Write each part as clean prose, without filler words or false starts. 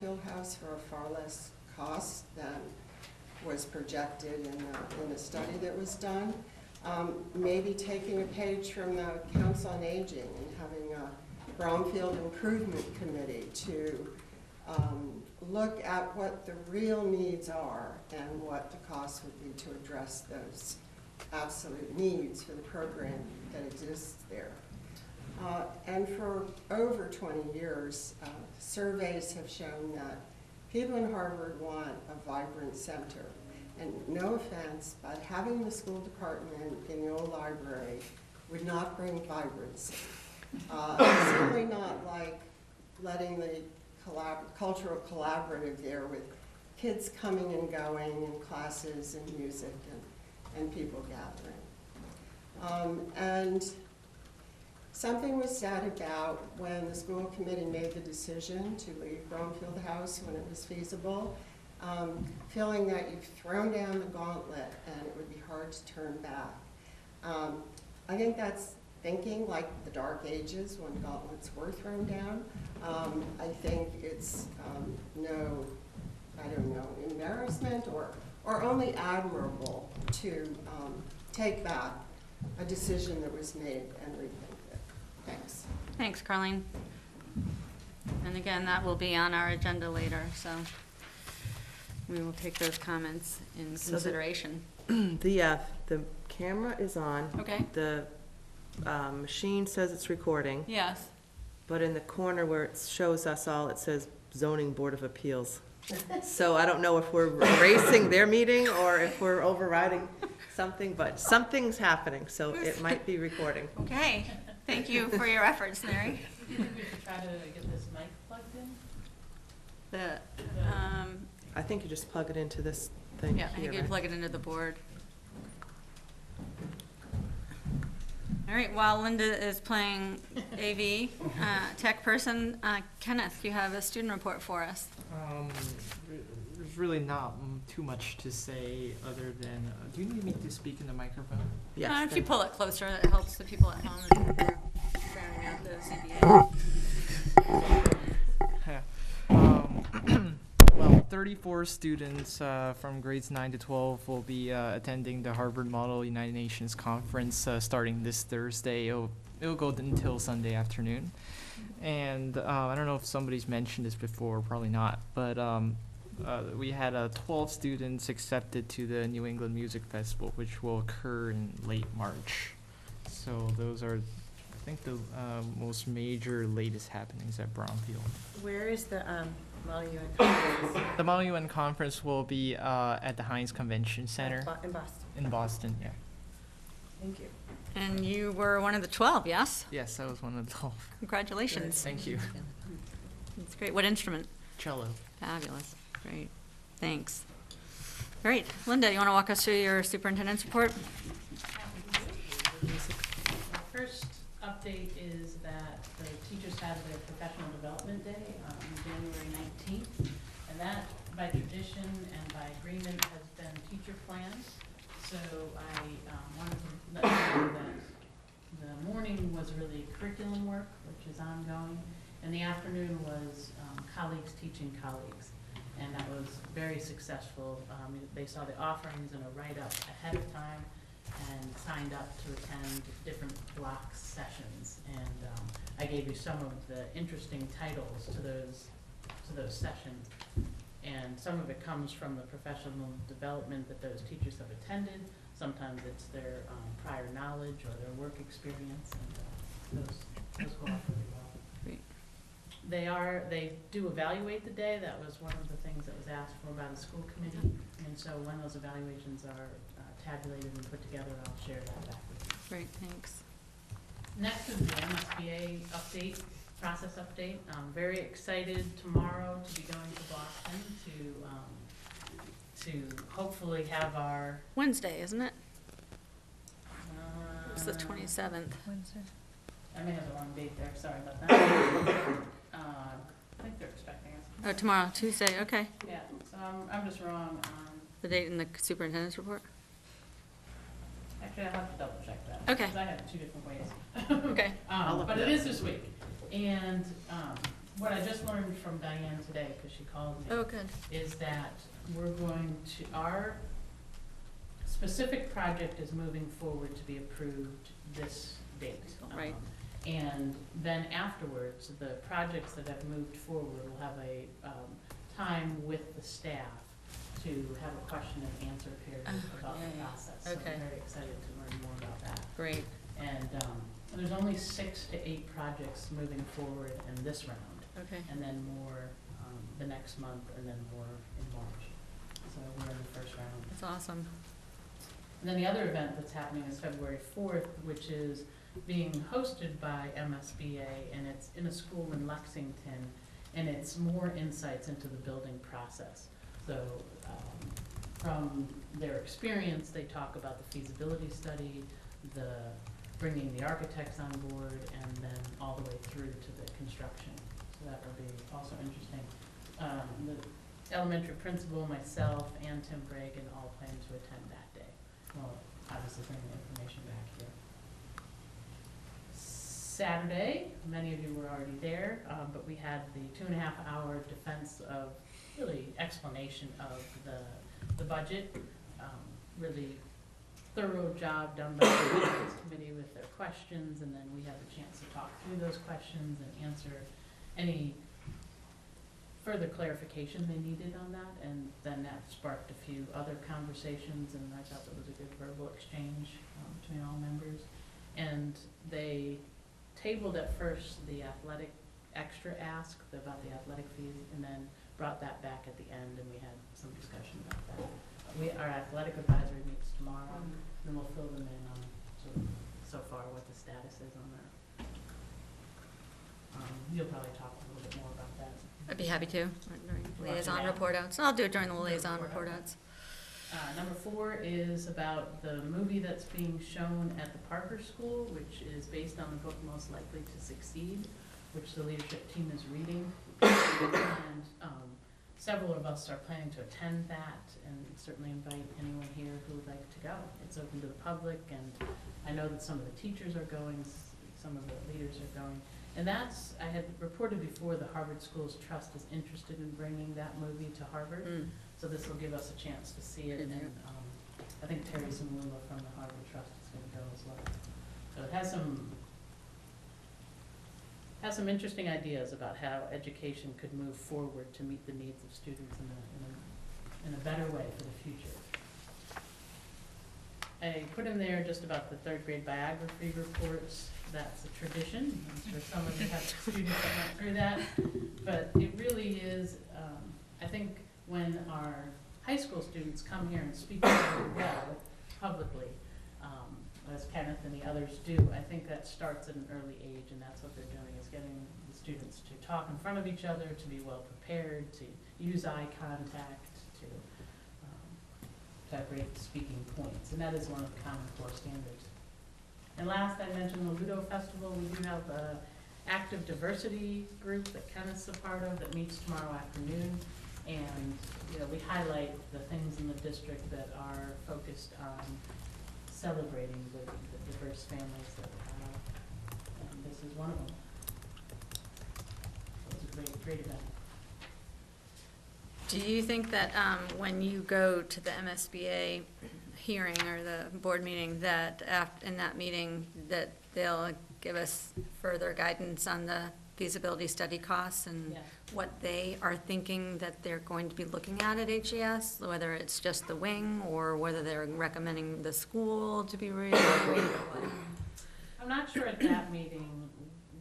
field house for a far less cost than was projected in the study that was done. Maybe taking a page from the Council on Aging and having a Brownfield Improvement Committee to look at what the real needs are and what the cost would be to address those absolute needs for the program that exists there. And for over 20 years, surveys have shown that people in Harvard want a vibrant center. And no offense, but having the school department in the old library would not bring vibrancy. Certainly not like letting the cultural collaborative there with kids coming and going and classes and music and people gathering. And something was said about when the school committee made the decision to leave Brownfield House when it was feasible, feeling that you've thrown down the gauntlet and it would be hard to turn back. I think that's thinking like the Dark Ages when gauntlets were thrown down. I think it's embarrassment or only admirable to take back a decision that was made and rethink it. Thanks. Thanks, Carlene. And again, that will be on our agenda later, so we will take those comments in consideration. The camera is on. Okay. The machine says it's recording. Yes. But in the corner where it shows us all, it says Zoning Board of Appeals. So I don't know if we're erasing their meeting or if we're overriding something, but something's happening, so it might be recording. Okay. Thank you for your efforts, Mary. Do you think we should try to get this mic plugged in? I think you just plug it into this thing Yeah, I think here, you plug it into the board. All right, while Linda is playing AV tech person, Kenneth, you have a student report for us. There's really not too much to say other than, do you need me to speak in the microphone? Yes. If you pull it closer, it helps the people at home and drowning out the CBA. Well, 34 students from grades 9 to 12 will be attending the Harvard Model United Nations Conference starting this Thursday. It'll go until Sunday afternoon. And I don't know if somebody's mentioned this before, probably not, but we had 12 students accepted to the New England Music Festival, which will occur in late March. So those are, I think, the most major latest happenings at Brownfield. Where is the Model UN conference? The Model UN conference will be at the Heinz Convention Center In Boston. in Boston, yeah. Thank you. And you were one of the 12, yes? Yes, I was one of the 12. Congratulations. Thank you. That's great. What instrument? Cello. Fabulous. Great. Thanks. Great. Linda, you want to walk us through your superintendent's report? First update is that the teachers had their professional development day on January 19th, and that, by tradition and by agreement, has been teacher plans. So I wanted to let you know that the morning was really curriculum work, which is ongoing, and the afternoon was colleagues teaching colleagues, and that was very successful. They saw the offerings in a write-up ahead of time and signed up to attend different block sessions, and I gave you some of the interesting titles to those sessions. And some of it comes from the professional development that those teachers have attended. Sometimes it's their prior knowledge or their work experience, and those go off really well. Great. They do evaluate the day. That was one of the things that was asked for by the school committee. And so when those evaluations are tabulated and put together, I'll share that back with you. Great, thanks. Next is the MSBA update. Process update. I'm very excited tomorrow to be going to Boston to hopefully have our Wednesday, isn't it? It's the 27th. Wednesday. I may have the wrong date there. Sorry about that. I think they're expecting us. Oh, tomorrow, Tuesday, okay. Yeah. So I'm just wrong on. The date in the superintendent's report? Actually, I'll have to double check that. Okay. Because I have two different ways. Okay. But it is this week. And what I just learned from Diane today, because she called me. Oh, good. Is that we're going to, our specific project is moving forward to be approved this date. Right. And then afterwards, the projects that have moved forward will have a time with the staff to have a question and answer period about the process. So Okay. I'm very excited to learn more about that. Great. And there's only 6 to 8 projects moving forward in this round, Okay. and then more the next month, and then more in March. So we're in the first round. That's awesome. And then the other event that's happening is February 4th, which is being hosted by MSBA, and it's in a school in Lexington, and it's more insights into the building process. So from their experience, they talk about the feasibility study, the bringing the architects on board, and then all the way through to the construction. So that will be also interesting. The elementary principal, myself, and Tim Bragan all plan to attend that day. Well, obviously bring the information back here. Saturday, many of you were already there, but we had the 2.5-hour defense of, really, explanation of the budget. Really thorough job done by the Finance Committee with their questions, and then we had the chance to talk through those questions and answer any further clarification they needed on that, and then that sparked a few other conversations, and I thought that was a good verbal exchange between all members. And they tabled at first the athletic extra ask about the athletic fees, and then brought that back at the end, and we had some discussion about that. Our athletic advisory meets tomorrow, and we'll fill them in on so far what the status is on that. You'll probably talk a little bit more about that. I'd be happy to, during Watch it liaison out. report outs. I'll do it during the liaison Report report out. outs. Number 4 is about the movie that's being shown at the Parker School, which is based on the book Most Likely to Succeed, which the leadership team is reading. And several of us are planning to attend that, and certainly invite anyone here who would like to go. It's open to the public, and I know that some of the teachers are going, some of the leaders are going. And that's, I had reported before, the Harvard Schools Trust is interested in bringing that movie to Harvard. Mm. So this will give us a chance to see it, Good and deal. I think Terry Samula from the Harvard Trust is gonna go as well. So it has some interesting ideas about how education could move forward to meet the needs of students in a better way for the future. I put in there just about the 3rd grade biography reports. That's a tradition. I'm sure some of you have students that went through that, but it really is, I think when our high school students come here and speak very well publicly, as Kenneth and the others do, I think that starts at an early age, and that's what they're doing, is getting the students to talk in front of each other, to be well prepared, to use eye contact, to have great speaking points, and that is one of the Common Core standards. And last, I mentioned the Ludo Festival. We do have an active diversity group that Kenneth's a part of that meets tomorrow afternoon. And, we highlight the things in the district that are focused on celebrating the diverse families that we have. And this is one of them. So it's a great event. Do you think that when you go to the MSBA hearing or the board meeting, that in that meeting, that they'll give us further guidance on the feasibility study costs and Yeah. what they are thinking that they're going to be looking at HES, whether it's just the wing or whether they're recommending the school to be reevaluated or what? I'm not sure at that meeting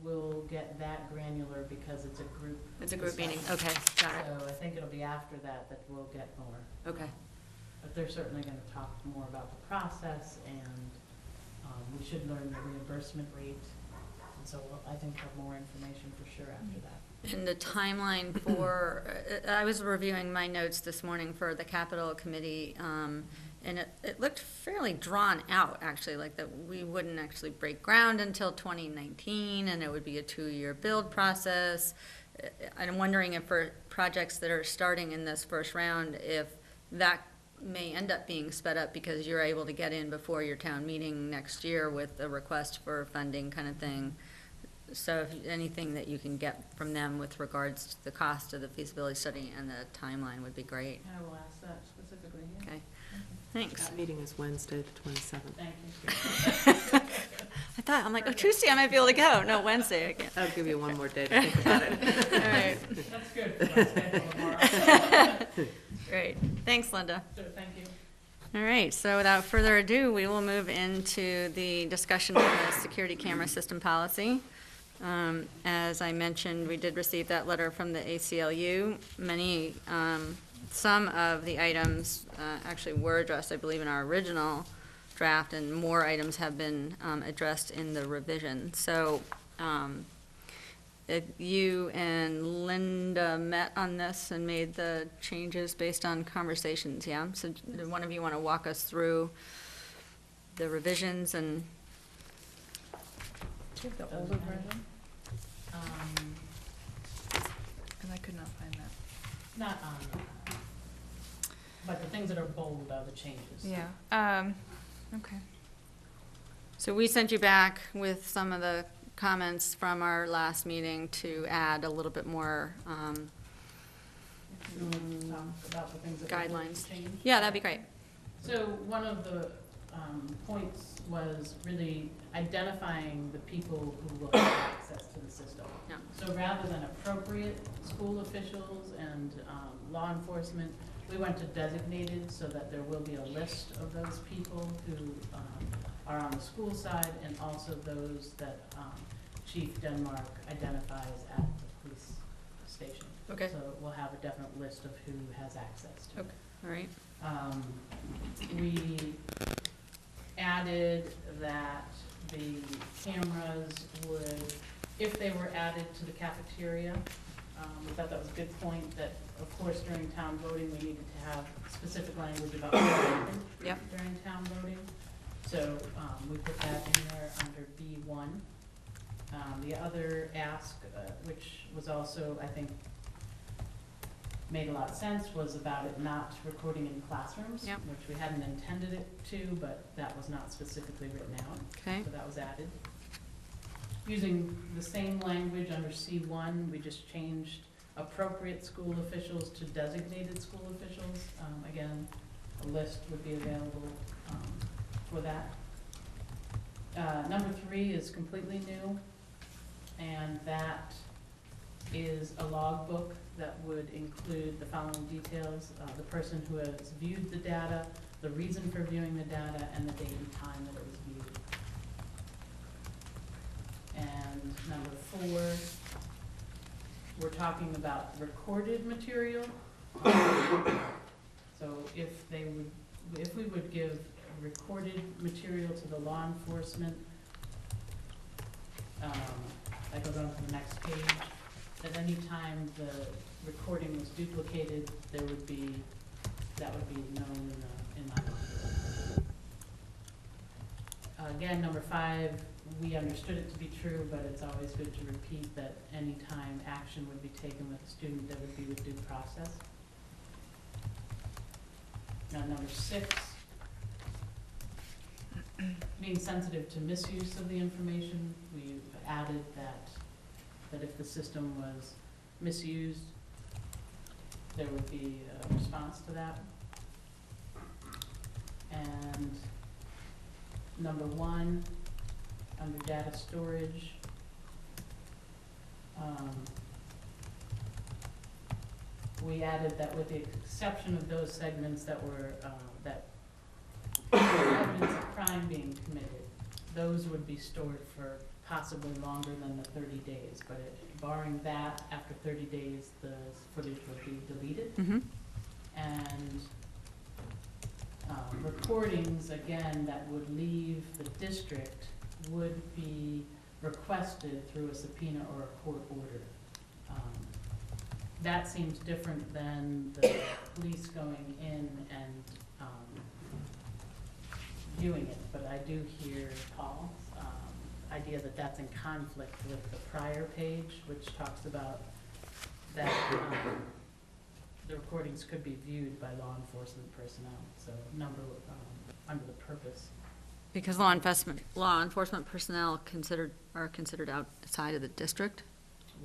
we'll get that granular because it's a group. It's a group meeting, discussion. okay, got it, So I think it'll be after that that we'll get more. okay. But they're certainly gonna talk more about the process, and we should learn the reimbursement rate. And so I think we'll have more information for sure after that. And the timeline for, I was reviewing my notes this morning for the capital committee, and it looked fairly drawn out, actually, like that we wouldn't actually break ground until 2019, and it would be a 2-year build process. I'm wondering if for projects that are starting in this first round, if that may end up being sped up because you're able to get in before your town meeting next year with a request for funding kind of thing. So if anything that you can get from them with regards to the cost of the feasibility study and the timeline would be great. I will ask that specifically, yeah. Okay, thanks. That meeting is Wednesday, the 27th. Thank you. I thought, I'm like, oh, Tuesday I might be able to go. No, Wednesday I can't. I'll give you one more day to think about it. All right, That's good for my schedule tomorrow. great. Thanks, Linda. Sure, thank you. All right, so without further ado, we will move into the discussion of the security camera system policy. As I mentioned, we did receive that letter from the ACLU. Some of the items actually were addressed, I believe, in our original draft, and more items have been addressed in the revision. So you and Linda met on this and made the changes based on conversations, yeah? So do one of you want to walk us through the revisions and? The Doesn't older matter. version, because I could not find that. Not on, but the things that are bold are the changes. Yeah, okay. So we sent you back with some of the comments from our last meeting to add a little bit more If you want to talk about the things that we guidelines. changed. Yeah, that'd be great. So one of the points was really identifying the people who will have access to the system. Yeah. So rather than appropriate school officials and law enforcement, we went to designated so that there will be a list of those people who are on the school side and also those that Chief Denmark identifies at the police station. Okay. So we'll have a definite list of who has access to it. Okay. All right. We added that the cameras would, if they were added to the cafeteria, we thought that was a good point, that of course during town voting, we needed to have specific language about what happened Yep. during town voting. So we put that in there under B1. The other ask, which was also, I think, made a lot of sense, was about it not recording in classrooms, Yep. which we hadn't intended it to, but that was not specifically written out, Okay. so that was added. Using the same language under C1, we just changed appropriate school officials to designated school officials. Again, a list would be available for that. Number 3 is completely new, and that is a logbook that would include the following details: the person who has viewed the data, the reason for viewing the data, and the date and time that it was viewed. And number 4, we're talking about recorded material. So if we would give recorded material to the law enforcement, I go down to the next page, at any time the recording was duplicated, that would be known in my report. Again, number 5, we understood it to be true, but it's always good to repeat that any time action would be taken with a student, that would be with due process. Now, number 6, being sensitive to misuse of the information, we've added that if the system was misused, there would be a response to that. And number 1, under data storage, we added that with the exception of those segments that were, that evidence of crime being committed, those would be stored for possibly longer than the 30 days, but barring that, after 30 days, the footage would be deleted. Mm-hmm. And recordings, again, that would leave the district would be requested through a subpoena or a court order. That seems different than the police going in and viewing it, but I do hear Paul's idea that that's in conflict with the prior page, which talks about that the recordings could be viewed by law enforcement personnel, so under the purpose Because law enforcement personnel are considered outside of the district?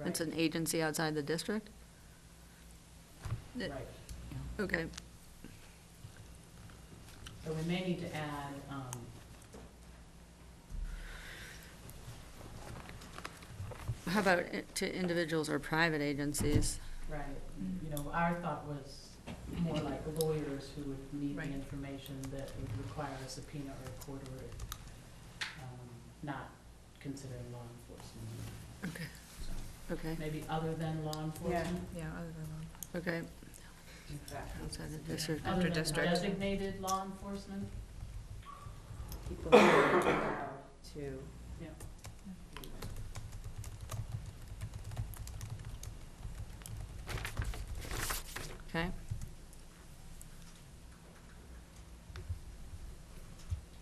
It's an agency outside the district? Right. Okay. So we may need to add, How about to individuals or private agencies? right, you know, our thought was more like lawyers who would need the Right. information that would require a subpoena or a court order, not considering law enforcement. Okay. So Okay, maybe other than law enforcement? Yeah, other than okay. Outside the district. Other After than district. designated law enforcement? People who are allowed to. Yeah. Okay,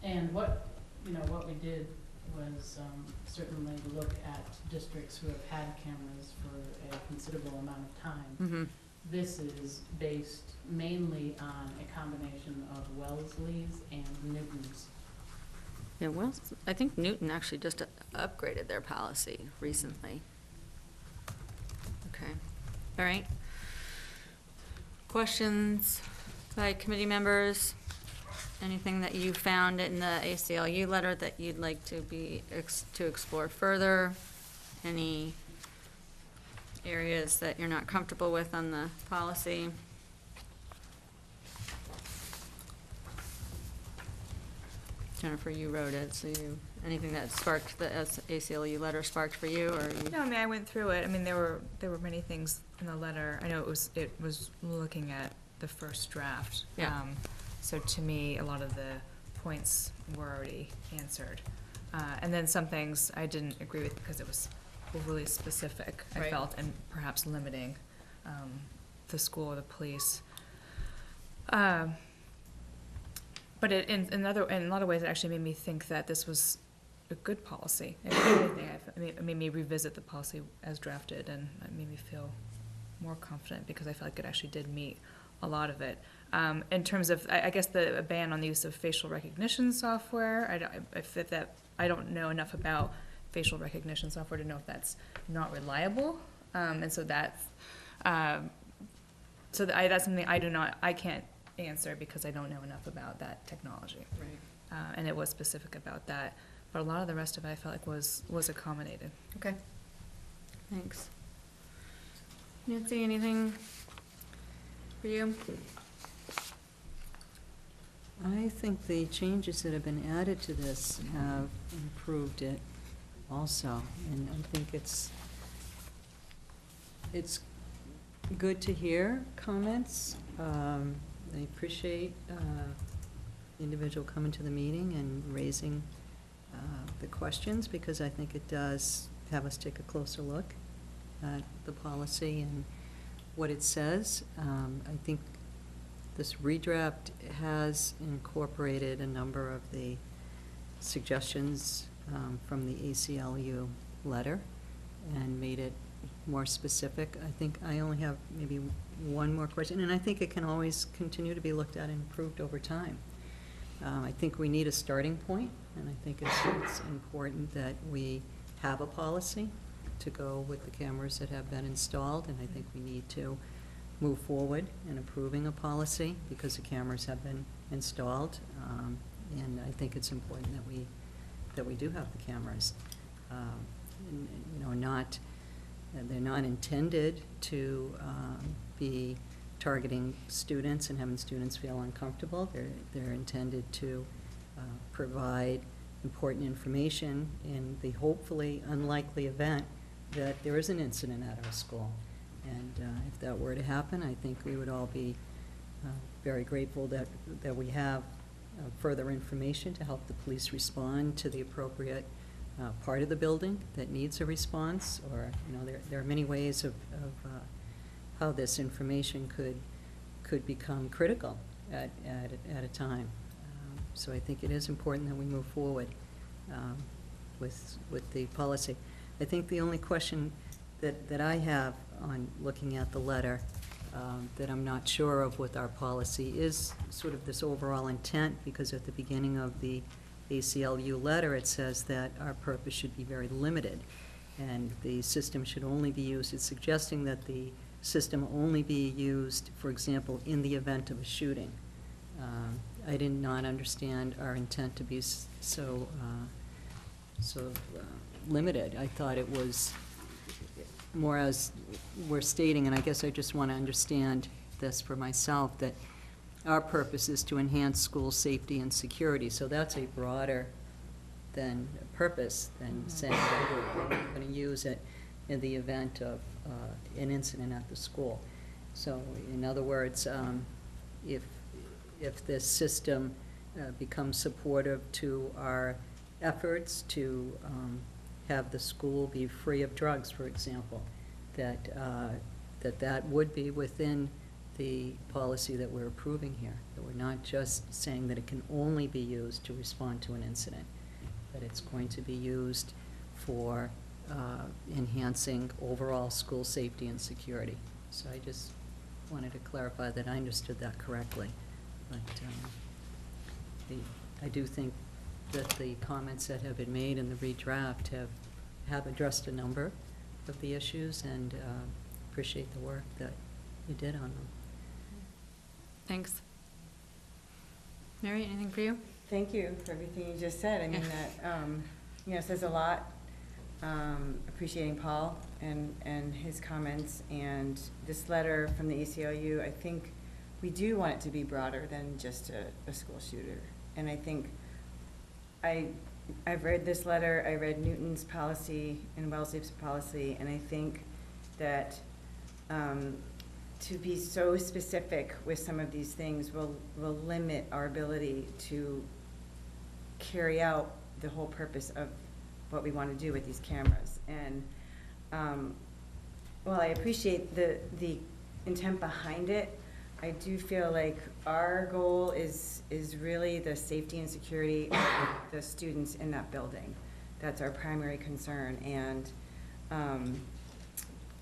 And what, you know, what we did was certainly look at districts who have had cameras for a considerable amount of time. mm-hmm, This is based mainly on a combination of Wellesley's and Newton's. yeah, well, I think Newton actually just upgraded their policy recently. Okay, all right. Questions by committee members? Anything that you found in the ACLU letter that you'd like to to explore further? Any areas that you're not comfortable with on the policy? Jennifer, you wrote it, so anything that sparked, the ACLU letter sparked for you, or you? No, I mean, I went through it. I mean, there were many things in the letter. I know it was looking at the first draft. Yeah. So to me, a lot of the points were already answered. And then some things I didn't agree with because it was overly specific, I Right. felt, and perhaps limiting the school or the police. But in a lot of ways, it actually made me think that this was a good policy. If anything, it made me revisit the policy as drafted, and it made me feel more confident because I felt like it actually did meet a lot of it. In terms of, I guess, a ban on the use of facial recognition software, I don't know enough about facial recognition software to know if that's not reliable, and so that's something I can't answer because I don't know enough about that technology. Right. And it was specific about that, but a lot of the rest of it I felt like was accommodated. Okay. Thanks. Nancy, anything for you? I think the changes that have been added to this have improved it also, and I think it's good to hear comments. I appreciate the individual coming to the meeting and raising the questions, because I think it does have us take a closer look at the policy and what it says. I think this redraft has incorporated a number of the suggestions from the ACLU letter and made it more specific. I think I only have maybe one more question, and I think it can always continue to be looked at and improved over time. I think we need a starting point, and I think it's important that we have a policy to go with the cameras that have been installed, and I think we need to move forward in approving a policy because the cameras have been installed, and I think it's important that we do have the cameras. And, you know, they're not intended to be targeting students and having students feel uncomfortable. They're intended to provide important information in the hopefully unlikely event that there is an incident at our school. And if that were to happen, I think we would all be very grateful that we have further information to help the police respond to the appropriate part of the building that needs a response. Or, you know, there are many ways of how this information could become critical at a time. So I think it is important that we move forward with the policy. I think the only question that I have on looking at the letter that I'm not sure of with our policy is sort of this overall intent, because at the beginning of the ACLU letter, it says that our purpose should be very limited, and the system should only be used, it's suggesting that the system only be used, for example, in the event of a shooting. I did not understand our intent to be so limited. I thought it was more as we're stating, and I guess I just want to understand this for myself, that our purpose is to enhance school safety and security. So that's a broader than purpose than saying that we're going to use it in the event of an incident at the school. So in other words, if this system becomes supportive to our efforts to have the school be free of drugs, for example, that would be within the policy that we're approving here, that we're not just saying that it can only be used to respond to an incident, that it's going to be used for enhancing overall school safety and security. So I just wanted to clarify that I understood that correctly. But I do think that the comments that have been made in the redraft have addressed a number of the issues, and appreciate the work that you did on them. Thanks. Mary, anything for you? Thank you for everything you just said. I mean, that, says a lot. Appreciating Paul and his comments, and this letter from the ACLU, I think we do want it to be broader than just a school shooter. And I think I've read this letter, I read Newton's policy and Wellesley's policy, and I think that to be so specific with some of these things will limit our ability to carry out the whole purpose of what we want to do with these cameras. And while I appreciate the intent behind it, I do feel like our goal is really the safety and security of the students in that building. That's our primary concern. And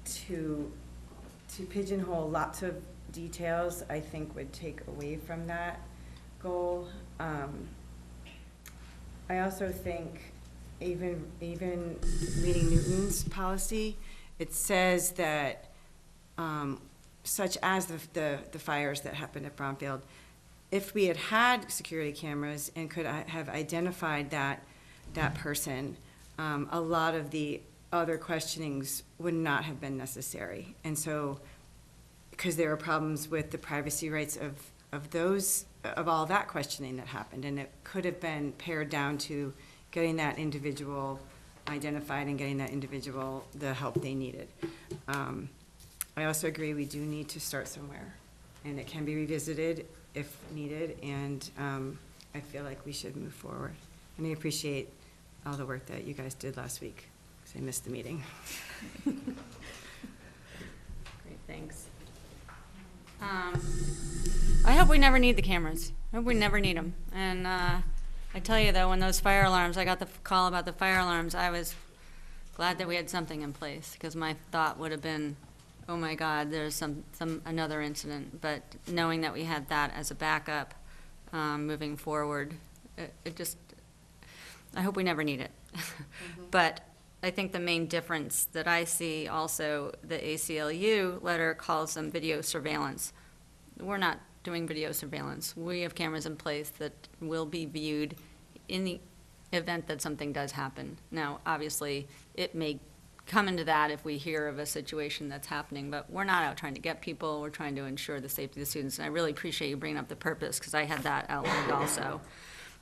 to pigeonhole lots of details, I think would take away from that goal. I also think even reading Newton's policy, it says that such as the fires that happened at Bromfield, if we had security cameras and could have identified that person, a lot of the other questionings would not have been necessary. And so, because there are problems with the privacy rights of all that questioning that happened, and it could have been pared down to getting that individual identified and getting that individual the help they needed. I also agree we do need to start somewhere, and it can be revisited if needed, and I feel like we should move forward. And I appreciate all the work that you guys did last week, because I missed the meeting. Great, thanks. I hope we never need the cameras. I hope we never need them. And I tell you though, when those fire alarms, I got the call about the fire alarms, I was glad that we had something in place, because my thought would have been, oh my God, there's another incident. But knowing that we had that as a backup moving forward, I hope we never need it. But I think the main difference that I see also, the ACLU letter calls them video surveillance. We're not doing video surveillance. We have cameras in place that will be viewed in the event that something does happen. Now, obviously, it may come into that if we hear of a situation that's happening, but we're not out trying to get people. We're trying to ensure the safety of the students. And I really appreciate you bringing up the purpose, because I had that outlined also,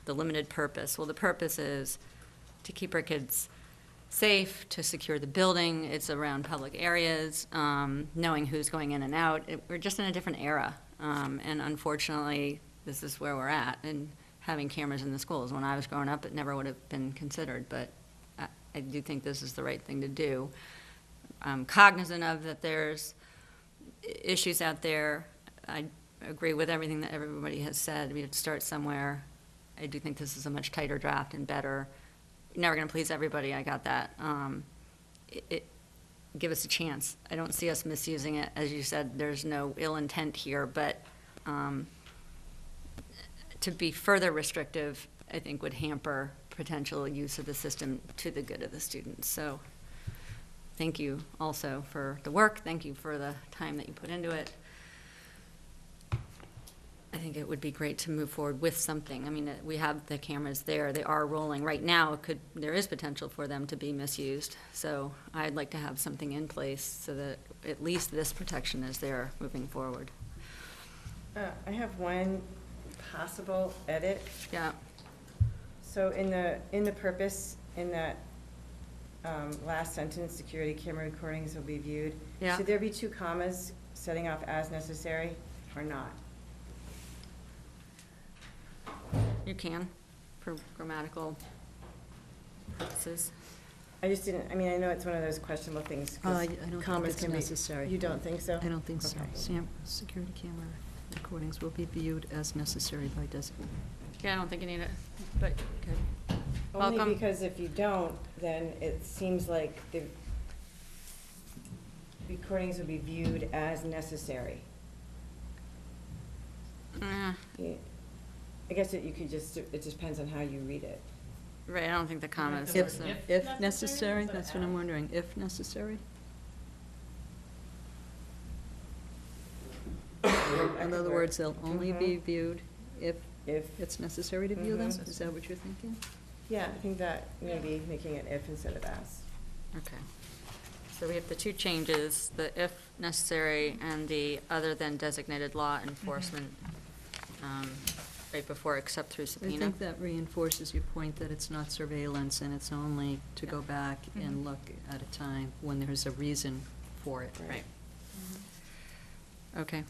the limited purpose. Well, the purpose is to keep our kids safe, to secure the building. It's around public areas, knowing who's going in and out. We're just in a different era. And unfortunately, this is where we're at. And having cameras in the schools, when I was growing up, it never would have been considered. But I do think this is the right thing to do. I'm cognizant of that there's issues out there. I agree with everything that everybody has said. We have to start somewhere. I do think this is a much tighter draft and better. Never going to please everybody, I got that. Give us a chance. I don't see us misusing it. As you said, there's no ill intent here, but to be further restrictive, I think would hamper potential use of the system to the good of the students. So thank you also for the work. Thank you for the time that you put into it. I think it would be great to move forward with something. I mean, we have the cameras there. They are rolling. Right now, there is potential for them to be misused. So I'd like to have something in place so that at least this protection is there moving forward. I have one possible edit. Yeah. So in the purpose, in that last sentence, security camera recordings will be viewed. Yeah. Should there be 2 commas setting off as necessary or not? You can, for grammatical purposes. I just didn't, I mean, I know it's one of those questionable things. 'cause I don't think commas it's can be- necessary. You don't think so? I don't think so. Okay. Security camera recordings will be viewed as necessary by designee. Yeah, I don't think you need it, but good. Only Welcome. because if you don't, then it seems like the recordings will be viewed as necessary. Yeah. I guess you could just, it just depends on how you read it. Right, I don't think the commas. If- is if- If necessary, instead of that's what I'm as. wondering, if necessary? In other words, they'll only be viewed if If, it's necessary to view them? Mhm. Is that what you're thinking? yeah, I think that maybe making it if instead of as. Okay. So we have the 2 changes, the if necessary and the other than designated law enforcement, right before except through I subpoena. think that reinforces your point that it's not surveillance and it's only to go back and look at a time when there's a reason for it. Right. Okay.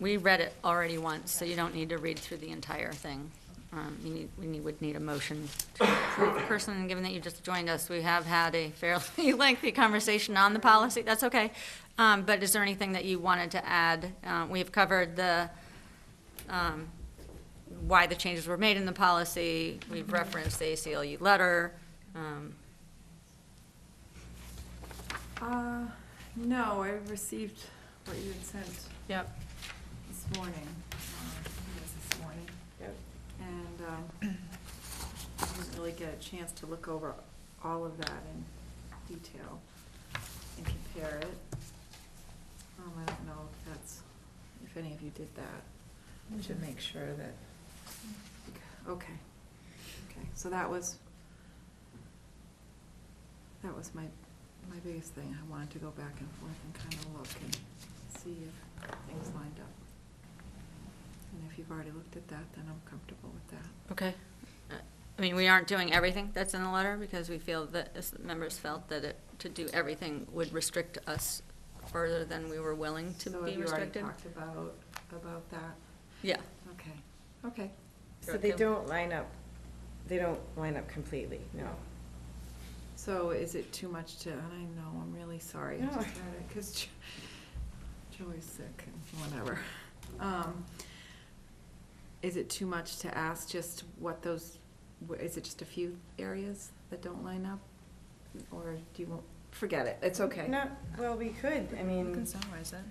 We read it already once, so you don't need to read through the entire thing. We would need a motion to approve the person, and given that you just joined us, we have had a fairly lengthy conversation on the policy, that's okay. But is there anything that you wanted to add? We've covered why the changes were made in the policy, we've referenced the ACLU letter. No, I received what you had sent Yep. this morning, I think it was this morning. Yep. And I didn't really get a chance to look over all of that in detail and compare it. I don't know if any of you did that. I should make sure that, okay. Okay, so that was my biggest thing. I wanted to go back and forth and kind of look and see if things lined up. And if you've already looked at that, then I'm comfortable with that. Okay. I mean, we aren't doing everything that's in the letter because we feel that, as members felt that to do everything would restrict us further than we were willing to So be have you already restricted. talked about that? Yeah. Okay, okay. So they don't line up completely, no. So is it too much to, and I know, I'm really sorry, I No. just had it, because Joey's sick and whatever. Is it too much to ask just what those, is it just a few areas that don't line up? Or do you want, forget it, it's okay. No, well, we could, I You mean, can summarize that.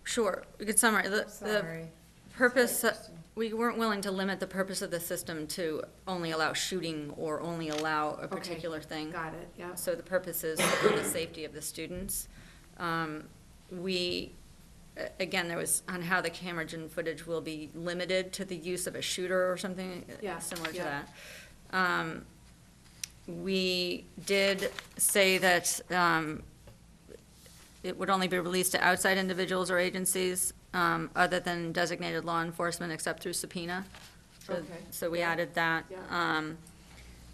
Sure, we could summarize. The sorry. purpose, Sorry, Kristen. we weren't willing to limit the purpose of the system to only allow shooting or only allow a Okay. particular thing. Got it, yeah. So the purpose is for the safety of the students. Again, there was on how the camera footage will be limited to the use of a shooter or something Yeah, similar to yeah. that. We did say that it would only be released to outside individuals or agencies other than designated law enforcement except through subpoena. So- Okay. So we added that. Yeah.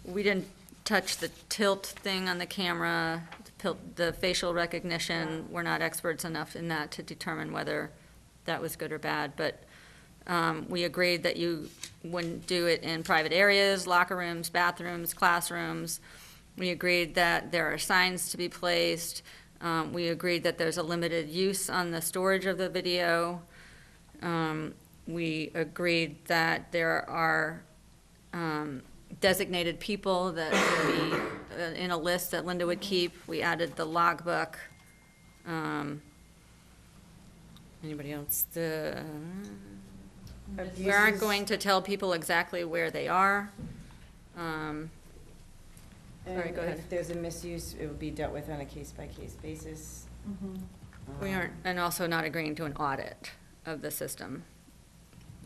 We didn't touch the tilt thing on the camera, the facial recognition. We're not experts enough in that to determine whether that was good or bad, but we agreed that you wouldn't do it in private areas, locker rooms, bathrooms, classrooms. We agreed that there are signs to be placed. We agreed that there's a limited use on the storage of the video. We agreed that there are designated people that would be in a list that Linda would keep. We added the logbook. Anybody else? We Abuses- aren't going to tell people exactly where they are. Sorry, And go ahead. if there's a misuse, it would be dealt with on a case-by-case basis. We aren't, and also not agreeing to an audit of the system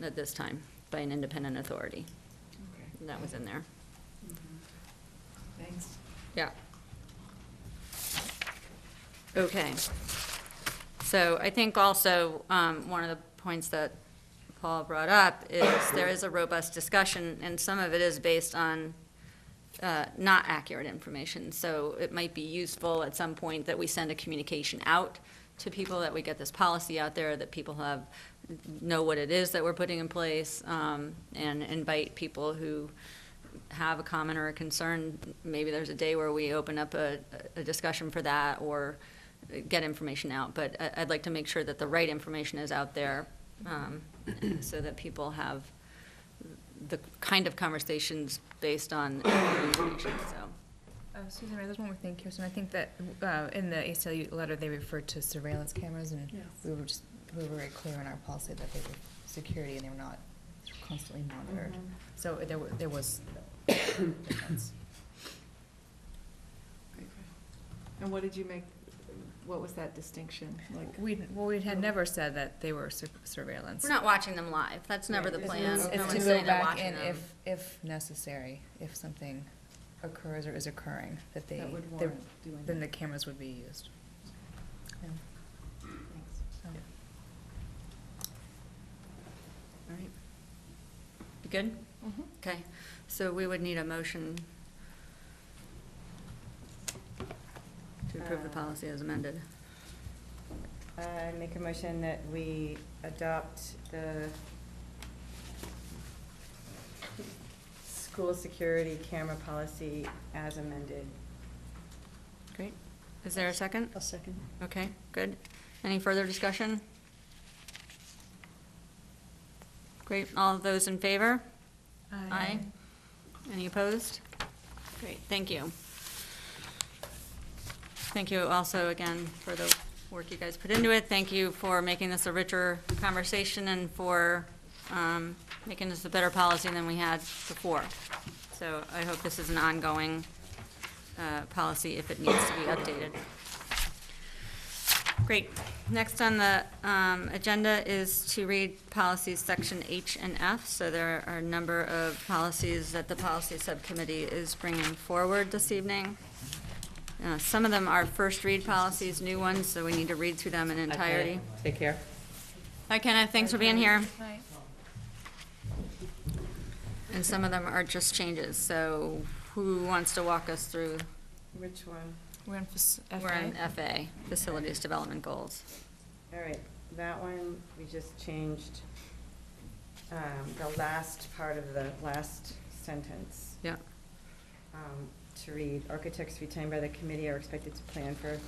at this time by an independent authority. That was in there. Thanks. Yeah. Okay. So I think also, one of the points that Paul brought up is there is a robust discussion, and some of it is based on not accurate information. So it might be useful at some point that we send a communication out to people, that we get this policy out there, that people know what it is that we're putting in place, and invite people who have a comment or a concern. Maybe there's a day where we open up a discussion for that, or get information out. But I'd like to make sure that the right information is out there, so that people have the kind of conversations based on information, so. Susan, there's one more thing, Kirsten. I think that in the ACLU letter, they referred to surveillance cameras, and Yes. we were very clear in our policy that they were security and they were not constantly monitored. So there was difference. And what did you make, what was that distinction? Like, We had never said that they were surveillance. We're not watching them live. That's never the plan. It's No to one's go saying they're back watching in them. if necessary, if something occurs or is occurring, that that would warrant doing then the that? cameras would be used. Yeah. Thanks. So, All right. You good? Okay, so we would need a motion to approve the policy as amended. I make a motion that we adopt the school security camera policy as amended. Great. Is there a second? A second. Okay, good. Any further discussion? Great. All of those in favor? Aye. Any opposed? Great, thank you. Thank you also again for the work you guys put into it. Thank you for making this a richer conversation and for making this a better policy than we had before. So I hope this is an ongoing policy if it needs to be updated. Great. Next on the agenda is to read policies section H and F. So there are a number of policies that the policy subcommittee is bringing forward this evening. Some of them are first read policies, new ones, so we need to read through them in entirety. Take care. Hi, Kenneth, thanks for being here. Right. And some of them are just changes, so who wants to walk us through? Which one? We're in We're in FA, Facilities Development Goals. All right, that one, we just changed the last part of the last sentence. Yeah. To read, architects retained by the committee are expected to plan for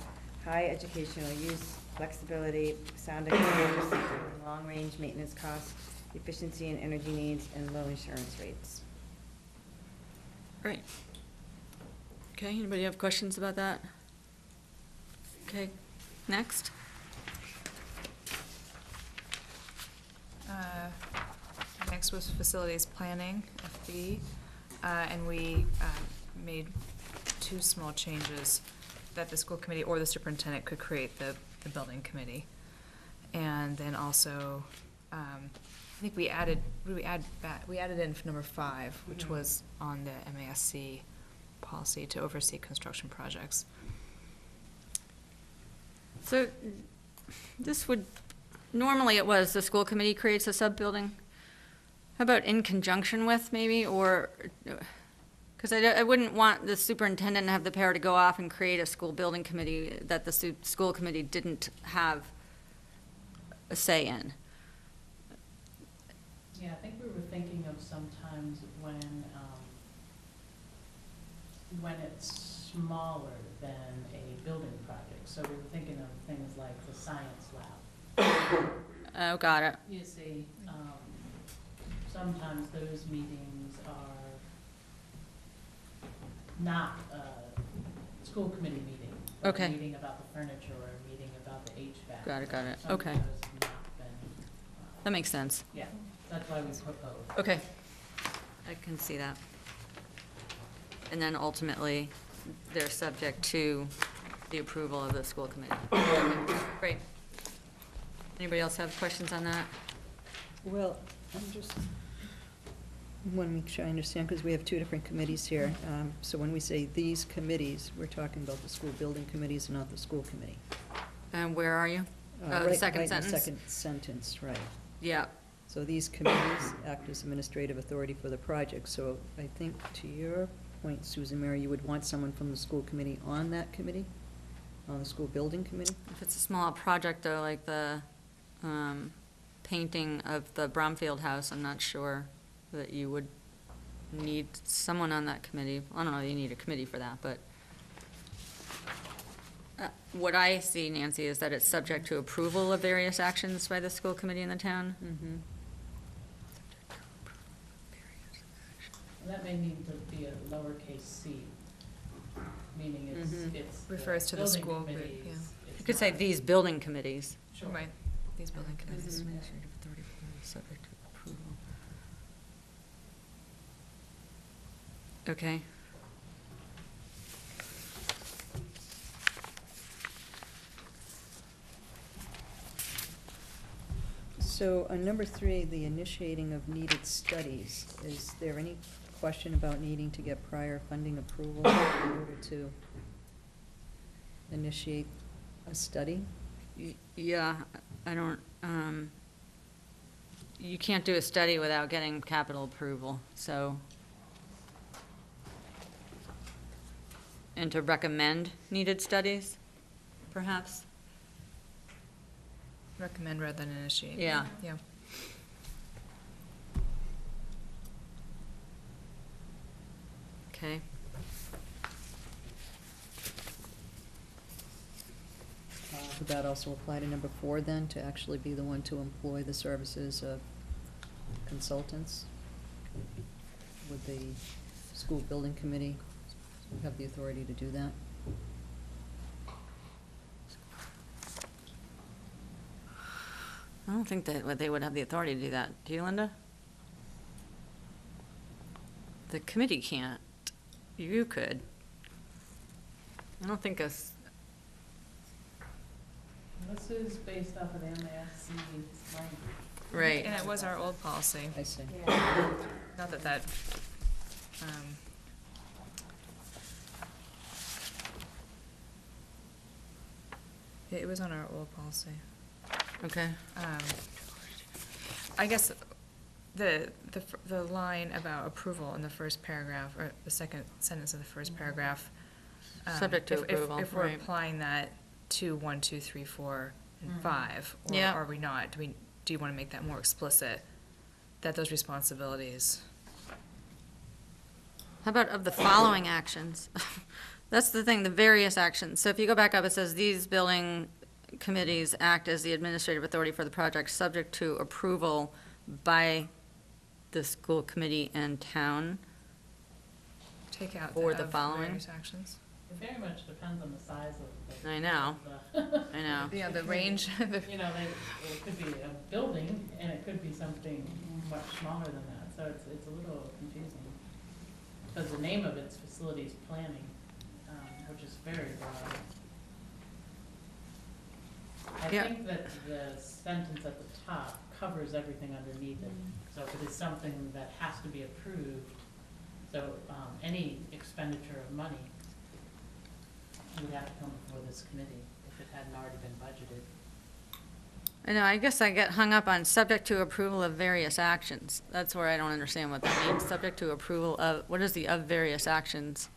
high educational use, flexibility, sound accuracy, long-range maintenance costs, efficiency and energy needs, and low insurance rates. Great. Okay, anybody have questions about that? Okay, next. Next was facilities planning, FB, and we made two small changes that the school committee or the superintendent could create the building committee. And then also, I think we added in number 5, which was on the MASC policy to oversee construction projects. So this would, normally it was the school committee creates a sub-building. How about in conjunction with maybe, or, because I wouldn't want the superintendent to have the power to go off and create a school building committee that the school committee didn't have a say in. Yeah, I think we were thinking of sometimes when it's smaller than a building project. So we were thinking of things like the science lab. Oh, got it. You see, sometimes those meetings are not a school committee meeting. But Okay. a meeting about the furniture or a meeting about the HVAC. Got it, got it. Some of Okay. those not that makes sense. Yeah, that's why we proposed. Okay. I can see that. And then ultimately, they're subject to the approval of the school committee. Okay, great. Anybody else have questions on that? Well, I'm just, want to make sure I understand, because we have two different committees here. So when we say these committees, we're talking about the school building committees and not the school committee. And where are you? Oh, the Right- second right in the sentence? second sentence, right. Yeah, So these committees act as administrative authority for the project. So I think to your point, Susan Mary, you would want someone from the school committee on that committee, on the school building committee? if it's a small project though, like the painting of the Bromfield House, I'm not sure that you would need someone on that committee. I don't know, you need a committee for that, but what I see, Nancy, is that it's subject to approval of various actions by the school committee in the town. Mm-hmm. And that may need to be a lowercase c, meaning it's, Mhm. it's. Refers to the building school group, committees. yeah. It's You could say not- these building committees. Sure. Right, these building committees. Administrative authority subject to approval. Okay. So on number 3, the initiating of needed studies, is there any question about needing to get prior funding approval in order to initiate a study? Yeah, I don't, you can't do a study without getting capital approval, so. And to recommend needed studies, perhaps? Recommend rather than initiate. Yeah. Yeah. Okay. Would that also apply to number 4 then, to actually be the one to employ the services of consultants? Would the school building committee have the authority to do that? I don't think that they would have the authority to do that. Do you, Linda? The committee can't. You could. I don't think us, This is based off of the MASC language. right. And it was our old policy. I see. Not that that, um, it was on our old policy. Okay. I guess the line about approval in the first paragraph, or the second sentence of the first paragraph. Subject to if- approval, If we're right. applying that to 1, 2, 3, 4, and Mhm. 5, or Yeah. are we not? Do you want to make that more explicit, that those responsibilities? How about of the following actions? That's the thing, the various actions. So if you go back up, it says, these building committees act as the administrative authority for the project, subject to approval by the school committee and town. Take out Or the of following? various actions. It very much depends on the size of the. I know. of I know. Yeah, the range, the- You know, it could be a building, and it could be something much smaller than that, so it's a little confusing. Because the name of it's facilities planning, which is very broad. I Yeah. think that the sentence at the top covers everything underneath it. So if it is something that has to be approved, so any expenditure of money would have to come before this committee if it hadn't already been budgeted. I know, I guess I get hung up on subject to approval of various actions. That's where I don't understand what that means. Subject to approval of, what is the of various actions?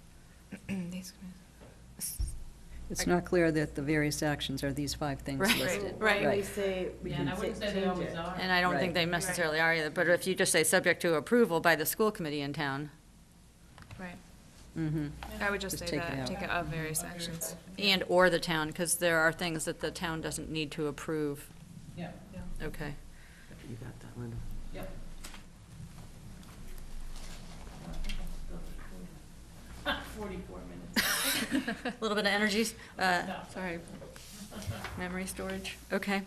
these- It's not clear that the various actions are these 5 things Right. listed. Right. We say, we Yeah, and I can wouldn't say they change always it. are. And I don't think Right. they necessarily are either, but if you just say subject to approval by the school committee in town, Right. Mm-hmm. I would just Just say take it that, out. take it of various actions. and/or the town, because there are things that the town doesn't need to approve. Yeah, Okay. You got that, Linda. yep. I think I'm still recording. 44 minutes. A little bit of energy, No. sorry, memory storage, okay.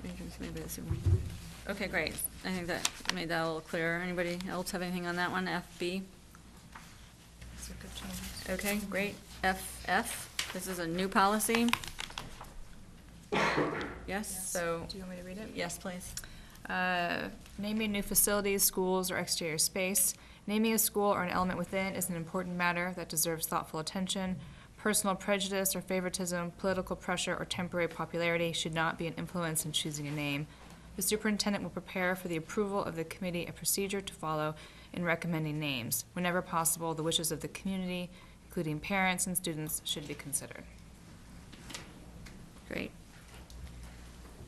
Agents made by the superintendent. Okay, great. I think that made that a little clearer. Anybody else have anything on that one, FB? That's a good change. Okay, great. FF, this is a new policy. Yes, so, Do you want me to read it? yes, please. Naming new facilities, schools, or exterior space. Naming a school or an element within is an important matter that deserves thoughtful attention. Personal prejudice or favoritism, political pressure, or temporary popularity should not be an influence in choosing a name. The superintendent will prepare for the approval of the committee a procedure to follow in recommending names. Whenever possible, the wishes of the community, including parents and students, should be considered. Great.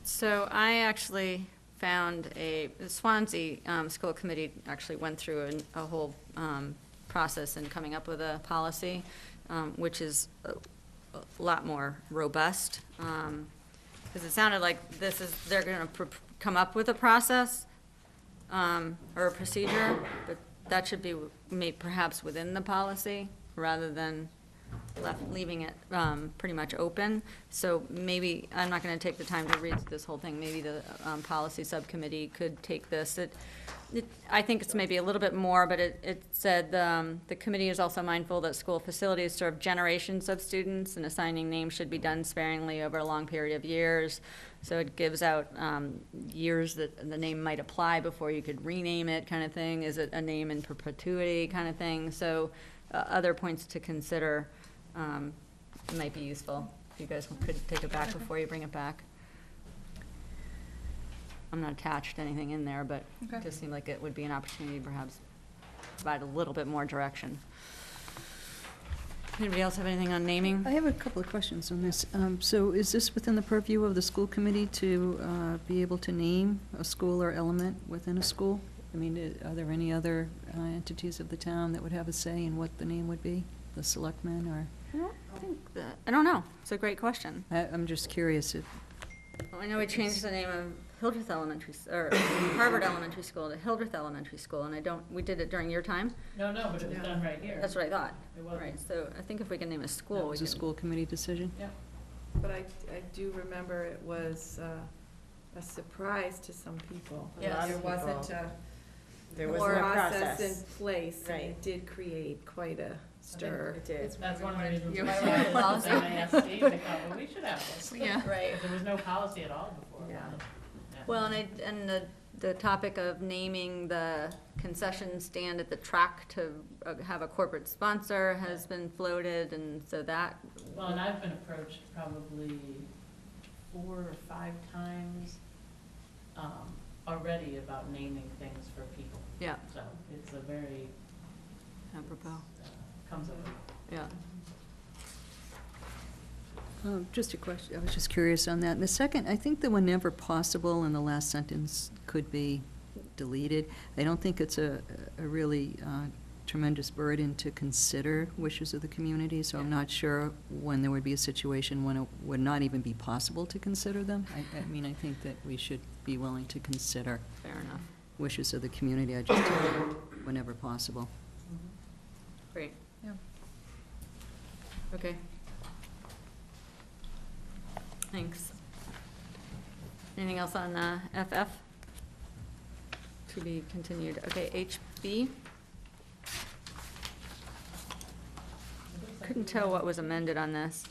So I actually found the Swansea School Committee actually went through a whole process in coming up with a policy, which is a lot more robust. Because it sounded like they're going to come up with a process or a procedure, but that should be made perhaps within the policy rather than leaving it pretty much open. So maybe, I'm not going to take the time to read this whole thing, maybe the policy subcommittee could take this. I think it's maybe a little bit more, but it said the committee is also mindful that school facilities serve generations of students, and assigning names should be done sparingly over a long period of years. So it gives out years that the name might apply before you could rename it, kind of thing. Is it a name in perpetuity, kind of thing? So other points to consider might be useful. If you guys could take it back before you bring it back. I'm not attached to anything in there, but Okay. it just seemed like it would be an opportunity to perhaps provide a little bit more direction. Anybody else have anything on naming? I have a couple of questions on this. So is this within the purview of the school committee to be able to name a school or element within a school? I mean, are there any other entities of the town that would have a say in what the name would be? The selectmen, or? I don't know. It's a great question. I'm just curious if, Well, I know we changed the name of Hildreth Elementary, or Harvard Elementary School to Hildreth Elementary School, and we did it during your time? No, but it was done right here. That's what I thought. It wasn't. Right, so I think if we can name a that school, we was a can. school committee decision? Yep. But I do remember it was a surprise to some people. Yes. There wasn't There a was no process in process. place, and Right. it did create quite a stir. It did. That's one of the reasons You why wanted I policy? asked Steve, I thought, well, we should have this. Yeah. Right. Because there was no policy at all before. Yeah. Yeah. Well, and the topic of naming the concession stand at the track to have a corporate sponsor has been floated, and so that. Well, and I've been approached probably 4 or 5 times already about naming things for people. Yeah, So it's a very, apropos, comes up. yeah. Just a question, I was just curious on that. And the second, I think the whenever possible in the last sentence could be deleted. I don't think it's a really tremendous burden to consider wishes of the community, so I'm not sure when there would be a situation when it would not even be possible to consider them. I mean, I think that we should be willing to consider Fair enough. wishes of the community, I just, whenever possible. Great. Yeah. Okay. Thanks. Anything else on FF? To be continued. Okay, HB? Couldn't tell what was amended on this.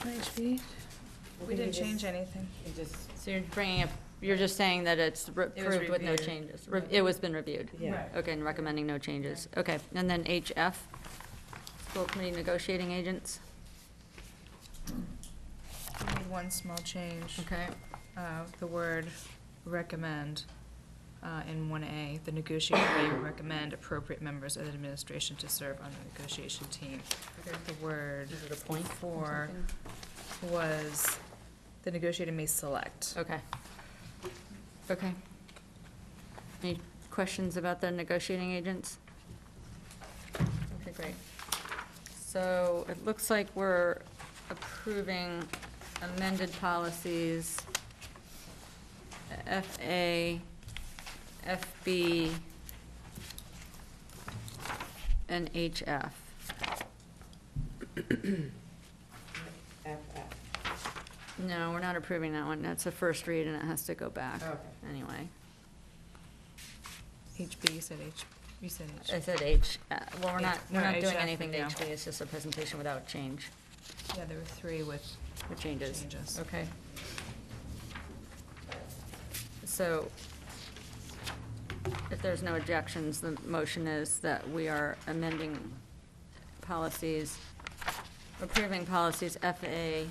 Anything? HB? We didn't change anything. So you're bringing up, you're just saying that it's approved with no reviewed. changes? It was been reviewed? Right. Okay, and recommending no changes. Okay, and then HF, school committee negotiating agents? We need one small change. Okay, The word recommend in 1A, the negotiator may recommend appropriate members of the administration to serve on the negotiation team. The word is it a point? for was the negotiator may select. Okay. Okay. Any questions about the negotiating agents? Okay, great. So it looks like we're approving amended policies FA, FB, and HF. No, we're not approving that one. That's a first read and it has to go back Okay. anyway. HB, you said H, you said H. I said H, well, we're Yeah, not, no, we're not doing HF, anything to yeah. HB, it's just a presentation without change, Yeah, there were 3 with the changes. changes. Okay. So, if there's no objections, the motion is that we are amending policies, approving policies FA,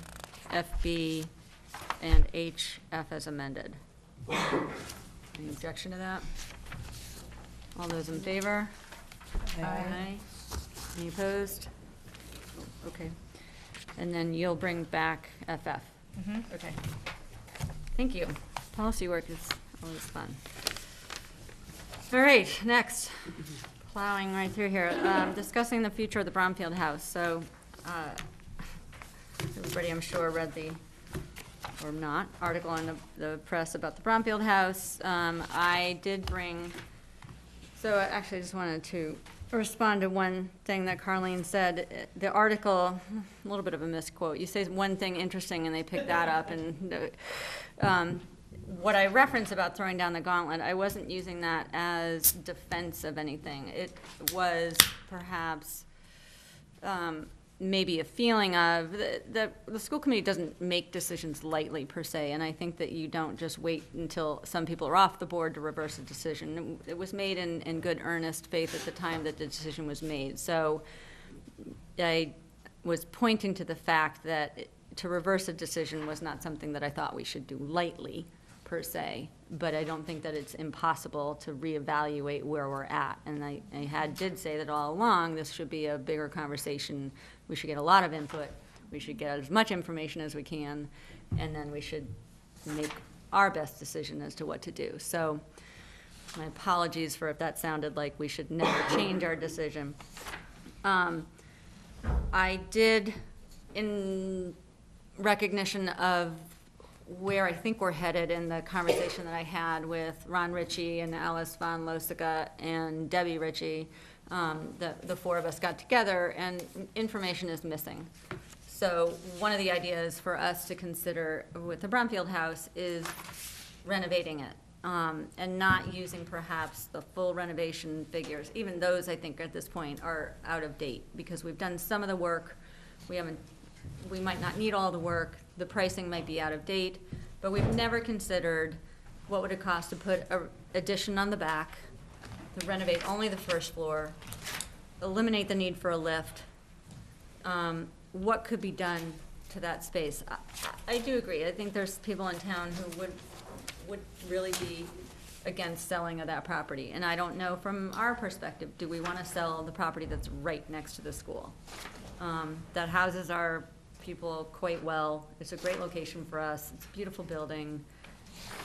FB, and HF as amended. Any objection to that? All those in favor? Aye. Any opposed? Okay. And then you'll bring back FF. Mhm. Okay. Thank you. Policy work is always fun. All right, next, plowing right through here, discussing the future of the Bromfield House. So, everybody, I'm sure, read the, or not, article in the press about the Bromfield House. I did bring, so I actually just wanted to respond to one thing that Carleen said. The article, a little bit of a misquote. You say one thing interesting and they pick that up, and what I reference about throwing down the gauntlet, I wasn't using that as defense of anything. It was perhaps maybe a feeling of, the school committee doesn't make decisions lightly per se, and I think that you don't just wait until some people are off the board to reverse a decision. It was made in good earnest faith at the time that the decision was made. So I was pointing to the fact that to reverse a decision was not something that I thought we should do lightly, per se, but I don't think that it's impossible to reevaluate where we're at. And I did say that all along, this should be a bigger conversation. We should get a lot of input. We should get as much information as we can, and then we should make our best decision as to what to do. So my apologies for if that sounded like we should never change our decision. I did, in recognition of where I think we're headed in the conversation that I had with Ron Ritchie and Alice von Losica and Debbie Ritchie, the 4 of us got together, and information is missing. So one of the ideas for us to consider with the Bromfield House is renovating it, and not using perhaps the full renovation figures. Even those, I think, at this point are out of date, because we've done some of the work. We might not need all the work. The pricing might be out of date, but we've never considered what would it cost to put an addition on the back, to renovate only the first floor, eliminate the need for a lift. What could be done to that space? I do agree. I think there's people in town who would really be against selling of that property. And I don't know from our perspective, do we want to sell the property that's right next to the school? That houses our people quite well. It's a great location for us. It's a beautiful building.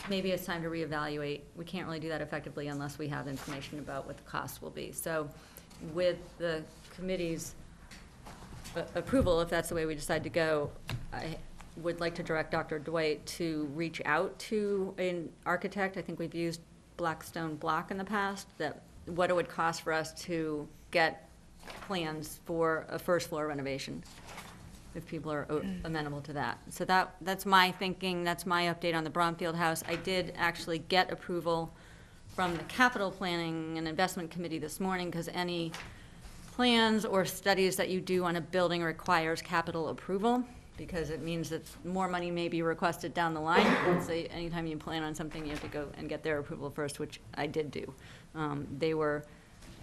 Maybe it's time to reevaluate. We can't really do that effectively unless we have information about what the cost will be. So with the committee's approval, if that's the way we decide to go, I would like to direct Dr. Dwight to reach out to an architect. I think we've used Blackstone Block in the past, that what it would cost for us to get plans for a first floor renovation, if people are amenable to that. So that's my thinking, that's my update on the Bromfield House. I did actually get approval from the Capital Planning and Investment Committee this morning, because any plans or studies that you do on a building requires capital approval, because it means that more money may be requested down the line. So anytime you plan on something, you have to go and get their approval first, which I did do. They were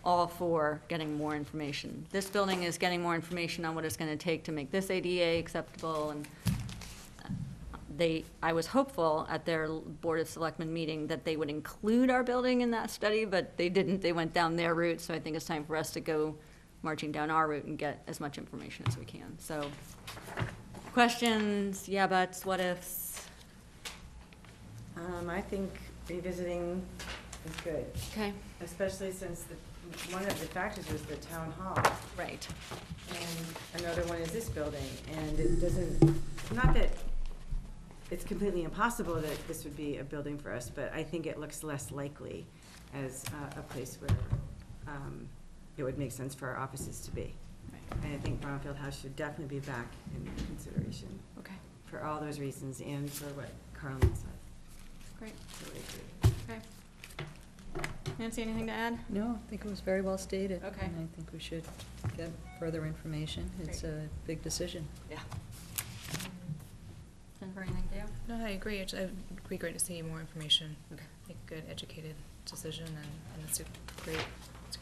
all for getting more information. This building is getting more information on what it's going to take to make this ADA acceptable, and I was hopeful at their Board of Selectmen meeting that they would include our building in that study, but they didn't. They went down their route, so I think it's time for us to go marching down our route and get as much information as we can. So, questions, yeah buts, what ifs? I think revisiting is good, Okay, especially since one of the factors was the town hall. right. And another one is this building, and it doesn't, not that it's completely impossible that this would be a building for us, but I think it looks less likely as a place where it would make sense for our offices to be. Right. And I think Bromfield House should definitely be back in consideration Okay. for all those reasons and for what Carlin said. Great. Totally agree. Okay. Nancy, anything to add? No, I think it was very well stated. Okay. And I think we should get further information. It's a big decision. Yeah. Jennifer, anything to add? No, I agree. It'd be great to see more information. Okay. Make a good, educated decision, and it's a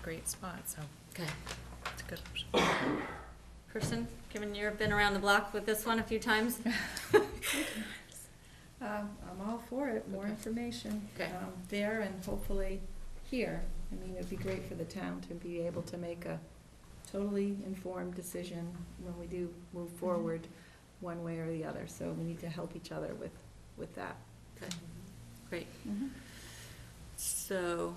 great spot, so Okay. it's a good option. Kristen, given you've been around the block with this one a few times? I'm all for it, more Okay. information. Okay. There and hopefully here. I mean, it'd be great for the town to be able to make a totally informed decision when we do move forward one way or the other. So we need to help each other with that. Okay. Great. So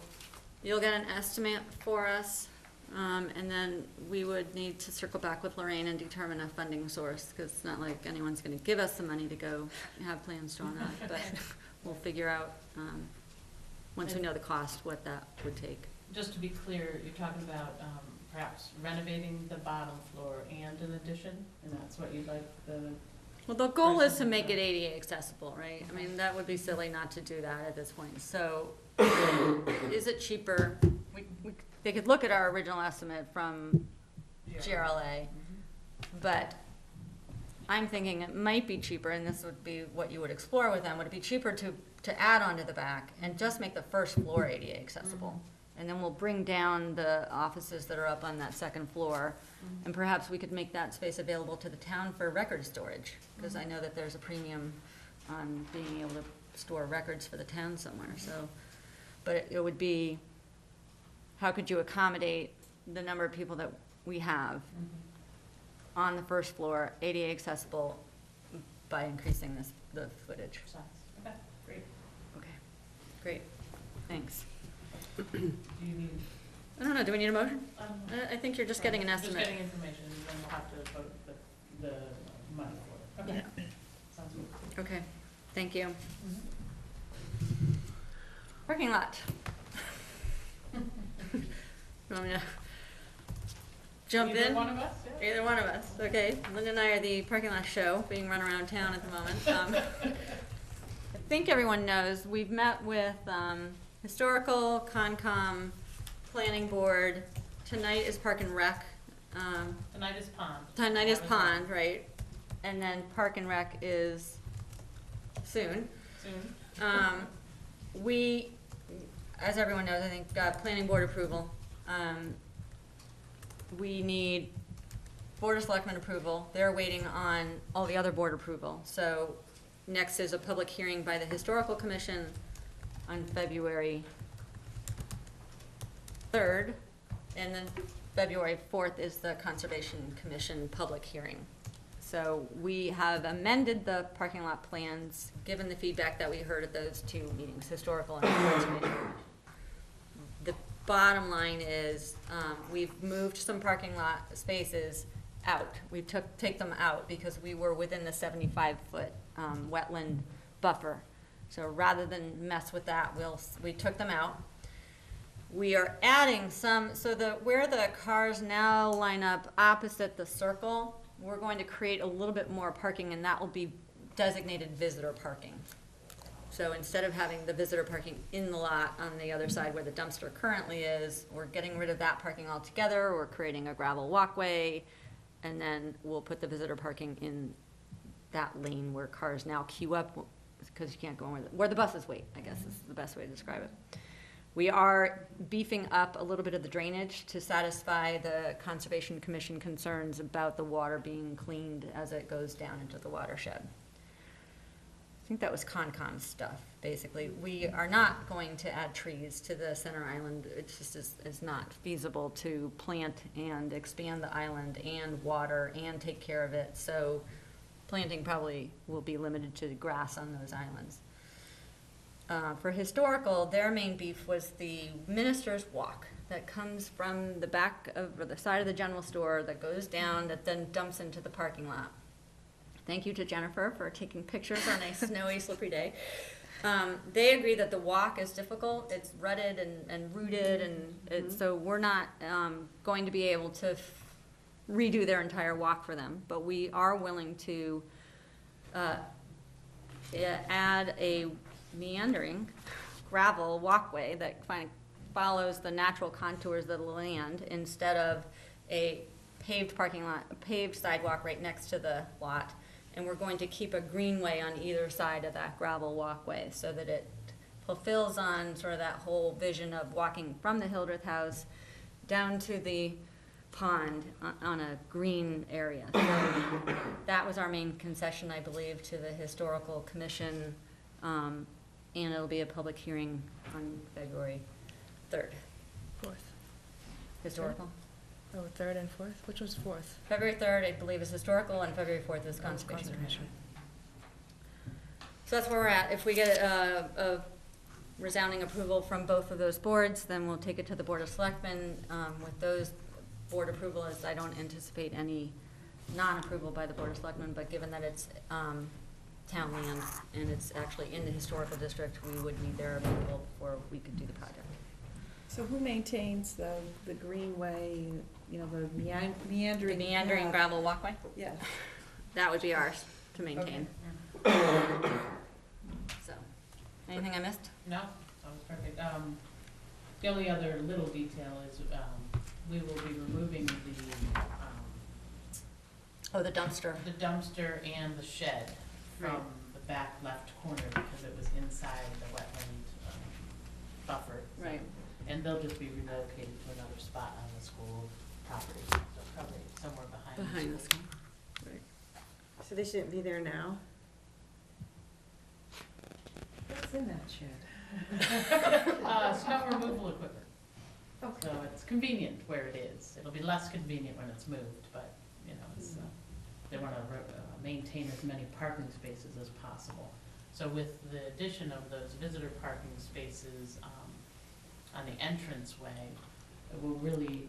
you'll get an estimate for us, and then we would need to circle back with Lorraine and determine a funding source, because it's not like anyone's gonna give us the money to go have plans drawn up, but we'll figure out, once we know the cost, what that would take. Just to be clear, you're talking about perhaps renovating the bottom floor and an addition, and that's what you'd like the, Well, the goal is to make it ADA accessible, right? I mean, that would be silly not to do that at this point. So is it cheaper? They could look at our original estimate from GRLA, but I'm thinking it might be cheaper, and this would be what you would explore with them, would it be cheaper to add on to the back and just make the first floor ADA accessible? And then we'll bring down the offices that are up on that second floor, and perhaps we could make that space available to the town for record storage, because I know that there's a premium on being able to store records for the town somewhere, so. But it would be, how could you accommodate the number of people that we have on the first floor, ADA accessible, by increasing the footage? size. Okay, great. Okay, great, thanks. Do you need? I don't know, do we need a motion? Um, I think you're just getting an estimate. Just getting information, and then we'll have to vote the money for it. Okay. Sounds good. Okay, thank you. Parking lot. You want me to jump Either in? one of us, yeah. Either one of us, okay. Linda and I are the parking lot show being run around town at the moment. I think everyone knows, we've met with Historical, Concom, Planning Board. Tonight is Park and Rec. Tonight is pond. Tonight is That was Pond, right? And then Park and Rec is soon. Soon. We, as everyone knows, I think, got planning board approval. We need Board of Selectmen approval. They're waiting on all the other board approval. So next is a public hearing by the Historical Commission on February 3rd. And then February 4th is the Conservation Commission public hearing. So we have amended the parking lot plans, given the feedback that we heard at those two meetings, Historical and Conservation. The bottom line is, we've moved some parking lot spaces out. We take them out because we were within the 75-foot wetland buffer. So rather than mess with that, we took them out. We are adding some, so where the cars now line up opposite the circle, we're going to create a little bit more parking, and that will be designated visitor parking. So instead of having the visitor parking in the lot on the other side where the dumpster currently is, we're getting rid of that parking altogether. We're creating a gravel walkway, and then we'll put the visitor parking in that lane where cars now queue up, because you can't go where the buses wait, I guess is the best way to describe it. We are beefing up a little bit of the drainage to satisfy the Conservation Commission concerns about the water being cleaned as it goes down into the watershed. I think that was Concom's stuff, basically. We are not going to add trees to the center island. It just is not feasible to plant and expand the island and water and take care of it. So planting probably will be limited to grass on those islands. For Historical, their main beef was the Minister's Walk that comes from the back of, or the side of the general store that goes down, that then dumps into the parking lot. Thank you to Jennifer for taking pictures on a snowy, slippery day. They agree that the walk is difficult. It's rutted and rooted, and so we're not going to be able to redo their entire walk for them, but we are willing to add a meandering gravel walkway that kind of follows the natural contours of the land instead of a paved parking lot, a paved sidewalk right next to the lot. And we're going to keep a greenway on either side of that gravel walkway so that it fulfills on sort of that whole vision of walking from the Hildreth House down to the pond on a green area. So that was our main concession, I believe, to the Historical Commission, and it'll be a public hearing on February 3rd. 4th. Historical? Oh, 3rd and 4th? Which was 4th? February 3rd, I believe, is Historical, and February 4th is Conservation Commission. So that's where we're at. If we get a resounding approval from both of those boards, then we'll take it to the Board of Selectmen. With those board approval, as I don't anticipate any non-approval by the Board of Selectmen, but given that it's town land and it's actually in the historical district, we would need their approval before we could do the project. So who maintains the greenway, you know, the meandering? The meandering path? gravel walkway, Yeah. that would be ours to maintain. So, anything I missed? No, that was perfect. The only other little detail is, we will be removing Oh, the dumpster. the dumpster and the shed Right. from the back left corner because it was inside the wetland buffer. So- Right. And they'll just be relocated to another spot on the school property, so probably somewhere behind. Behind the school. So they shouldn't be there now? What's in that shed? Snow removal equipment. Okay. So it's convenient where it is. It'll be less convenient when it's moved, but, you know, it's, they wanna maintain as many parking spaces as possible. So with the addition of those visitor parking spaces, on the entranceway, it will really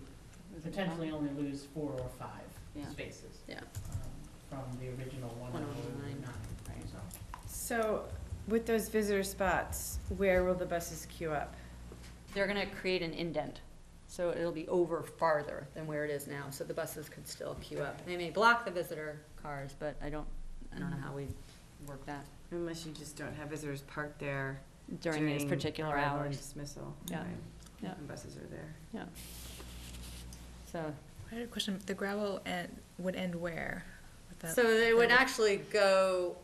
potentially only lose 4 or 5 Yeah. spaces. Yeah. From the original 109, Right. so. So with those visitor spots, where will the buses queue up? They're gonna create an indent, so it'll be over farther than where it is now, so the buses could still queue up. They may block the visitor cars, but I don't know how we work that Unless you just don't have visitors parked there during these particular arrival and hours. dismissal. Yeah. right, Yeah. when buses are there. So, I had a question, the gravel would end where? With that- so they would that actually go,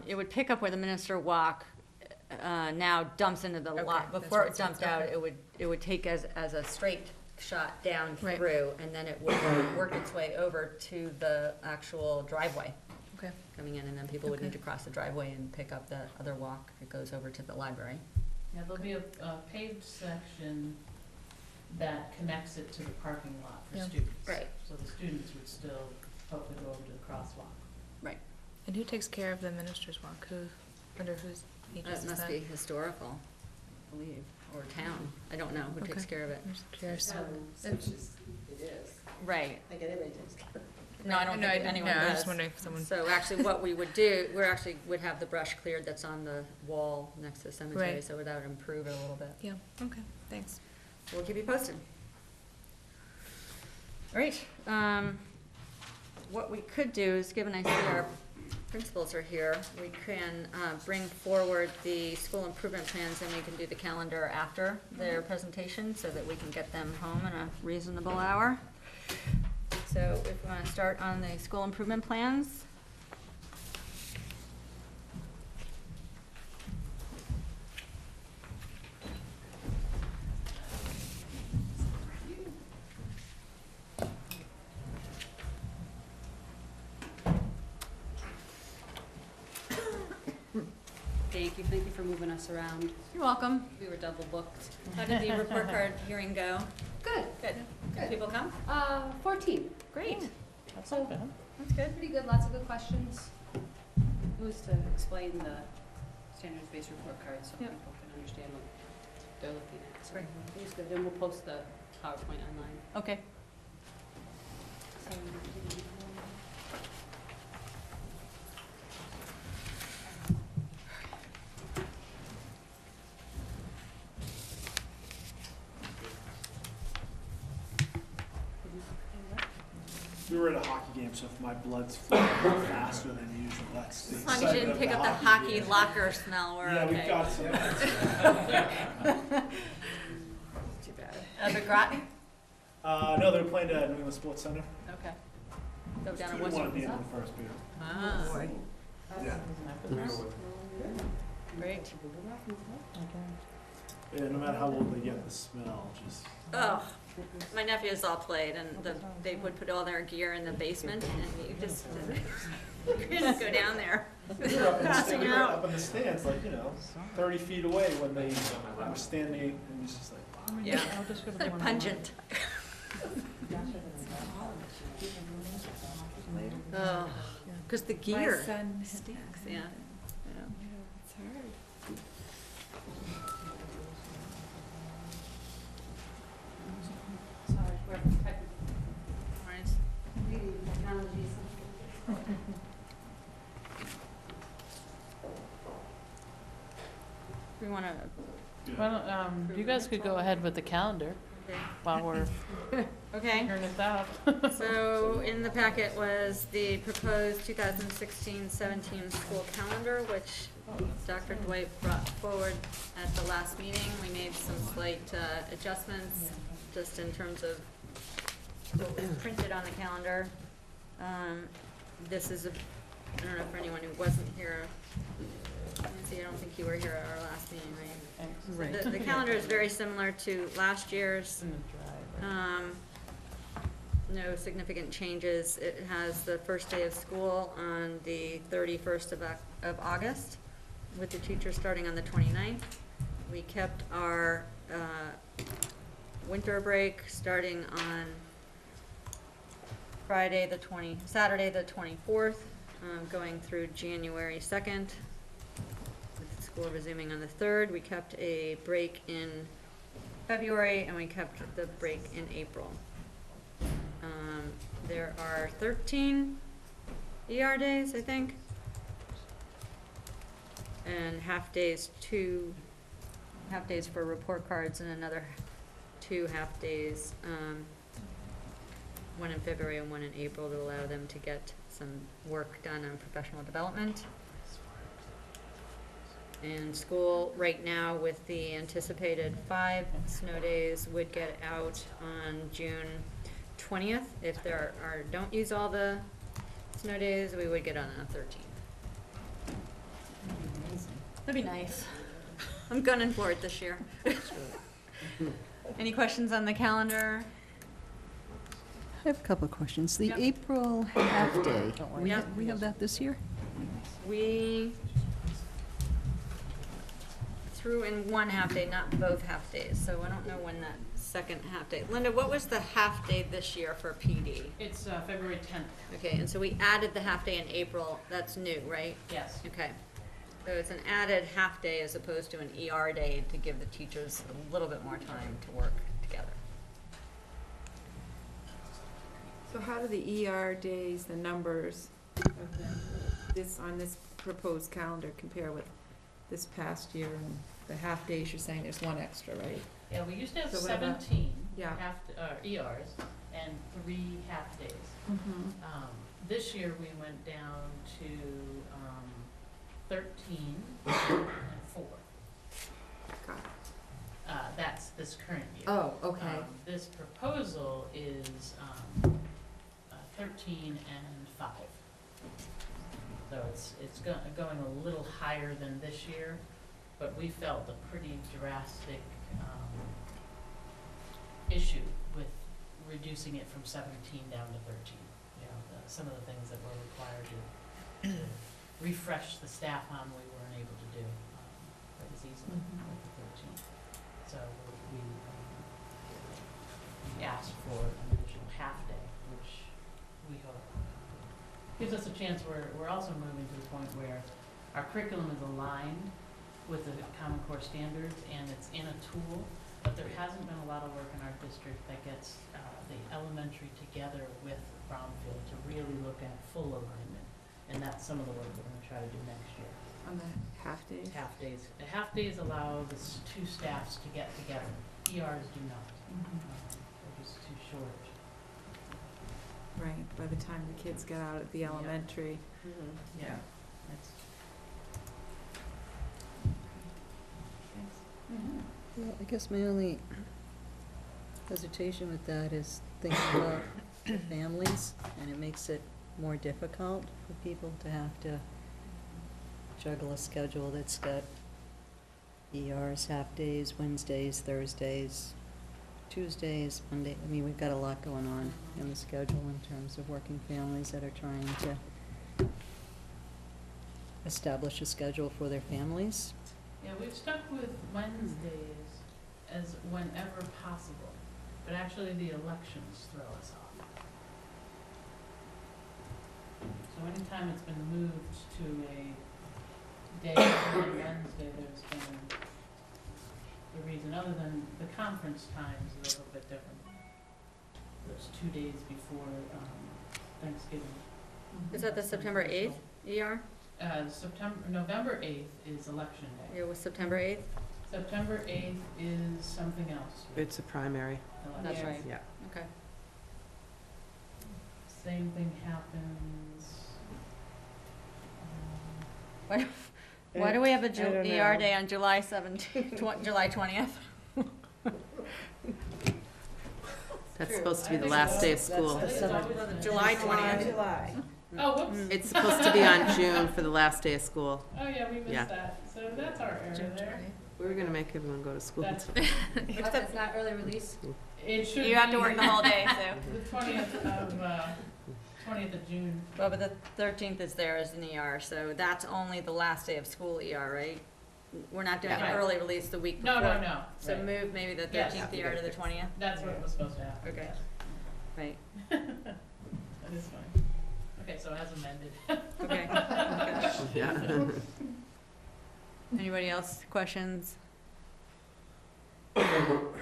it would pick up where the Minister Walk, now dumps into the Okay, lot. that's Before what it it says, dumped out, okay. it would take as a straight shot down Right. through, and then it would work its way over to the actual driveway Okay, coming in, and then people would Okay. need to cross the driveway and pick up the other walk that goes over to the library. Yeah, there'll be a paved section that connects it to the parking lot for Yeah. students. Right. So the students would still hopefully go over to the crosswalk. and who takes care of the Minister's Walk? Under whose aegis It is must that? be historical, I believe, or town. I don't know who takes Okay. care of it. I'm just curious. Such as it is. Right. Like anybody takes care of it. No, I don't No, think didn't anyone know. I was does. just wondering if someone. So actually, what we would do, would have the brush cleared that's on the wall next to the cemetery, Right. so that would improve it a little bit. Yeah, okay, thanks. We'll keep you posted. All right, what we could do is, given I see our principals are here, we can bring forward the school improvement plans, and we can do the calendar after their presentation, so that we can get them home in a reasonable hour. So if we want to start on the school improvement plans. Thank you for moving us around. You're welcome. We were double booked. How did the report card hearing go? Good. Good. Did people come? 14. Great. That's not bad. That's good. Pretty good, lots of good questions. It was to explain the standards-based report card so Yep. people can understand what they're looking at. So Great. it was good, and we'll post the PowerPoint online. Okay. We were at a hockey game, so if my blood's flowing faster than usual, that's the As long as you excitement didn't of pick the up the hockey game. locker smell, we're Yeah, okay. we've got some. Too bad. But Groton? No, they're playing at New England Sports Center. Okay. Go It's down at 2-1 at Western. the end of the first period. Ah, Yeah. great. Yeah, no matter how old they get, the smell just. Oh, my nephews all played, and they would put all their gear in the basement, and you just couldn't go down there. We were up in the Passing stands, out. up in the stands, like, 30 feet away when they were standing, and it's just like, wow. Yeah, I'll just go to the they're one online. pungent. Oh, because the gear son stinks, yeah. It's hard. Sorry, we're technical. Right. Technologies. We want to, Well, you guys could go ahead with the calendar while we're okay. figuring it out. So in the packet was the proposed 2016-17 school calendar, which Dr. Dwight brought forward at the last meeting. We made some slight adjustments just in terms of what was printed on the calendar. This is, I don't know, for anyone who wasn't here, Nancy, I don't think you were here at our last meeting, right? Right. The calendar is very similar to last year's. In the drive. No significant changes. It has the first day of school on the 31st of August, with the teachers starting on the 29th. We kept our winter break starting on Saturday the 24th, going through January 2nd, with school resuming on the 3rd. We kept a break in February, and we kept the break in April. There are 13 ER days, I think, and half days for report cards, and another 2 half days, one in February and one in April, to allow them to get some work done on professional development. And school right now, with the anticipated 5 snow days, would get out on June 20th. If there don't use all the snow days, we would get on the 13th. That'd be nice. I'm gunning for it this year. Any questions on the calendar? I have a couple of questions. The Yep. April half-day, Yep. we have that this year? We threw in one half day, not both half days, so I don't know when that second half day. Linda, what was the half day this year for PD? It's February 10th, Okay, and so we added the half day in April. That's new, right? yes. Okay. So it's an added half day as opposed to an ER day to give the teachers a little bit more time to work together. So how do the ER days, the numbers of them, on this proposed calendar compare with this past year? And the half days, you're saying there's one extra, right? Yeah, we used to have So what about- 17 Yeah. ERs and 3 half days. Mm-hmm. This year, we went down to 13 and 4. Got it. That's this current year. Oh, okay. This proposal is 13 and 5. So it's going a little higher than this year, but we felt a pretty drastic issue with reducing it from 17 down to 13. You know, some of the things that we're required to refresh the staff on, we weren't able to do quite as easily with the 13. So we asked for an additional half day, which we hope gives us a chance. We're also moving to the point where our curriculum is aligned with the Common Core standards, and it's in a tool, but there hasn't been a lot of work in our district that gets the elementary together with Brownfield to really look at full alignment. And that's some of the work we're gonna try to do next year. On the half days? Half days. The half days allow the 2 staffs to get together. ERs do not. Mhm. They're just too short. right, by the time the kids get out at the elementary. Yeah. That's- Well, I guess my only hesitation with that is thinking about the families, and it makes it more difficult for people to have to juggle a schedule that's got ERs, half-days, Wednesdays, Thursdays, Tuesdays, Monday. I mean, we've got a lot going on in the schedule in terms of working families that are trying to establish a schedule for their families. Yeah, we've stuck with Wednesdays as whenever possible, but actually the elections throw us off. So anytime it's been moved to a day on Wednesday, there's been a reason, other than the conference times is a little bit different. There's 2 days before Thanksgiving. Is that the September 8th ER? November 8th is election day. It was September 8th? September 8th is something else. It's a primary, That's Election. right. yeah. Okay. Same thing happens. Why do we have a I don't ER know. day on July 17th, July 20th? That's supposed to be the last day of school. July 20th. Oh, whoops. It's supposed to be on June for the last day of school. Oh, yeah, we missed Yeah. that. So that's our error there. We were gonna make everyone go to school. That's, It's not early release? it should You have to be work the whole day, so. The 20th of June. Well, but the 13th is there as an ER, so that's only the last day of school ER, right? We're not doing an Yeah. early release the week No, before. no, no. So Right. move maybe the Yes. 13th ER to the 20th? That's what was supposed to happen. Okay. Right. That is fine. Okay, so as amended. Okay. Yeah. Anybody else, questions? Anyone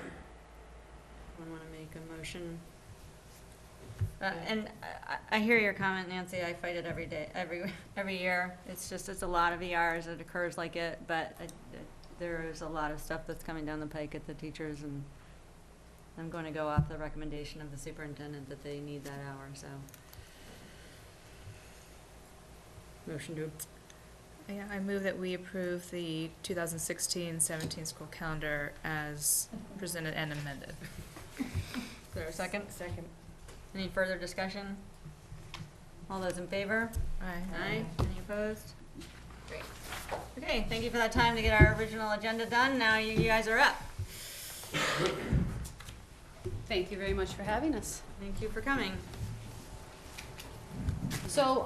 want to make a motion? And I hear your comment, Nancy, I fight it every day, every year. It's just, it's a lot of ERs, it occurs like it, but there is a lot of stuff that's coming down the pike at the teachers, and I'm going to go off the recommendation of the superintendent that they need that hour, so. Motion to, Yeah, I move that we approve the 2016-17 school calendar as presented and amended. is there a second? Second. Any further discussion? All those in favor? Aye. Any opposed? Great. Okay, thank you for that time to get our original agenda done. Now you guys are up. Thank you very much for having us. Thank you for coming. So,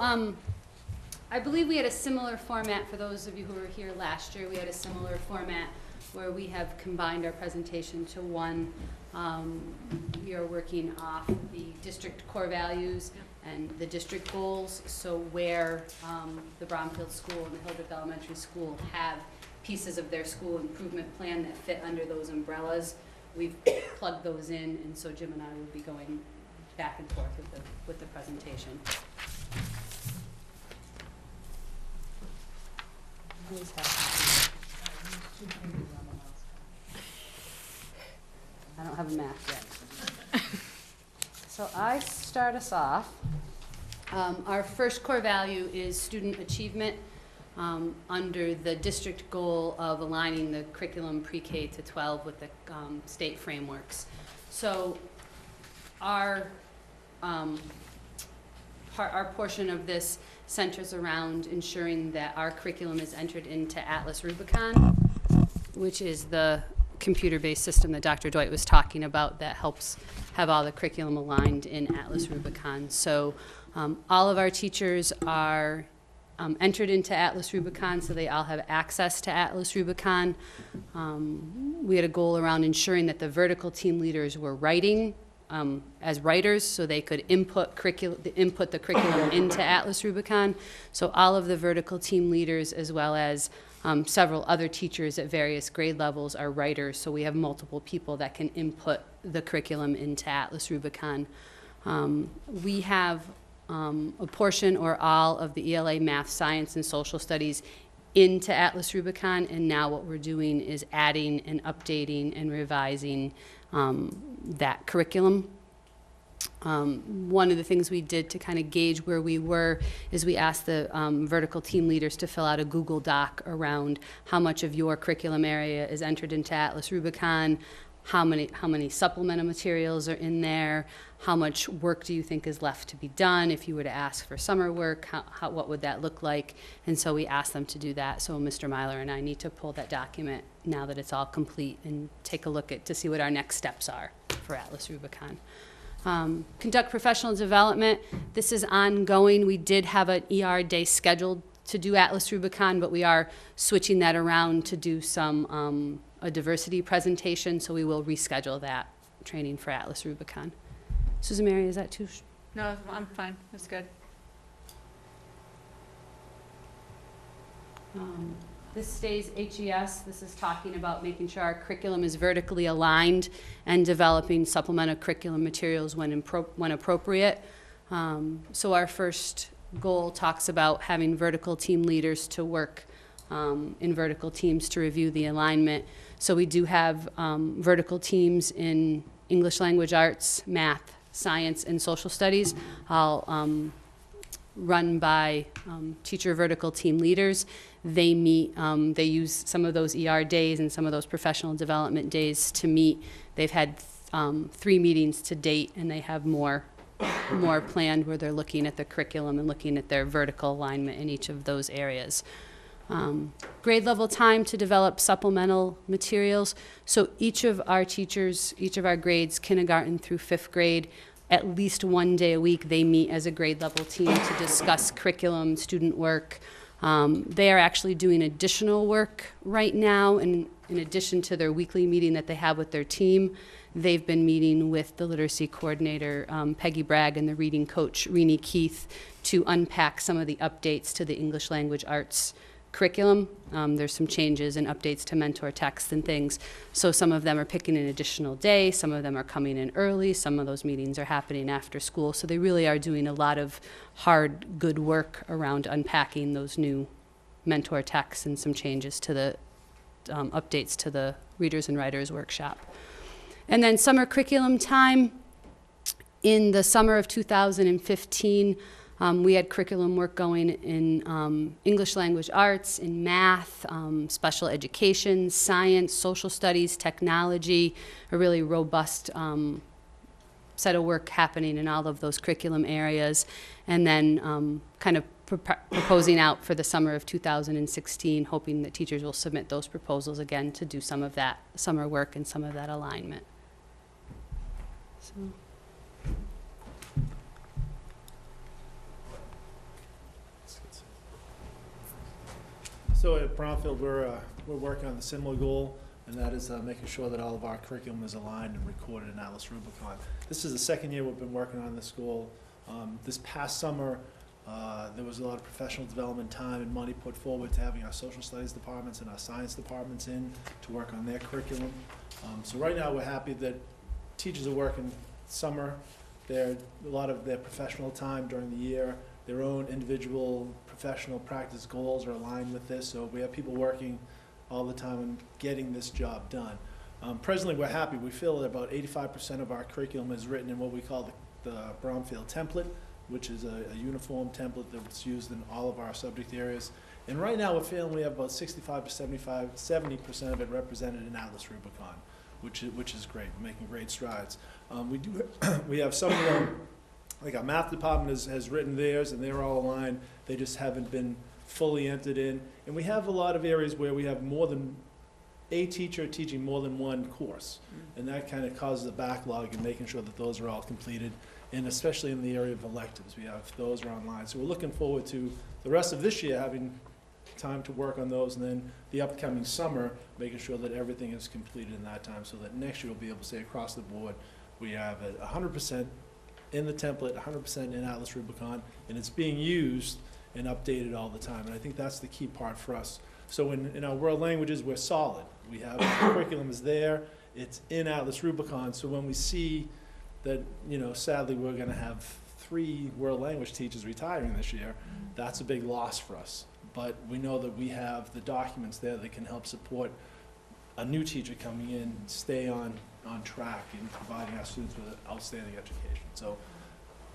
I believe we had a similar format for those of you who were here last year. We had a similar format where we have combined our presentation to one. We are working off the district core values and the district goals. So where the Bromfield School and the Hildreth Elementary School have pieces of their school improvement plan that fit under those umbrellas, we've plugged those in, and so Jim and I will be going back and forth with the presentation. I don't have a map yet. So I start us off. Our first core value is student achievement, under the district goal of aligning the curriculum pre-K to 12 with the state frameworks. So our portion of this centers around ensuring that our curriculum is entered into Atlas Rubicon, which is the computer-based system that Dr. Dwight was talking about that helps have all the curriculum aligned in Atlas Rubicon. So all of our teachers are entered into Atlas Rubicon, so they all have access to Atlas Rubicon. We had a goal around ensuring that the vertical team leaders were writing as writers, so they could input the curriculum into Atlas Rubicon. So all of the vertical team leaders, as well as several other teachers at various grade levels, are writers, so we have multiple people that can input the curriculum into Atlas Rubicon. We have a portion or all of the ELA math, science, and social studies into Atlas Rubicon, and now what we're doing is adding and updating and revising that curriculum. One of the things we did to kind of gauge where we were is we asked the vertical team leaders to fill out a Google Doc around how much of your curriculum area is entered into Atlas Rubicon, how many supplemental materials are in there, how much work do you think is left to be done. If you were to ask for summer work, what would that look like? And so we asked them to do that. So Mr. Myler and I need to pull that document now that it's all complete and take a look at to see what our next steps are for Atlas Rubicon. Conduct professional development. This is ongoing. We did have an ER day scheduled to do Atlas Rubicon, but we are switching that around to do some a diversity presentation, so we will reschedule that training for Atlas Rubicon. Susan Mary, is that too? No, I'm fine, that's good. This stays HES. This is talking about making sure our curriculum is vertically aligned and developing supplemental curriculum materials when appropriate. So our first goal talks about having vertical team leaders to work in vertical teams to review the alignment. So we do have vertical teams in English language arts, math, science, and social studies. I'll run by teacher vertical team leaders. They meet, they use some of those ER days and some of those professional development days to meet. They've had 3 meetings to date, and they have more planned where they're looking at the curriculum and looking at their vertical alignment in each of those areas. Grade level time to develop supplemental materials. So each of our teachers, each of our grades, kindergarten through 5th grade, at least 1 day a week, they meet as a grade level team to discuss curriculum, student work. They are actually doing additional work right now, and in addition to their weekly meeting that they have with their team, they've been meeting with the literacy coordinator, Peggy Bragg, and the reading coach, Renee Keith, to unpack some of the updates to the English language arts curriculum. There's some changes and updates to mentor texts and things. So some of them are picking an additional day, some of them are coming in early, some of those meetings are happening after school. So they really are doing a lot of hard, good work around unpacking those new mentor texts and some changes to the updates to the Readers and Writers workshop. And then summer curriculum time. In the summer of 2015, we had curriculum work going in English language arts, in math, special education, science, social studies, technology, a really robust set of work happening in all of those curriculum areas. And then kind of proposing out for the summer of 2016, hoping that teachers will submit those proposals again to do some of that summer work and some of that alignment. So. So at Brownfield, we're working on the similar goal, and that is making sure that all of our curriculum is aligned and recorded in Atlas Rubicon. This is the second year we've been working on this goal. This past summer, there was a lot of professional development time and money put forward to having our social studies departments and our science departments in to work on their curriculum. So right now, we're happy that teachers are working summer. A lot of their professional time during the year, their own individual professional practice goals are aligned with this, so we have people working all the time and getting this job done. Presently, we're happy. We feel that about 85% of our curriculum is written in what we call the Brownfield template, which is a uniform template that's used in all of our subject areas. And right now, we're feeling we have about 65 to 70% of it represented in Atlas Rubicon, which is great. We're making great strides. We have some of them. Like our math department has written theirs, and they're all aligned. They just haven't been fully entered in. And we have a lot of areas where we have more than a teacher teaching more than one course. And that kind of causes a backlog in making sure that those are all completed. And especially in the area of electives, we have those are online. So we're looking forward to the rest of this year having time to work on those, and then the upcoming summer, making sure that everything is completed in that time so that next year we'll be able to say across the board, we have it 100% in the template, 100% in Atlas Rubicon, and it's being used and updated all the time. And I think that's the key part for us. So in our world languages, we're solid. We have the curriculum is there, it's in Atlas Rubicon. So when we see that, sadly we're gonna have 3 world language teachers retiring this year, that's a big loss for us. But we know that we have the documents there that can help support a new teacher coming in stay on track in providing our students with an outstanding education. So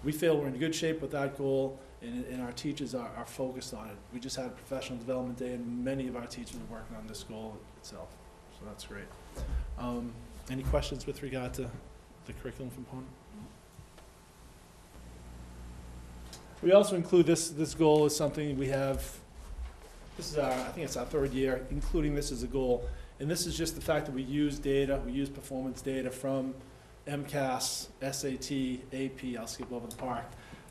we feel we're in good shape with that goal, and our teachers are focused on it. We just had a professional development day, and many of our teachers are working on this goal itself, so that's great. Any questions with regard to the curriculum component? We also include this goal as something we have, this is I think it's our third year, including this as a goal. And this is just the fact that we use data, we use performance data from MCAS, SAT, AP, I'll skip over the park,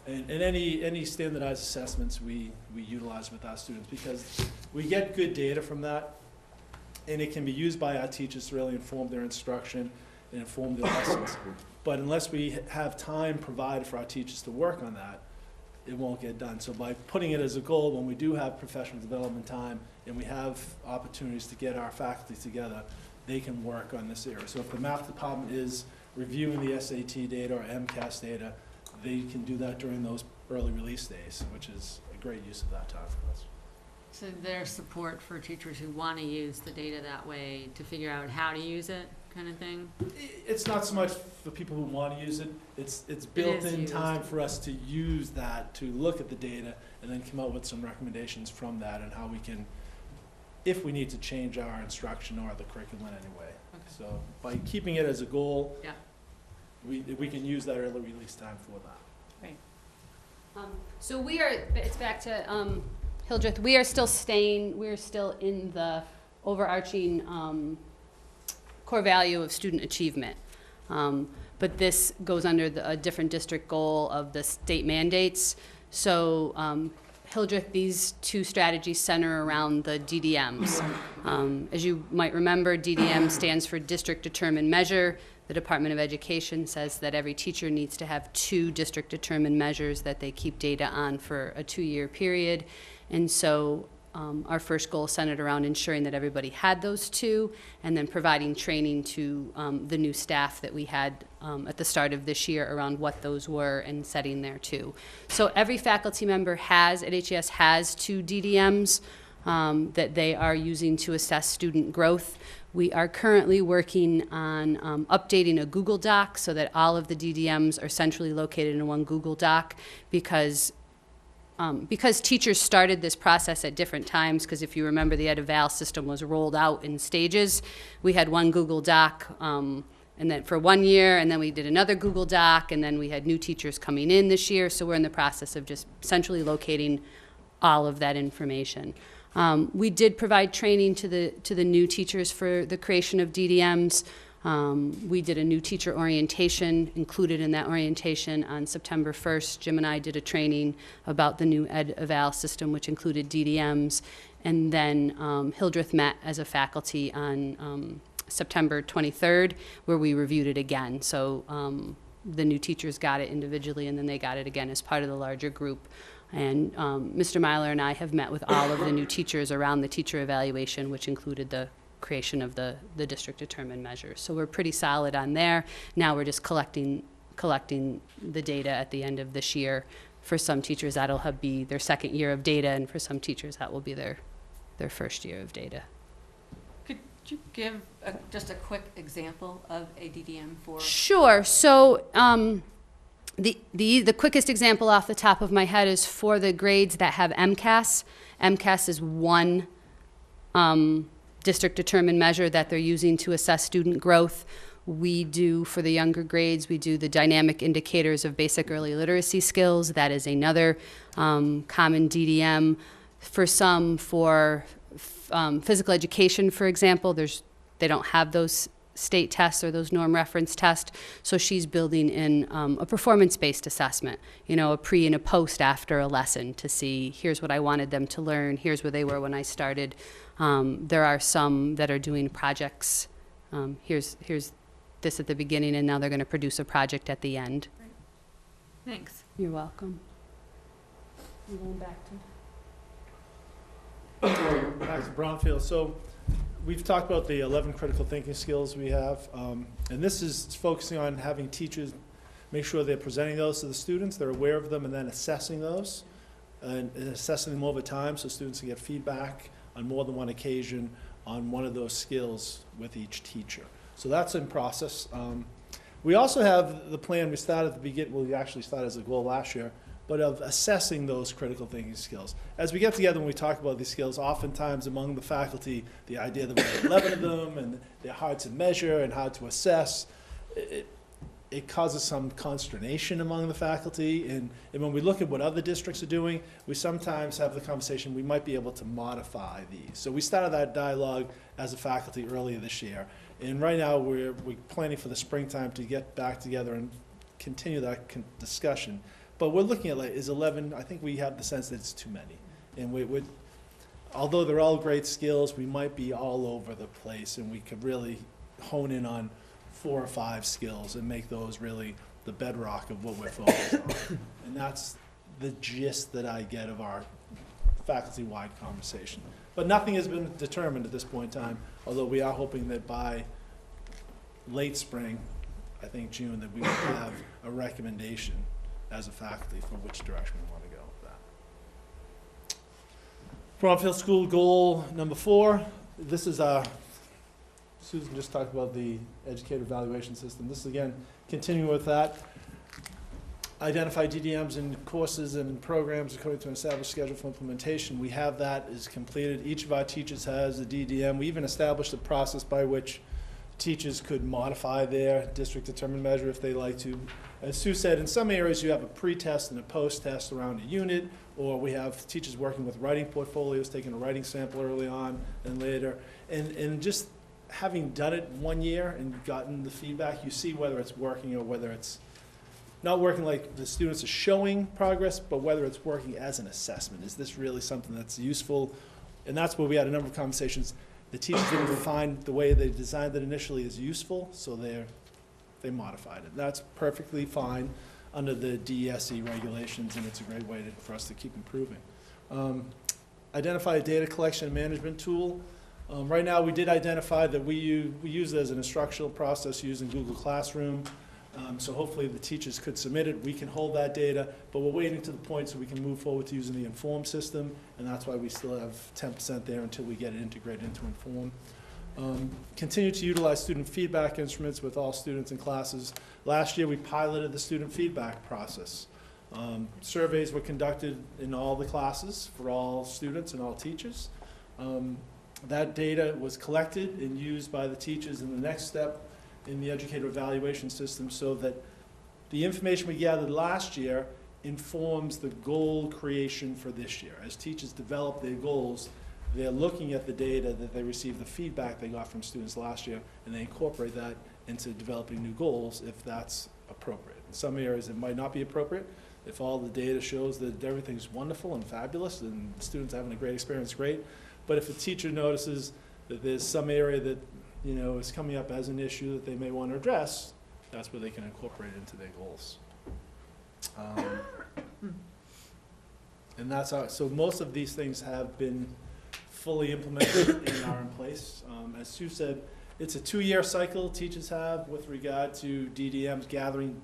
and any standardized assessments we utilize with our students, because we get good data from that, and it can be used by our teachers to really inform their instruction and inform their lessons. But unless we have time provided for our teachers to work on that, it won't get done. So by putting it as a goal, when we do have professional development time and we have opportunities to get our faculty together, they can work on this area. So if the math department is reviewing the SAT data or MCAS data, they can do that during those early release days, which is a great use of that time for us. So there's support for teachers who want to use the data that way to figure out how to use it, kind of thing? It's not so much for people who want to use it, it's built-in used. time for us to use that, to look at the data and then come up with some recommendations from that and how we can, if we need to change our instruction or the curriculum in any way. Okay. So by keeping it as a goal, Yeah. we can use that early release time for that. So it's back to Hildreth, we are still in the overarching core value of student achievement. But this goes under a different district goal of the state mandates. So Hildreth, these two strategies center around the DDMs. As you might remember, DDM stands for District Determined Measure. The Department of Education says that every teacher needs to have 2 district-determined measures that they keep data on for a 2-year period. And so our first goal centered around ensuring that everybody had those 2, and then providing training to the new staff that we had at the start of this year around what those were and setting their 2. So every faculty member at HES has 2 DDMs that they are using to assess student growth. We are currently working on updating a Google Doc so that all of the DDMs are centrally located in one Google Doc, because teachers started this process at different times, because if you remember, the EdEval system was rolled out in stages. We had one Google Doc and then for 1 year, and then we did another Google Doc, and then we had new teachers coming in this year, so we're in the process of just centrally locating all of that information. We did provide training to the new teachers for the creation of DDMs. We did a new teacher orientation. Included in that orientation on September 1st, Jim and I did a training about the new EdEval system, which included DDMs. And then Hildreth met as a faculty on September 23rd, where we reviewed it again. So the new teachers got it individually, and then they got it again as part of the larger group. And Mr. Myler and I have met with all of the new teachers around the teacher evaluation, which included the creation of the district-determined measures. So we're pretty solid on there. Now we're just collecting the data at the end of this year. For some teachers, that'll be their second year of data, and for some teachers, that will be their first year of data. Could you give just a quick example of a DDM for? Sure. So the quickest example off the top of my head is for the grades that have MCAS. MCAS is one district-determined measure that they're using to assess student growth. We do, for the younger grades, we do the dynamic indicators of basic early literacy skills. That is another common DDM. For some, for physical education, for example, they don't have those state tests or those norm reference tests, so she's building in a performance-based assessment, a pre and a post after a lesson to see, here's what I wanted them to learn, here's where they were when I started. There are some that are doing projects. Here's this at the beginning, and now they're going to produce a project at the end. Thanks. You're welcome. I'm going back to Brownfield. So we've talked about the 11 critical thinking skills we have, and this is focusing on having teachers make sure they're presenting those to the students, they're aware of them, and then assessing those, and assessing them over time so students can get feedback on more than one occasion on one of those skills with each teacher. So that's in process. We also have the plan, we started at the beginning, well, we actually started as a goal last year, but of assessing those critical thinking skills. As we get together and we talk about these skills, oftentimes among the faculty, the idea that we have 11 of them and they're hard to measure and hard to assess, it causes some consternation among the faculty. And when we look at what other districts are doing, we sometimes have the conversation, we might be able to modify these. So we started that dialogue as a faculty earlier this year. And right now, we're planning for the springtime to get back together and continue that discussion. But we're looking at, like, is 11, I think we have the sense that it's too many. And although they're all great skills, we might be all over the place, and we could really hone in on 4 or 5 skills and make those really the bedrock of what we're focused on. And that's the gist that I get of our faculty-wide conversation. But nothing has been determined at this point in time, although we are hoping that by late spring, I think June, that we will have a recommendation as a faculty for which direction we want to go with that. Bromfield School goal number 4. This is Susan just talked about the educator evaluation system. This is, again, continuing with that. Identify DDMs in courses and programs according to an established schedule for implementation. We have that is completed. Each of our teachers has a DDM. We even established a process by which teachers could modify their district determined measure if they like to. As Sue said, in some areas you have a pre-test and a post-test around a unit, or we have teachers working with writing portfolios, taking a writing sample early on and later. And just having done it 1 year and gotten the feedback, you see whether it's working or whether it's not working, like the students are showing progress, but whether it's working as an assessment. Is this really something that's useful? And that's where we had a number of conversations. The teachers didn't find the way they designed it initially as useful, so they modified it. That's perfectly fine under the DESE regulations, and it's a great way for us to keep improving. Identify a data collection and management tool. Right now, we did identify that we use it as an instructional process using Google Classroom. So hopefully the teachers could submit it. We can hold that data, but we're waiting to the point so we can move forward to using the Inform system, and that's why we still have 10% there until we get it integrated into Inform. Continue to utilize student feedback instruments with all students and classes. Last year, we piloted the student feedback process. Surveys were conducted in all the classes for all students and all teachers. That data was collected and used by the teachers in the next step in the educator evaluation system, so that the information we gathered last year informs the goal creation for this year. As teachers develop their goals, they're looking at the data that they received, the feedback they got from students last year, and they incorporate that into developing new goals if that's appropriate. In some areas it might not be appropriate. If all the data shows that everything's wonderful and fabulous and the students are having a great experience, great. But if a teacher notices that there's some area that is coming up as an issue that they may want to address, that's where they can incorporate it into their goals. And that's so most of these things have been fully implemented and are in place. As Sue said, it's a 2-year cycle teachers have with regard to DDMs, gathering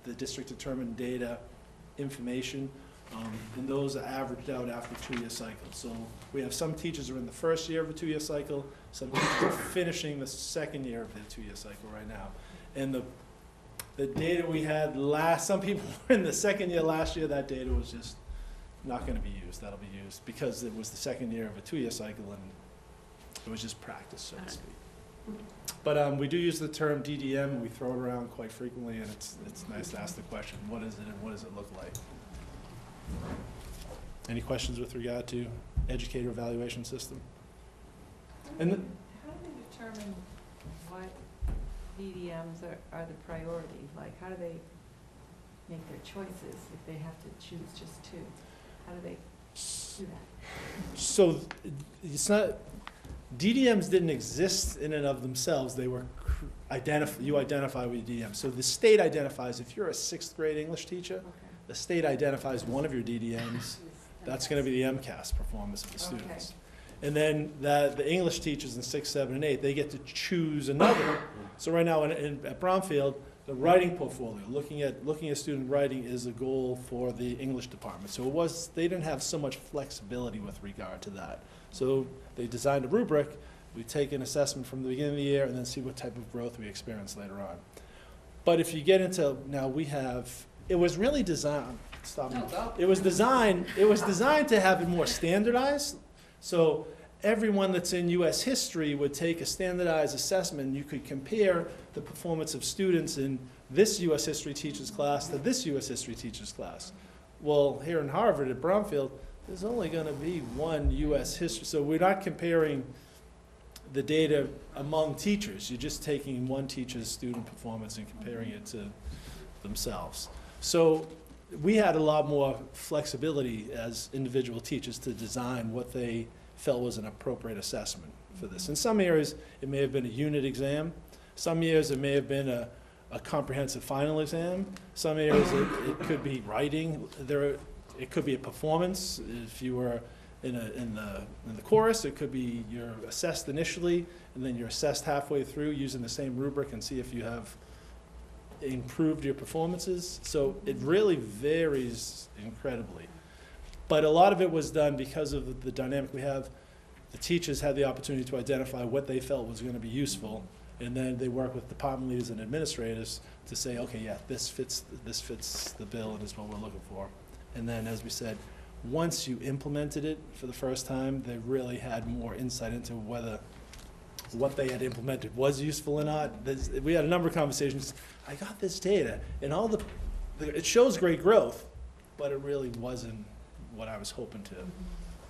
the district determined data information. And those are averaged out after 2-year cycles. So we have some teachers who are in the first year of a 2-year cycle, some teachers are finishing the second year of their 2-year cycle right now. And the data we had some people were in the second year last year, that data was just not going to be used. That'll be used because it was the second year of a 2-year cycle and it was just practice, so to speak. But we do use the term DDM, we throw it around quite frequently, and it's nice to ask the question, what is it and what does it look like? Any questions with regard to educator evaluation system? And how do they determine what DDMs are the priority? Like, how do they make their choices if they have to choose just 2? How do they do that? So it's not, DDMs didn't exist in and of themselves. They were you identify with DDMs. So the state identifies, if you're a 6th grade English teacher, Okay. the state identifies one of your DDMs. That's going to be the MCAS performance of the students. And then the English teachers in 6, 7, and 8, they get to choose another. So right now at Bromfield, the writing portfolio, looking at student writing is a goal for the English department. So they didn't have so much flexibility with regard to that. So they designed a rubric We take an assessment from the beginning of the year and then see what type of growth we experience later on. But if you get into, now we have, it was really designed, stop me. No, go. It was designed to have it more standardized. So everyone that's in US history would take a standardized assessment. You could compare the performance of students in this US history teacher's class to this US history teacher's class. Well, here in Harvard at Bromfield, there's only gonna be one US history. So we're not comparing the data among teachers. You're just taking one teacher's student performance and comparing it to themselves. So we had a lot more flexibility as individual teachers to design what they felt was an appropriate assessment for this. In some areas, it may have been a unit exam. Some years, it may have been a comprehensive final exam. Some areas, it could be writing. It could be a performance. If you were in the chorus, it could be you're assessed initially, and then you're assessed halfway through using the same rubric and see if you have improved your performances. So it really varies incredibly. But a lot of it was done because of the dynamic we have. The teachers had the opportunity to identify what they felt was going to be useful, and then they work with department leaders and administrators to say, okay, yeah, this fits the bill and is what we're looking for. And then, as we said, once you implemented it for the first time, they really had more insight into whether what they had implemented was useful or not. We had a number of conversations. I got this data, and it shows great growth, but it really wasn't what I was hoping to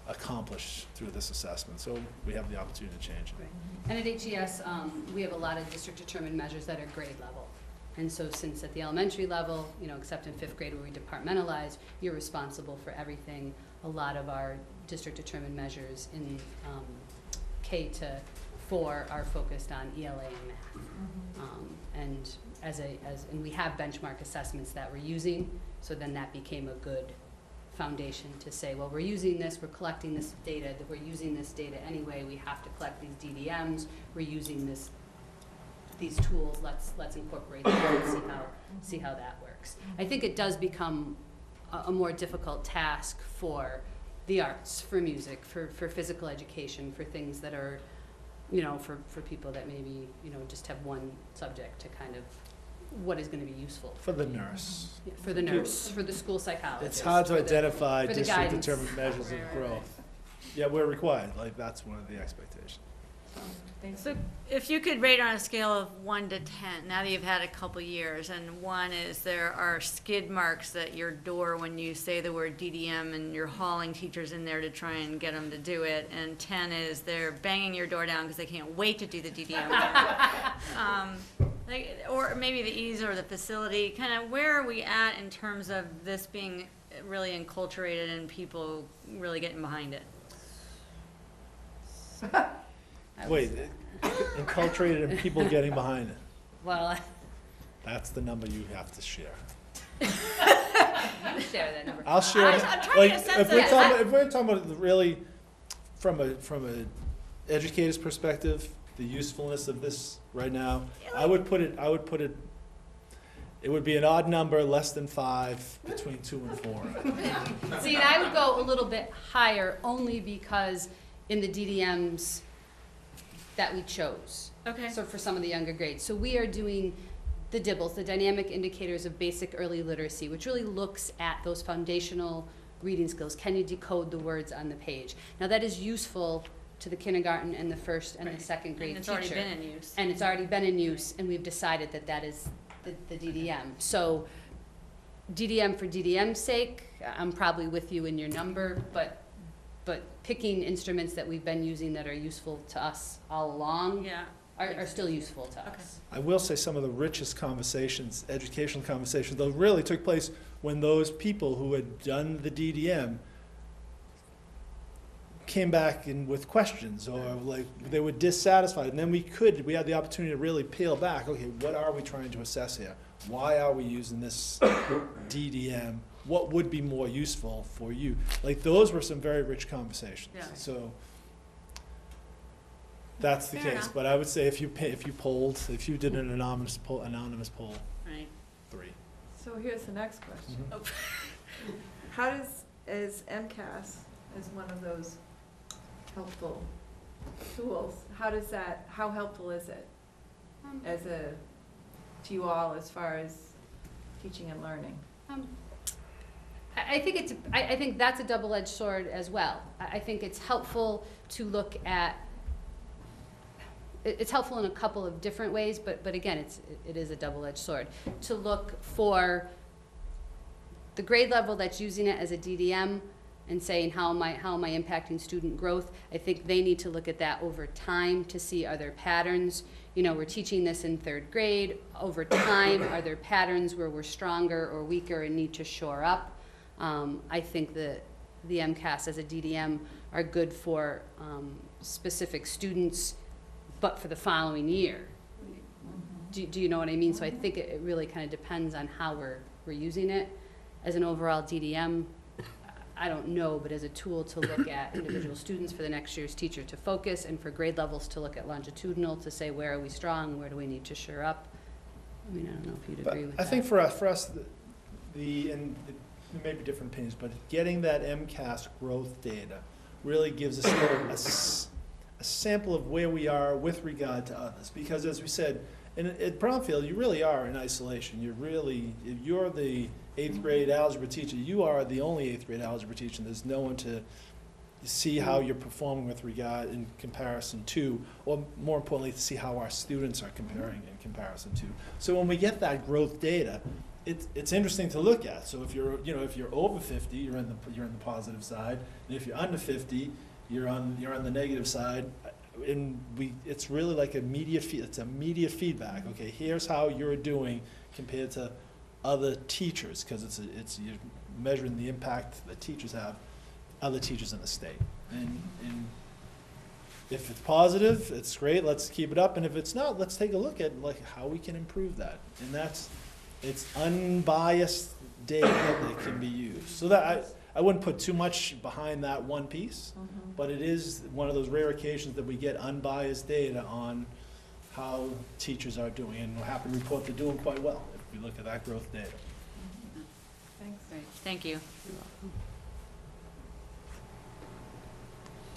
accomplish through this assessment. So we have the opportunity to change it. And at HES, we have a lot of district-determined measures that are grade level. And so since at the elementary level, except in 5th grade where we departmentalize, you're responsible for everything. A lot of our district-determined measures in K to 4 are focused on ELA and math. And we have benchmark assessments that we're using, so then that became a good foundation to say, well, we're using this, we're collecting this data, that we're using this data anyway, we have to collect these DDMs, we're using these tools, let's incorporate them and see how that works. I think it does become a more difficult task for the arts, for music, for physical education, for things that are, for people that maybe, just have one subject to kind of what is going to be useful. For the nurse. Yeah, for the nurse, for the school psychologist. It's hard to identify for the guidance. district-determined measures of growth. Yeah, we're required, that's one of the expectations. So if you could rate on a scale of 1 to 10, now that you've had a couple years, and 1 is there are skid marks at your door when you say the word DDM and you're hauling teachers in there to try and get them to do it, and 10 is they're banging your door down because they can't wait to do the DDM. Or maybe the ease or the facility, kind of where are we at in terms of this being really enculturated and people really getting behind it? Wait, enculturated and people getting behind it. Well, That's the number you have to share. share that number. I'll share. I'm trying to get a sense of it. If we're talking about really from a educator's perspective, the usefulness of this right now, I would put it. It would be an odd number, less than 5, between 2 and 4. See, and I would go a little bit higher only because in the DDMs that we chose. Okay. So for some of the younger grades. So we are doing the DIBELS, the Dynamic Indicators of Basic Early Literacy, which really looks at those foundational reading skills. Can you decode the words on the page? Now that is useful to the kindergarten and the first and the second grade And it's teacher. already been in use. And it's already been in use, and we've decided that that is the DDM. So DDM for DDM's sake, I'm probably with you in your number, but picking instruments that we've been using that are useful to us all along Yeah. are still useful to Okay. us. I will say some of the richest conversations, educational conversations, those really took place when those people who had done the DDM came back with questions, or like they were dissatisfied, and then we had the opportunity to really peel back. Okay, what are we trying to assess here? Why are we using this DDM? What would be more useful for you? Like those were some very rich conversations. Yeah. So that's the Fair case. enough. But I would say if you did an anonymous poll, Right. 3. So here's the next question. Mhm. How is MCAS as one of those helpful tools, how helpful is it to you all as far as teaching and learning? I think that's a double-edged sword as well. I think it's helpful to look at, it's helpful in a couple of different ways, but again, it is a double-edged sword. To look for the grade level that's using it as a DDM and saying, how am I impacting student growth? I think they need to look at that over time to see, are there patterns? You know, we're teaching this in 3rd grade. Over time, are there patterns where we're stronger or weaker and need to shore up? I think the MCAS as a DDM are good for specific students, but for the following year. Do you know what I mean? So I think it really kind of depends on how we're using it. As an overall DDM, I don't know, but as a tool to look at individual students for the next year's teacher to focus, and for grade levels to look at longitudinal to say, where are we strong, where do we need to shore up? I mean, I don't know if you'd agree with that. I think for us, and there may be different opinions, but getting that MCAS growth data really gives us a sample of where we are with regard to others. Because as we said, at Brownfield, you really are in isolation. If you're the 8th grade algebra teacher, you are the only 8th grade algebra teacher. There's no one to see how you're performing with regard in comparison to, or more importantly, to see how our students are comparing in comparison to. So when we get that growth data, it's interesting to look at. So if you're over 50, you're in the positive side, and if you're under 50, you're on the negative side. And it's really like it's a media feedback. Okay, here's how you're doing compared to other teachers, because you're measuring the impact that teachers have, other teachers in the state. And if it's positive, it's great. Let's keep it up. And if it's not, let's take a look at how we can improve that. And it's unbiased data that can be used. So that I wouldn't put too much behind that one piece, but it is one of those rare occasions that we get unbiased data on how teachers are doing, and we're happy to report they're doing quite well if we look at that growth data. Thanks. Great, thank you.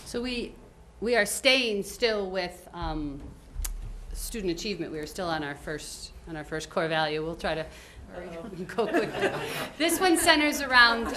So we are staying still with student achievement. We are still on our first core value. We'll try to go quickly. This one centers around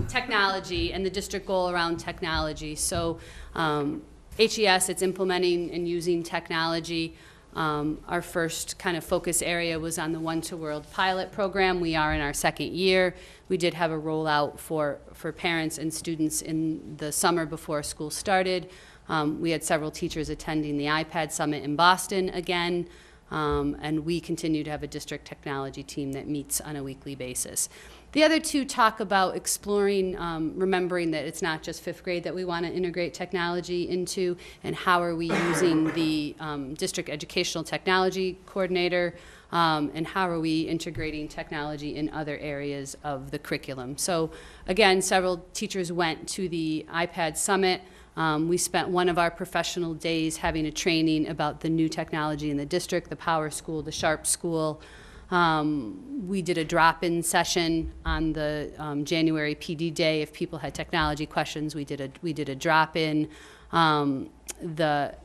technology and the district goal around technology. So HES, it's implementing and using technology. Our first kind of focus area was on the One to World pilot program. We are in our 2nd year. We did have a rollout for parents and students in the summer before school started. We had several teachers attending the iPad Summit in Boston again. And we continue to have a district technology team that meets on a weekly basis. The other two talk about exploring, remembering that it's not just 5th grade that we want to integrate technology into, and how are we using the district educational technology coordinator, and how are we integrating technology in other areas of the curriculum. So again, several teachers went to the iPad Summit. We spent one of our professional days having a training about the new technology in the district, the Power School, the Sharp School. We did a drop-in session on the January PD day. If people had technology questions, we did a drop-in. The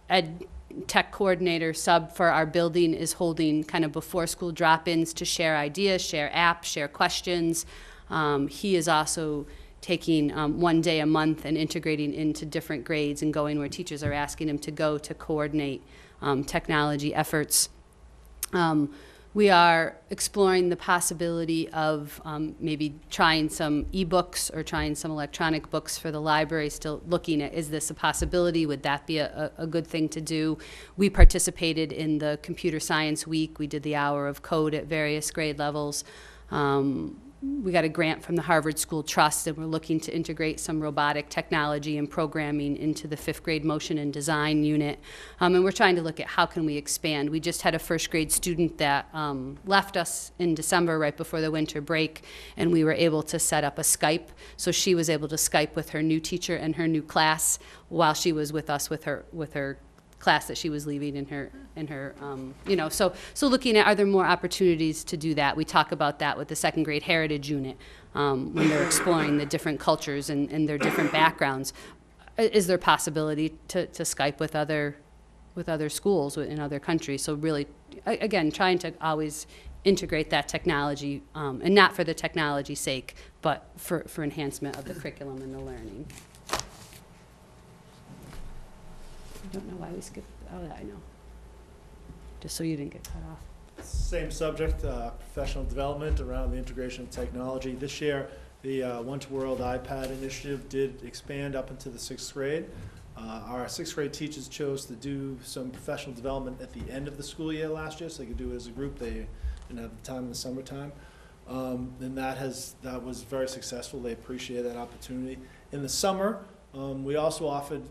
ed tech coordinator sub for our building is holding kind of before school drop-ins to share ideas, share apps, share questions. He is also taking one day a month and integrating into different grades and going where teachers are asking him to go to coordinate technology efforts. We are exploring the possibility of maybe trying some ebooks or trying some electronic books for the library, still looking at, is this a possibility? Would that be a good thing to do? We participated in the Computer Science Week. We did the hour of code at various grade levels. We got a grant from the Harvard School Trust, and we're looking to integrate some robotic technology and programming into the 5th grade motion and design unit. And we're trying to look at how can we expand. We just had a 1st grade student that left us in December right before the winter break, and we were able to set up a Skype. So she was able to Skype with her new teacher and her new class while she was with us with her class that she was leaving in her so looking at, are there more opportunities to do that? We talk about that with the 2nd grade heritage unit when they're exploring the different cultures and their different backgrounds. is there possibility to Skype with other schools in other countries? So really, again, trying to always integrate that technology, and not for the technology's sake, but for enhancement of the curriculum and the learning. I don't know why we skipped, oh, I know. Just so you didn't get cut off. Same subject, professional development around the integration of technology. This year, the One to World iPad initiative did expand up into the 6th grade. Our 6th grade teachers chose to do some professional development at the end of the school year last year, so they could do it as a group. They didn't have the time in the summertime. And that was very successful. They appreciated that opportunity. In the summer, we also offered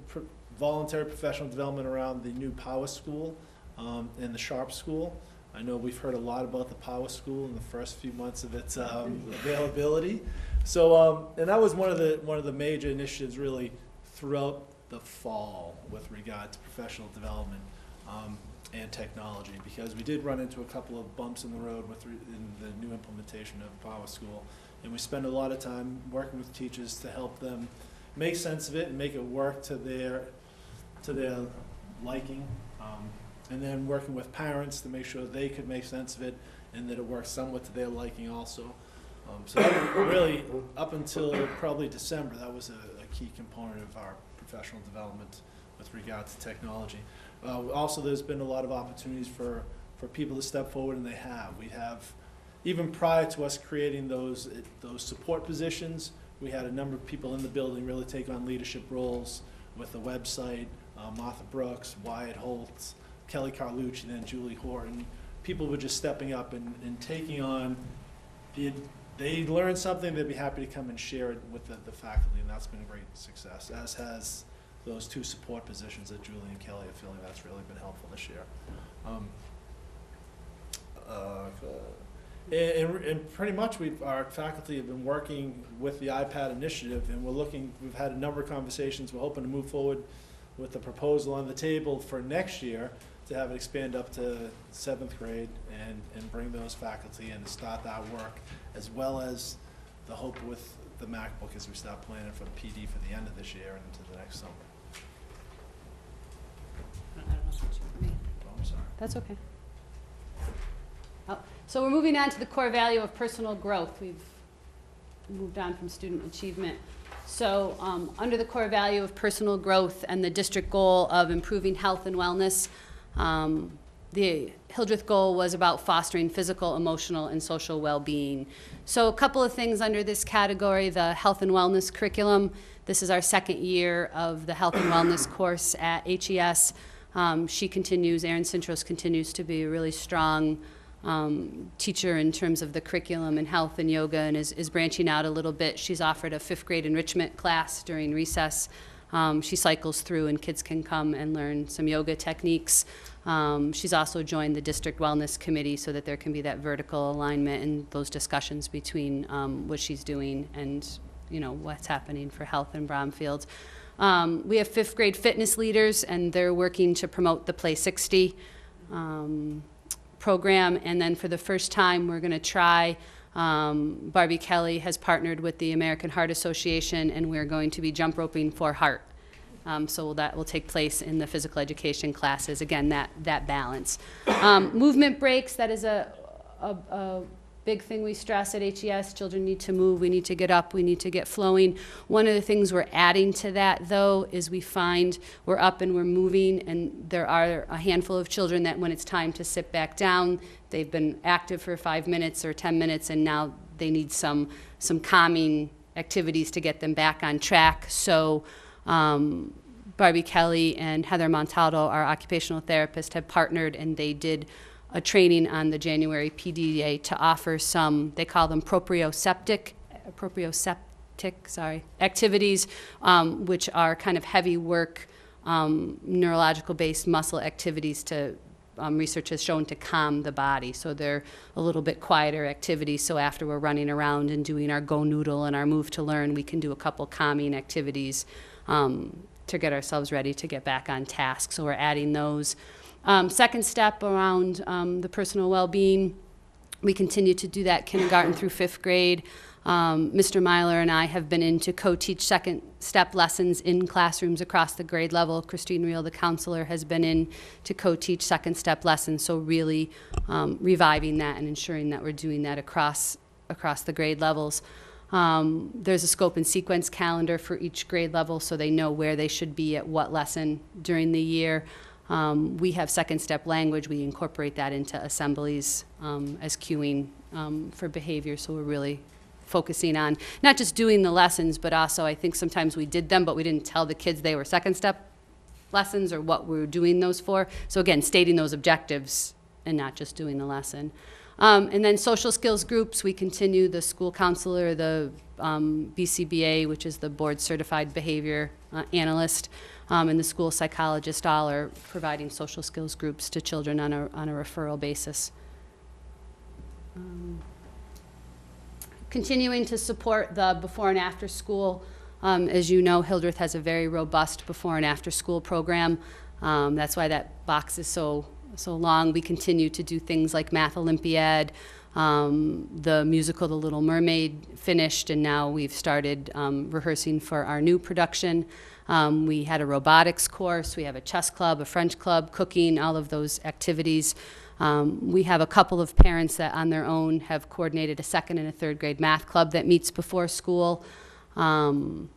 voluntary professional development around the new Power School and the Sharp School. I know we've heard a lot about the Power School in the first few months of its availability. So, and that was one of the major initiatives really throughout the fall with regard to professional development and technology, because we did run into a couple of bumps in the road in the new implementation of Power School, and we spend a lot of time working with teachers to help them make sense of it and make it work to their liking. And then working with parents to make sure they could make sense of it and that it works somewhat to their liking also. So that really, up until probably December, that was a key component of our professional development with regard to technology. Also, there's been a lot of opportunities for people to step forward, and they have. We have, even prior to us creating those support positions, we had a number of people in the building really take on leadership roles with the website, Martha Brooks, Wyatt Holtz, Kelly Carlucci, then Julie Horton. People were just stepping up and taking on they learned something, they'd be happy to come and share it with the faculty, and that's been a great success, as has those 2 support positions that Julie and Kelly are feeling. That's really been helpful this year. And pretty much our faculty have been working with the iPad initiative, and we've had a number of conversations. We're hoping to move forward with the proposal on the table for next year to have it expand up to 7th grade and bring those faculty in and start that work, as well as the hope with the MacBook as we start planning for the PD for the end of this year and into the next summer. I don't know what you mean. Oh, I'm sorry. That's okay. So we're moving on to the core value of personal growth. We've moved on from student achievement. So under the core value of personal growth and the district goal of improving health and wellness, the Hildreth goal was about fostering physical, emotional, and social well-being. So a couple of things under this category: the health and wellness curriculum. This is our 2nd year of the health and wellness course at HES. Erin Cintros continues to be a really strong teacher in terms of the curriculum in health and yoga, and is branching out a little bit. She's offered a 5th grade enrichment class during recess. She cycles through, and kids can come and learn some yoga techniques. She's also joined the district wellness committee so that there can be that vertical alignment and those discussions between what she's doing and what's happening for health in Bromfield. We have 5th grade fitness leaders, and they're working to promote the Play 60 program. And then for the first time, we're going to try, Barbie Kelly has partnered with the American Heart Association, and we're going to be jump roping for heart. So that will take place in the physical education classes. Again, that balance. Movement breaks, that is a big thing we stress at HES. Children need to move, we need to get up, we need to get flowing. One of the things we're adding to that, though, is we find we're up and we're moving, and there are a handful of children that when it's time to sit back down, they've been active for 5 minutes or 10 minutes, and now they need some calming activities to get them back on track. So Barbie Kelly and Heather Montaldo, our occupational therapist, have partnered, and they did a training on the January PDA to offer some, they call them proprioceptic activities, which are kind of heavy work, neurological-based muscle activities to, research has shown to calm the body. So they're a little bit quieter activities. So after we're running around and doing our Go Noodle and our Move to Learn, we can do a couple calming activities to get ourselves ready to get back on task. So we're adding those. Second step around the personal well-being, we continue to do that kindergarten through 5th grade. Mr. Myler and I have been in to co-teach second step lessons in classrooms across the grade level. Christine Reel, the counselor, has been in to co-teach second step lessons, so really reviving that and ensuring that we're doing that across the grade levels. There's a scope and sequence calendar for each grade level, so they know where they should be at what lesson during the year. We have second step language. We incorporate that into assemblies as cueing for behavior, so we're really focusing on not just doing the lessons, but also I think sometimes we did them, but we didn't tell the kids they were second step lessons or what we were doing those for. So again, stating those objectives and not just doing the lesson. And then social skills groups, we continue the school counselor, the BCBA, which is the board certified behavior analyst, and the school psychologist all are providing social skills groups to children on a referral basis. Continuing to support the before and after school. As you know, Hildreth has a very robust before and after school program. That's why that box is so long. We continue to do things like Math Olympiad, the musical The Little Mermaid finished, and now we've started rehearsing for our new production. We had a robotics course, we have a chess club, a French club, cooking, all of those activities. We have a couple of parents that on their own have coordinated a second and a third grade math club that meets before school. And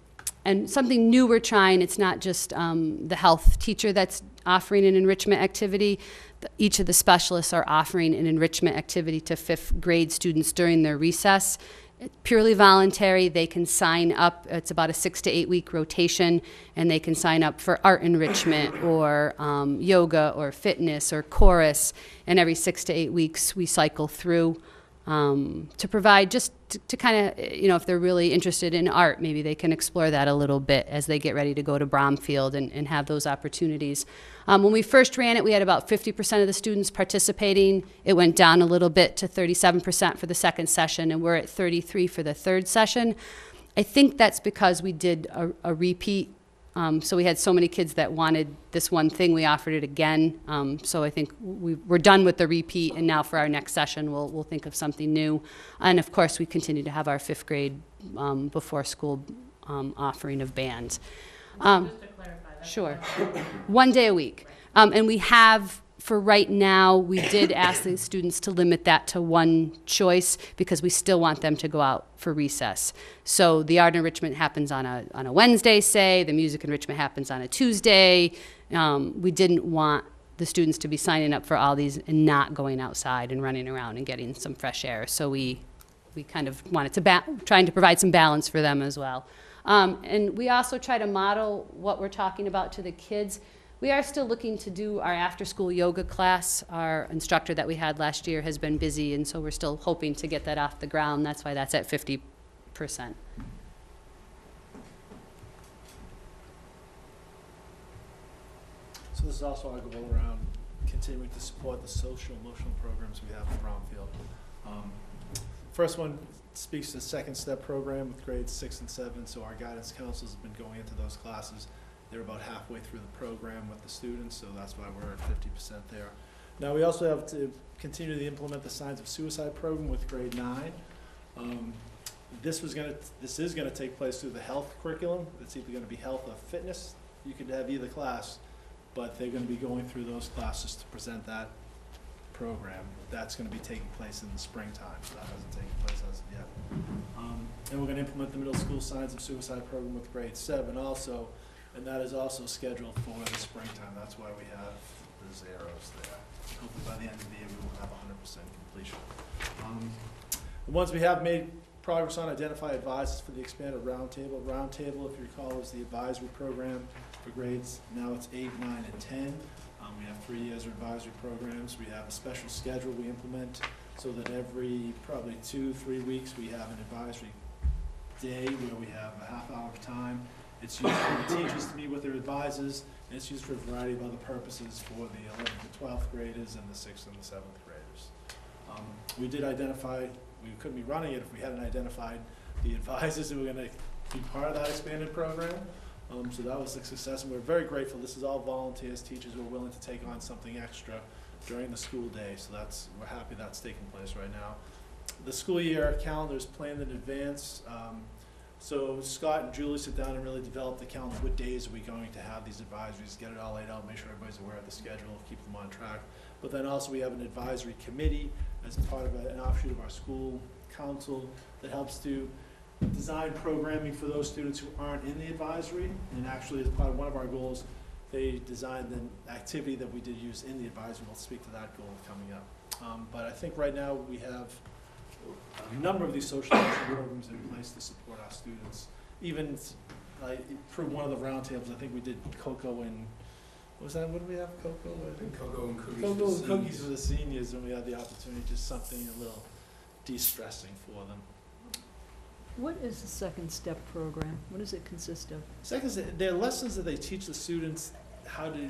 something new we're trying, it's not just the health teacher that's offering an enrichment activity. Each of the specialists are offering an enrichment activity to fifth grade students during their recess. It's purely voluntary. They can sign up. It's about a 6 to 8 week rotation, and they can sign up for art enrichment or yoga or fitness or chorus. And every 6 to 8 weeks, we cycle through to provide just to kind of, if they're really interested in art, maybe they can explore that a little bit as they get ready to go to Bromfield and have those opportunities. When we first ran it, we had about 50% of the students participating. It went down a little bit to 37% for the second session, and we're at 33% for the third session. I think that's because we did a repeat. So we had so many kids that wanted this one thing, we offered it again. So I think we're done with the repeat, and now for our next session, we'll think of something new. And of course, we continue to have our fifth grade before school offering of bands. Just to clarify. Sure. 1 day a week. And we have, for right now, we did ask the students to limit that to one choice because we still want them to go out for recess. So the art enrichment happens on a Wednesday, say. The music enrichment happens on a Tuesday. We didn't want the students to be signing up for all these and not going outside and running around and getting some fresh air. So we kind of wanted to trying to provide some balance for them as well. And we also try to model what we're talking about to the kids. We are still looking to do our after-school yoga class. Our instructor that we had last year has been busy, and so we're still hoping to get that off the ground. That's why that's at 50%. So this is also our goal around continuing to support the social emotional programs we have at Bromfield. First one speaks to the second step program with grades 6 and 7. So our guidance counselors have been going into those classes. They're about halfway through the program with the students, so that's why we're at 50% there. Now we also have to continue to implement the Signs of Suicide program with grade 9. This is gonna take place through the health curriculum. It's either gonna be health or fitness. You could have either class, but they're gonna be going through those classes to present that program. That's gonna be taking place in the springtime, so that hasn't taken place as of yet. And we're gonna implement the middle school Signs of Suicide program with grade 7 also, and that is also scheduled for the springtime. That's why we have those arrows there. Hopefully by the end of the year, we will have 100% completion. The ones we have made progress on, identify advisors for the expanded roundtable. Roundtable, if you recall, is the advisory program for grades. Now it's 8, 9, and 10. We have 3 years of advisory programs. We have a special schedule we implement so that every probably 2-3 weeks we have an advisory day where we have a half hour of time. It's used for the teachers to meet with their advisors, and it's used for a variety of other purposes for the 11th to 12th graders and the 6th and the 7th graders. We did identify, we couldn't be running it if we hadn't identified the advisors who were going to be part of that expanded program. So that was a success, and we're very grateful. This is all volunteers, teachers who are willing to take on something extra during the school day. So we're happy that's taking place right now. The school year calendar is planned in advance. So Scott and Julie sit down and really develop the calendar. What days are we going to have these advisories? Get it all laid out, make sure everybody's aware of the schedule, keep them on track. But then also we have an advisory committee as part of an offshoot of our school council that helps to design programming for those students who aren't in the advisory. And actually, as part of one of our goals, they designed an activity that we did use in the advisory. We'll speak to that goal coming up. But I think right now we have a number of these social action programs in place to support our students. Even through one of the roundtables, I think we did cocoa and, what was that, what did we have, cocoa? Cocoa and cookies. Cocoa and cookies for the seniors, and we had the opportunity, just something a little de-stressing for them. What is the Second Step program? What does it consist of? Second, they're lessons that they teach the students how to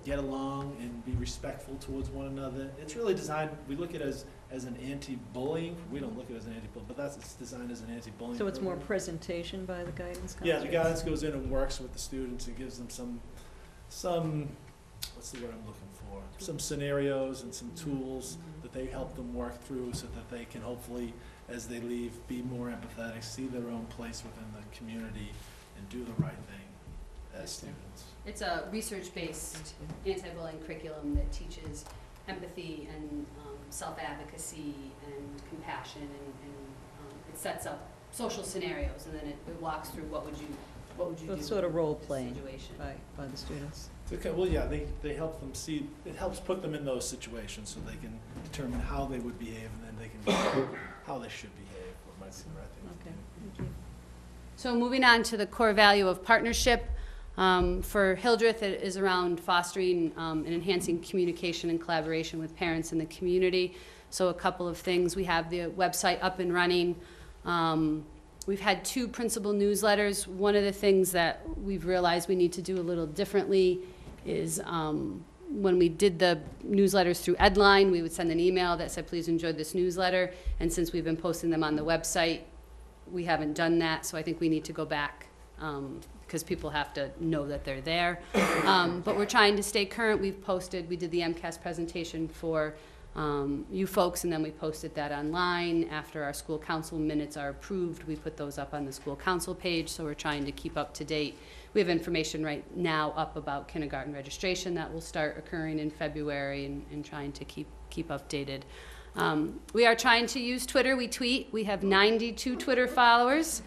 get along and be respectful towards one another. It's really designed, we look at it as an anti-bullying. We don't look at it as an anti-bullying, but it's designed as an anti-bullying So it's more program. presentation by the guidance counselor? Yeah, the guidance goes in and works with the students and gives them some, what's the word I'm looking for? Some scenarios and some tools that they help them work through so that they can hopefully, as they leave, be more empathetic, see their own place within the community, and do the right thing as students. It's a research-based anti-bullying curriculum that teaches empathy and self-advocacy and compassion, and it sets up social scenarios, and then it walks through what would you So do it's sort of role in this playing situation. by the students. Okay, well, yeah, they help them see, it helps put them in those situations so they can determine how they would behave, and then they can decide how they should behave, what might be the right thing to Okay, do. thank you. So moving on to the core value of partnership, for Hildreth, it is around fostering and enhancing communication and collaboration with parents in the community. So a couple of things. We have the website up and running. We've had 2 principal newsletters. One of the things that we've realized we need to do a little differently is when we did the newsletters through Edline, we would send an email that said, please enjoy this newsletter. And since we've been posting them on the website, we haven't done that. So I think we need to go back because people have to know that they're there. But we're trying to stay current. We did the MCAS presentation for you folks, and then we posted that online. After our school council minutes are approved, we put those up on the school council page, so we're trying to keep up to date. We have information right now up about kindergarten registration that will start occurring in February, and trying to keep updated. We are trying to use Twitter. We tweet. We have 92 Twitter followers.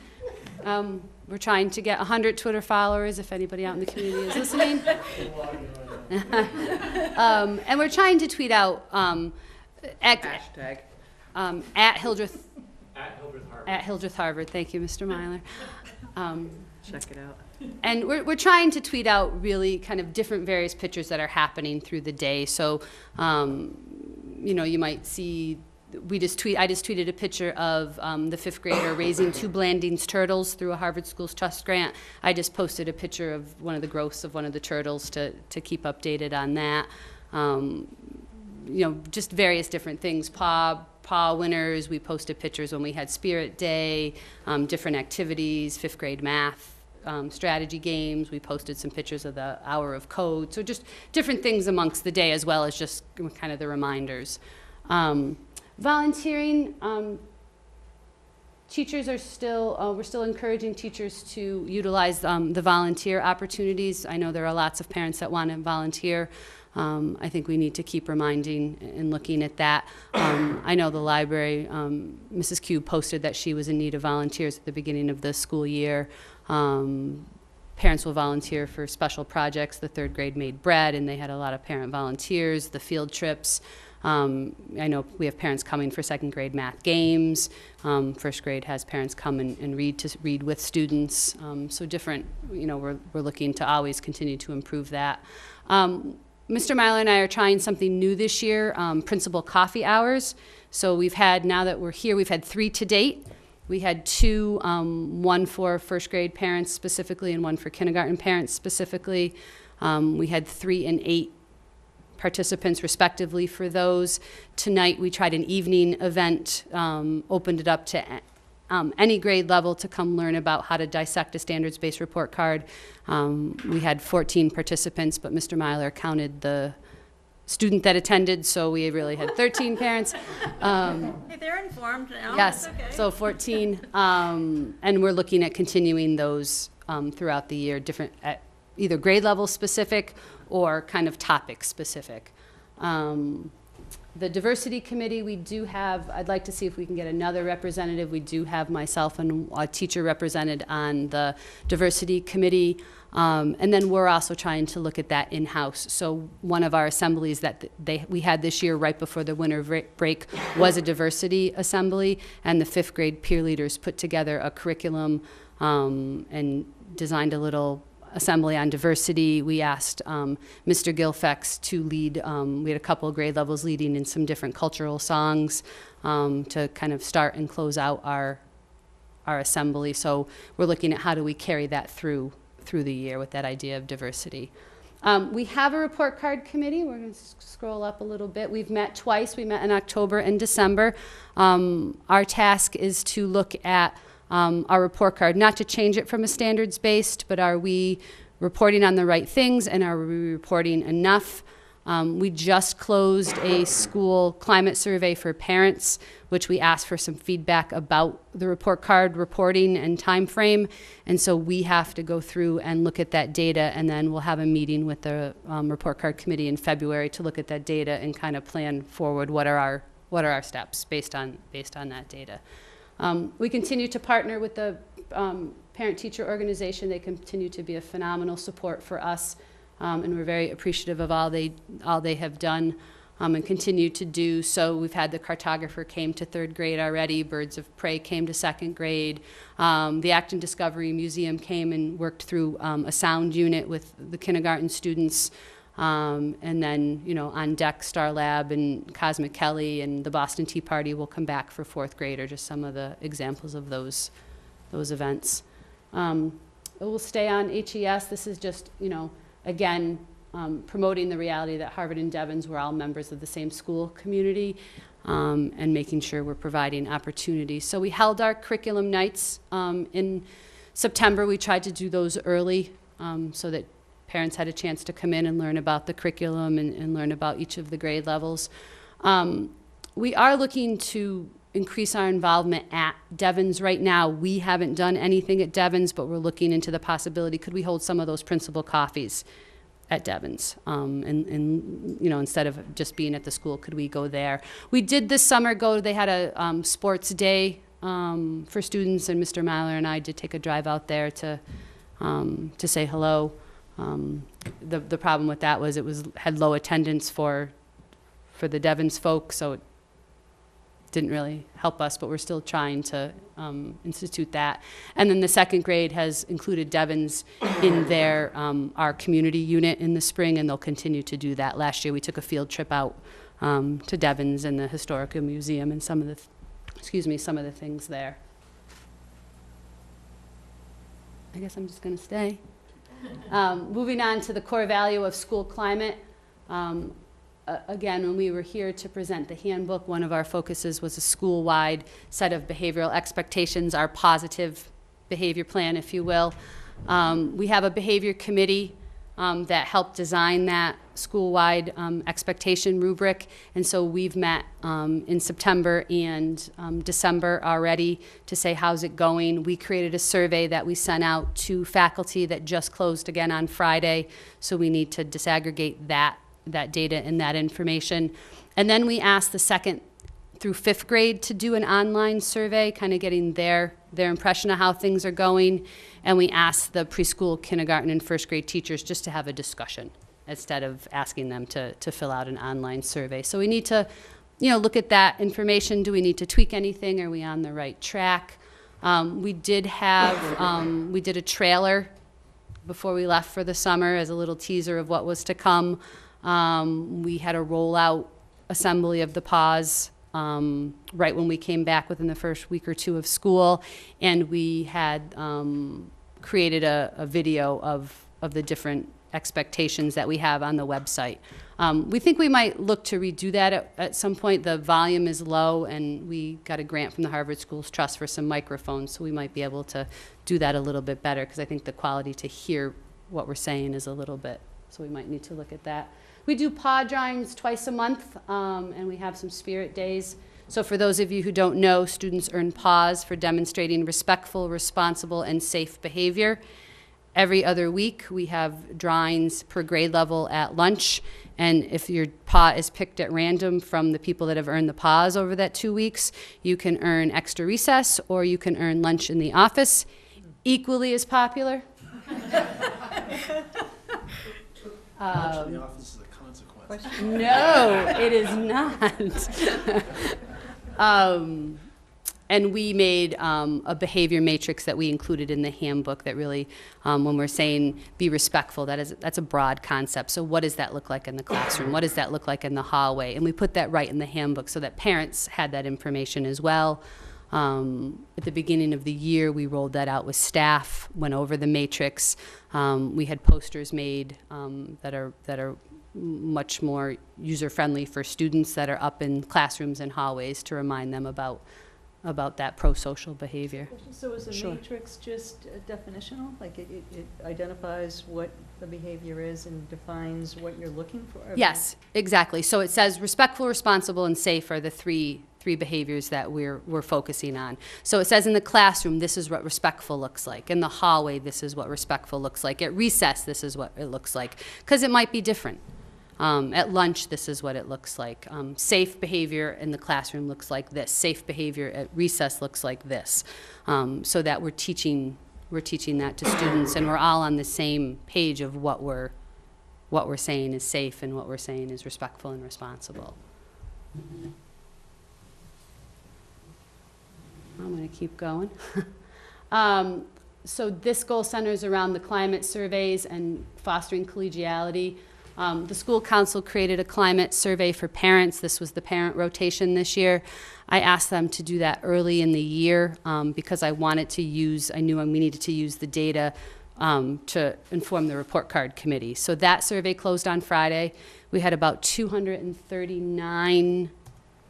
We're trying to get 100 Twitter followers if anybody out in the community is listening. And we're trying to tweet out Hashtag. at Hildreth. At Hildreth Harvard. At Hildreth Harvard. Thank you, Mr. Myler. Check it out. And we're trying to tweet out really kind of different various pictures that are happening through the day. So, you know, you might see, I just tweeted a picture of the 5th grader raising 2 Blandings turtles through a Harvard Schools Trust grant. I just posted a picture of one of the growths of one of the turtles to keep updated on that. You know, just various different things. PAW winners, we posted pictures when we had Spirit Day, different activities, 5th grade math, strategy games. We posted some pictures of the hour of code. So just different things amongst the day, as well as just kind of the reminders. Volunteering, teachers are still, we're still encouraging teachers to utilize the volunteer opportunities. I know there are lots of parents that want to volunteer. I think we need to keep reminding and looking at that. I know the library, Mrs. Cube posted that she was in need of volunteers at the beginning of the school year. Parents will volunteer for special projects. The 3rd grade made bread, and they had a lot of parent volunteers. The field trips. I know we have parents coming for 2nd grade math games. 1st grade has parents come and read with students. So different, you know, we're looking to always continue to improve that. Mr. Myler and I are trying something new this year, principal coffee hours. So we've had, now that we're here, we've had 3 to date. We had 2, one for 1st grade parents specifically and one for kindergarten parents specifically. We had 3 and 8 participants respectively for those. Tonight we tried an evening event, opened it up to any grade level to come learn about how to dissect a standards-based report card. We had 14 participants, but Mr. Myler counted the student that attended, so we really had 13 parents. Hey, they're informed now. Yes, It's okay. so 14, and we're looking at continuing those throughout the year, different, at either grade level specific or kind of topic specific. The diversity committee, we do have, I'd like to see if we can get another representative. We do have myself and a teacher represented on the diversity committee. And then we're also trying to look at that in-house. So one of our assemblies that we had this year right before the winter break was a diversity assembly, and the 5th grade peer leaders put together a curriculum and designed a little assembly on diversity. We asked Mr. Gilfex to lead, we had a couple of grade levels leading in some different cultural songs to kind of start and close out our assembly. So we're looking at how do we carry that through the year with that idea of diversity. We have a report card committee. We're going to scroll up a little bit. We've met twice. We met in October and December. Our task is to look at our report card, not to change it from a standards-based, but are we reporting on the right things, and are we reporting enough? We just closed a school climate survey for parents, which we asked for some feedback about the report card reporting and time frame. And so we have to go through and look at that data, and then we'll have a meeting with the report card committee in February to look at that data and kind of plan forward what are our steps based on that data. We continue to partner with the parent-teacher organization. They continue to be a phenomenal support for us, and we're very appreciative of all they have done and continue to do. So we've had the cartographer came to 3rd grade already. Birds of Prey came to 2nd grade. The Acton Discovery Museum came and worked through a sound unit with the kindergarten students. And then, on deck, Star Lab and Cosmic Kelly and the Boston Tea Party will come back for 4th grade, or just some of the examples of those events. We'll stay on HES. This is just, again, promoting the reality that Harvard and Devens, we're all members of the same school community, and making sure we're providing opportunities. So we held our curriculum nights in September. We tried to do those early so that parents had a chance to come in and learn about the curriculum and learn about each of the grade levels. We are looking to increase our involvement at Devens. Right now, we haven't done anything at Devens, but we're looking into the possibility, could we hold some of those principal coffees at Devens? And instead of just being at the school, could we go there? We did this summer they had a sports day for students, and Mr. Myler and I did take a drive out there to say hello. The problem with that was it had low attendance for the Devens folks, so it didn't really help us, but we're still trying to institute that. And then the 2nd grade has included Devens in their our community unit in the spring, and they'll continue to do that. Last year we took a field trip out to Devens and the Historical Museum and some of the things there. I guess I'm just going to stay. Moving on to the core value of school climate. Again, when we were here to present the handbook, one of our focuses was a school-wide set of behavioral expectations, our positive behavior plan, if you will. We have a behavior committee that helped design that school-wide expectation rubric, and so we've met in September and December already to say how's it going. We created a survey that we sent out to faculty that just closed again on Friday, so we need to disaggregate that data and that information. And then we asked the 2nd through 5th grade to do an online survey, kind of getting their impression of how things are going. And we asked the preschool, kindergarten, and 1st grade teachers just to have a discussion instead of asking them to fill out an online survey. So we need to, look at that information. Do we need to tweak anything? Are we on the right track? We did a trailer before we left for the summer as a little teaser of what was to come. We had a rollout assembly of the pause right when we came back within the first week or two of school, and we had created a video of the different expectations that we have on the website. We think we might look to redo that at some point. The volume is low, and we got a grant from the Harvard Schools Trust for some microphones, so we might be able to do that a little bit better, because I think the quality to hear what we're saying is a little bit So we might need to look at that. We do paw drawings twice a month, and we have some spirit days. So for those of you who don't know, students earn paws for demonstrating respectful, responsible, and safe behavior. Every other week, we have drawings per grade level at lunch, and if your paw is picked at random from the people that have earned the paws over that 2 weeks, you can earn extra recess, or you can earn lunch in the office. Equally as popular. Lunch in the office is a consequence. No, it is not. And we made a behavior matrix that we included in the handbook that really, when we're saying be respectful, that's a broad concept. So what does that look like in the classroom? What does that look like in the hallway? And we put that right in the handbook so that parents had that information as well. At the beginning of the year, we rolled that out with staff, went over the matrix. We had posters made that are much more user-friendly for students that are up in classrooms and hallways to remind them about that pro-social behavior. So is the Sure. matrix just definitional? Like it identifies what the behavior is and defines what you're looking for? Yes, exactly. So it says respectful, responsible, and safe are the three behaviors that we're focusing on. So it says in the classroom, this is what respectful looks like. In the hallway, this is what respectful looks like. At recess, this is what it looks like. Because it might be different. At lunch, this is what it looks like. Safe behavior in the classroom looks like this. Safe behavior at recess looks like this. So that we're teaching that to students, and we're all on the same page of what we're saying is safe and what we're saying is respectful and responsible. I'm going to keep going. So this goal centers around the climate surveys and fostering collegiality. The school council created a climate survey for parents. This was the parent rotation this year. I asked them to do that early in the year because I knew we needed to use the data to inform the report card committee. So that survey closed on Friday. We had about 239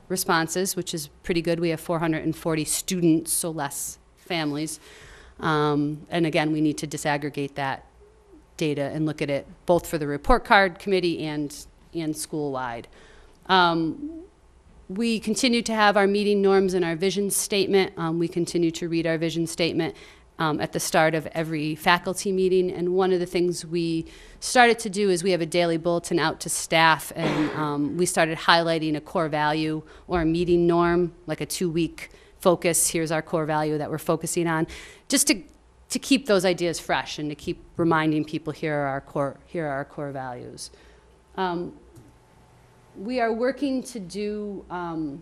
responses, which is pretty good. We have 440 students, so less families. And again, we need to disaggregate that data and look at it both for the report card committee and school-wide. We continue to have our meeting norms and our vision statement. We continue to read our vision statement at the start of every faculty meeting. And one of the things we started to do is we have a daily bulletin out to staff, and we started highlighting a core value or a meeting norm, like a 2-week focus. Here's our core value that we're focusing on, just to keep those ideas fresh and to keep reminding people here are our core values. We are working to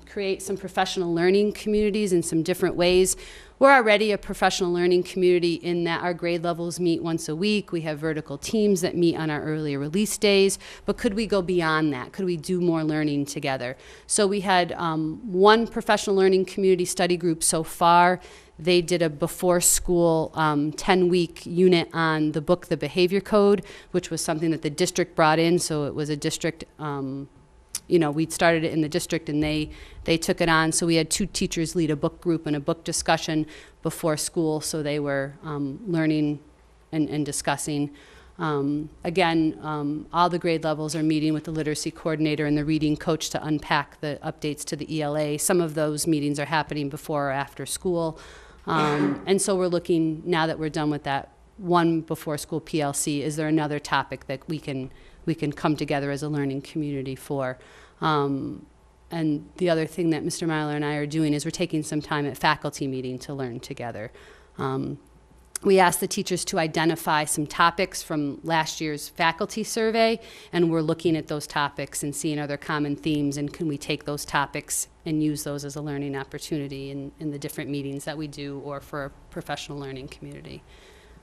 create some professional learning communities in some different ways. We're already a professional learning community in that our grade levels meet once a week. We have vertical teams that meet on our early release days, but could we go beyond that? Could we do more learning together? So we had one professional learning community study group so far. They did a before-school 10-week unit on the book, The Behavior Code, which was something that the district brought in, so it was a district we'd started it in the district and they took it on. So we had 2 teachers lead a book group and a book discussion before school, so they were learning and discussing. Again, all the grade levels are meeting with the literacy coordinator and the reading coach to unpack the updates to the ELA. Some of those meetings are happening before or after school. And so we're looking, now that we're done with that one before school PLC, is there another topic that we can come together as a learning community for? And the other thing that Mr. Myler and I are doing is we're taking some time at faculty meeting to learn together. We asked the teachers to identify some topics from last year's faculty survey, and we're looking at those topics and seeing are there common themes, and can we take those topics and use those as a learning opportunity in the different meetings that we do or for a professional learning community.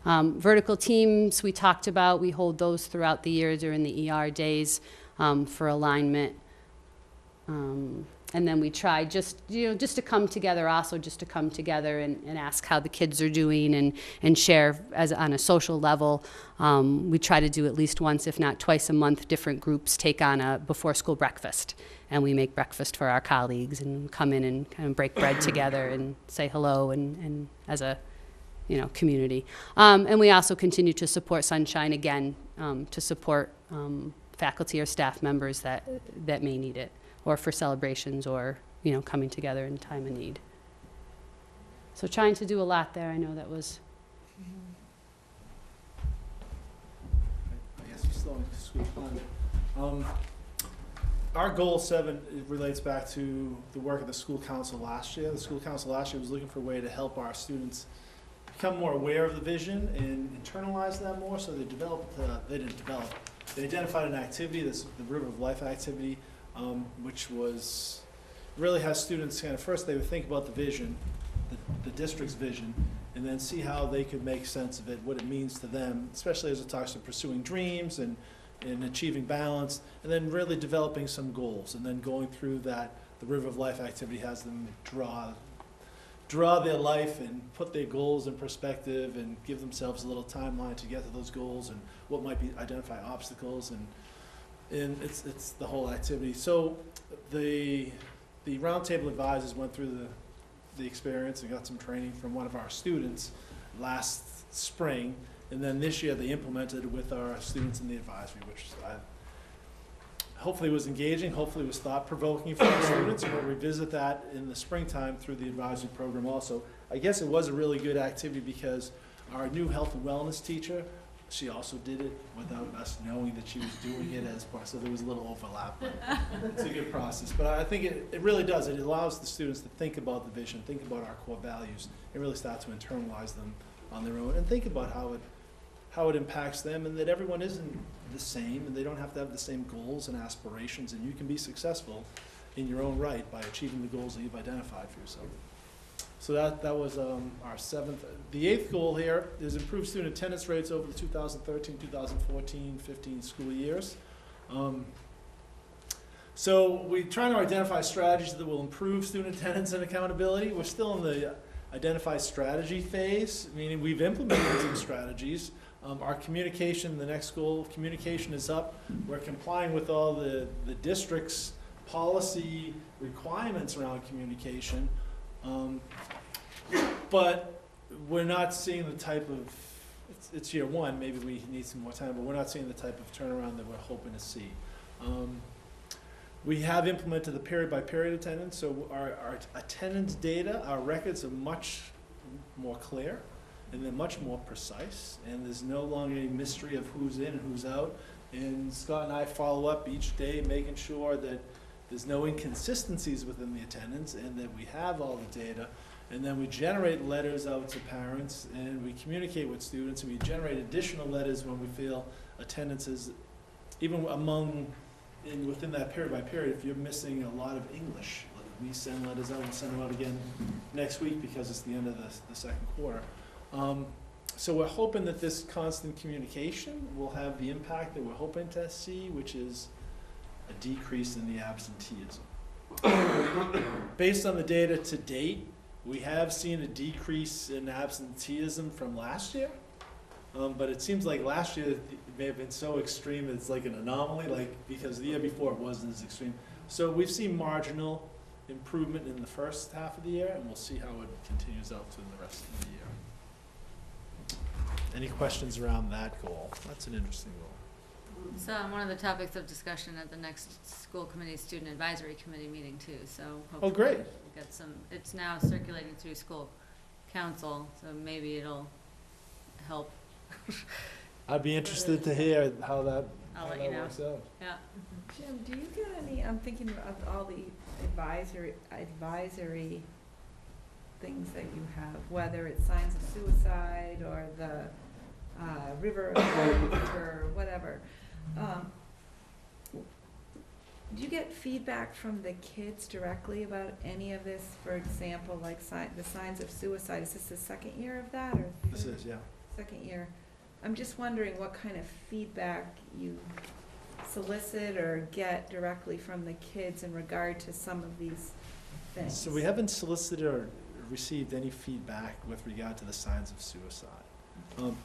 Vertical teams we talked about, we hold those throughout the year during the ER days for alignment. And then we try just to come together and ask how the kids are doing and share on a social level. We try to do at least once, if not twice a month, different groups take on a before school breakfast. And we make breakfast for our colleagues and come in and kind of break bread together and say hello and as a community. And we also continue to support Sunshine again, to support faculty or staff members that may need it, or for celebrations, or, you know, coming together in time of need. So trying to do a lot there. I know that was, I guess we're still in school fund. Our goal 7, it relates back to the work of the school council last year. The school council last year was looking for a way to help our students become more aware of the vision and internalize that more, so they identified an activity, the River of Life activity, which really has students kind of, first they would think about the vision, the district's vision, and then see how they could make sense of it, what it means to them, especially as it talks to pursuing dreams and achieving balance, and then really developing some goals, and then going through that. The River of Life activity has them draw their life and put their goals in perspective and give themselves a little timeline to get to those goals, and what might be identify obstacles, and it's the whole activity. So the roundtable advisors went through the experience and got some training from one of our students last spring. And then this year they implemented it with our students in the advisory, which hopefully was engaging, hopefully was thought-provoking for our students. We'll revisit that in the springtime through the advisory program also. I guess it was a really good activity because our new health and wellness teacher, she also did it without us knowing that she was doing it as part, so there was a little overlap. But it's a good process. But I think it really does. It allows the students to think about the vision, think about our core values, and really start to internalize them on their own, and think about how it impacts them, and that everyone isn't the same, and they don't have to have the same goals and aspirations, and you can be successful in your own right by achieving the goals that you've identified for yourself. So that was our 7th. The 8th goal here is improve student attendance rates over the 2013, 2014, 15 school years. So we're trying to identify strategies that will improve student attendance and accountability. We're still in the identify strategy phase, meaning we've implemented some strategies. Our communication, the next goal, communication is up. We're complying with all the district's policy requirements around communication. But we're not seeing the type of, it's year 1, maybe we need some more time, but we're not seeing the type of turnaround that we're hoping to see. We have implemented the period-by-period attendance, so our attendance data, our records are much more clear, and they're much more precise, and there's no longer any mystery of who's in and who's out. And Scott and I follow up each day, making sure that there's no inconsistencies within the attendance, and that we have all the data. And then we generate letters out to parents, and we communicate with students, and we generate additional letters when we feel attendance is, even within that period by period, if you're missing a lot of English, we send letters out and send them out again next week because it's the end of the second quarter. So we're hoping that this constant communication will have the impact that we're hoping to see, which is a decrease in the absenteeism. Based on the data to date, we have seen a decrease in absenteeism from last year, but it seems like last year it may have been so extreme it's like an anomaly, because the year before it wasn't as extreme. So we've seen marginal improvement in the first half of the year, and we'll see how it continues out through the rest of the year. Any questions around that goal? That's an interesting goal. So one of the topics of discussion at the next school committee, student advisory committee meeting too, so hopefully great. we'll get some, it's now circulating through school council, so maybe it'll help. I'd be interested to hear how that I'll let you know. works out. Yeah. Jim, do you get any, I'm thinking of all the advisory things that you have, whether it's signs of suicide or the river or whatever. Do you get feedback from the kids directly about any of this? For example, like the signs of suicide, is this the second year of that or This is, yeah. second year? I'm just wondering what kind of feedback you solicit or get directly from the kids in regard to some of these things. So we haven't solicited or received any feedback with regard to the signs of suicide.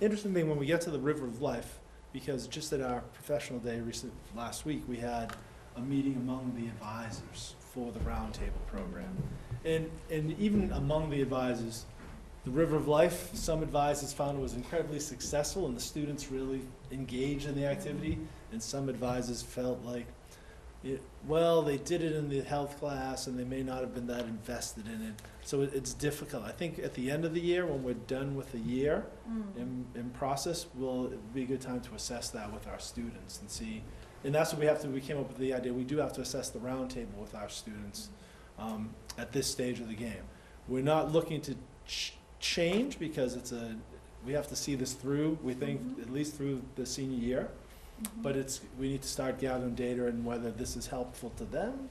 Interesting thing, when we get to the River of Life, because just at our professional day last week, we had a meeting among the advisors for the roundtable program. And even among the advisors, The River of Life, some advisors found it was incredibly successful and the students really engaged in the activity. And some advisors felt like, well, they did it in the health class and they may not have been that invested in it. So it's difficult. I think at the end of the year, when we're done with the year in process, it'd be a good time to assess that with our students and see. And that's what we came up with the idea. We do have to assess the roundtable with our students at this stage of the game. We're not looking to change because we have to see this through, we think, at least through the senior year. But we need to start gathering data and whether this is helpful to them,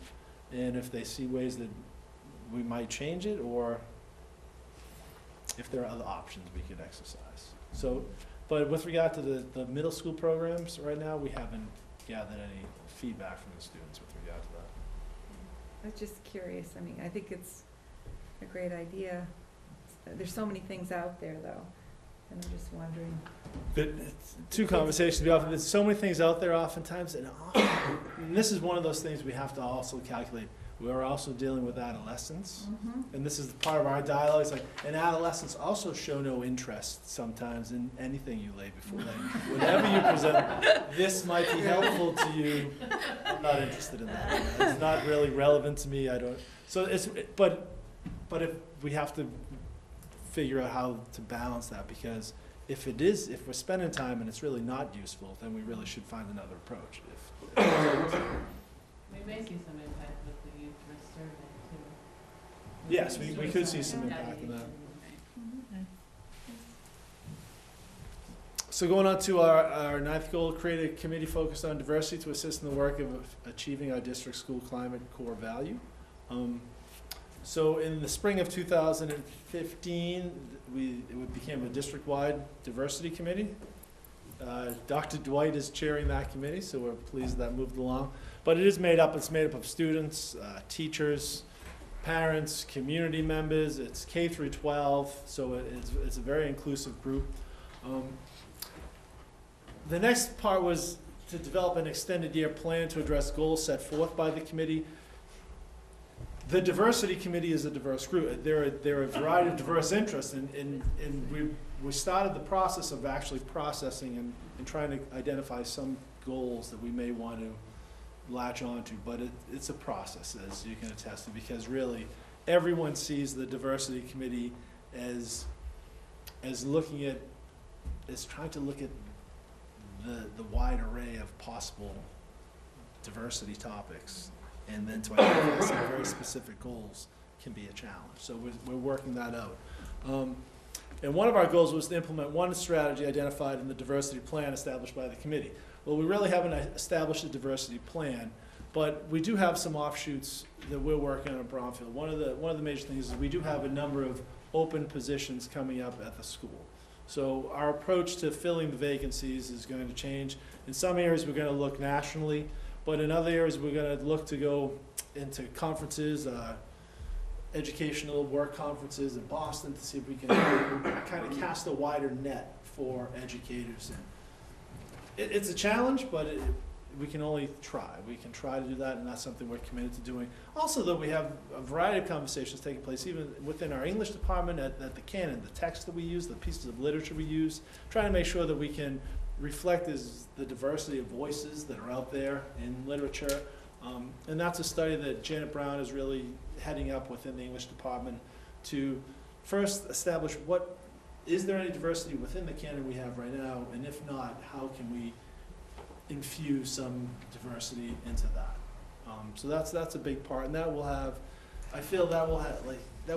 and if they see ways that we might change it, or if there are other options we could exercise. So, but with regard to the middle school programs, right now, we haven't gathered any feedback from the students with regard to that. I was just curious, I mean, I think it's a great idea. There's so many things out there, though, and I'm just wondering. Two conversations. There's so many things out there oftentimes, and this is one of those things we have to also calculate. We're also dealing with adolescents, and this is part of our dialogue. It's like, and adolescents also show no interest sometimes in anything you lay before them. Whatever you present, this might be helpful to you. I'm not interested in that. It's not really relevant to me. I don't. So but if we have to figure out how to balance that, because if we're spending time and it's really not useful, then we really should find another approach. We may see some impact with the youth risk survey too. Yes, we could see some impact in that. So going on to our ninth goal, create a committee focused on diversity to assist in the work of achieving our district school climate core value. So in the spring of 2015, it became a district-wide diversity committee. Dr. Dwight is chairing that committee, so we're pleased that moved along. But it's made up of students, teachers, parents, community members. It's K through 12, so it's a very inclusive group. The next part was to develop an extended year plan to address goals set forth by the committee. The diversity committee is a diverse group. There are a variety of diverse interests, and we started the process of actually processing and trying to identify some goals that we may want to latch onto. But it's a process, as you can attest to, because really everyone sees the diversity committee as trying to look at the wide array of possible diversity topics. And then to identify some very specific goals can be a challenge. So we're working that out. And one of our goals was to implement one strategy identified in the diversity plan established by the committee. Well, we really haven't established a diversity plan, but we do have some offshoots that we're working on in Bromfield. One of the major things is we do have a number of open positions coming up at the school. So our approach to filling the vacancies is going to change. In some areas, we're going to look nationally. But in other areas, we're going to look to go into conferences, educational work conferences in Boston, to see if we can kind of cast a wider net for educators. And it's a challenge, but we can only try. We can try to do that, and that's something we're committed to doing. Also, though, we have a variety of conversations taking place, even within our English department, at the canon, the text that we use, the pieces of literature we use, trying to make sure that we can reflect the diversity of voices that are out there in literature. And that's a study that Janet Brown is really heading up within the English department to first establish is there any diversity within the canon we have right now, and if not, how can we infuse some diversity into that? So that's a big part, and that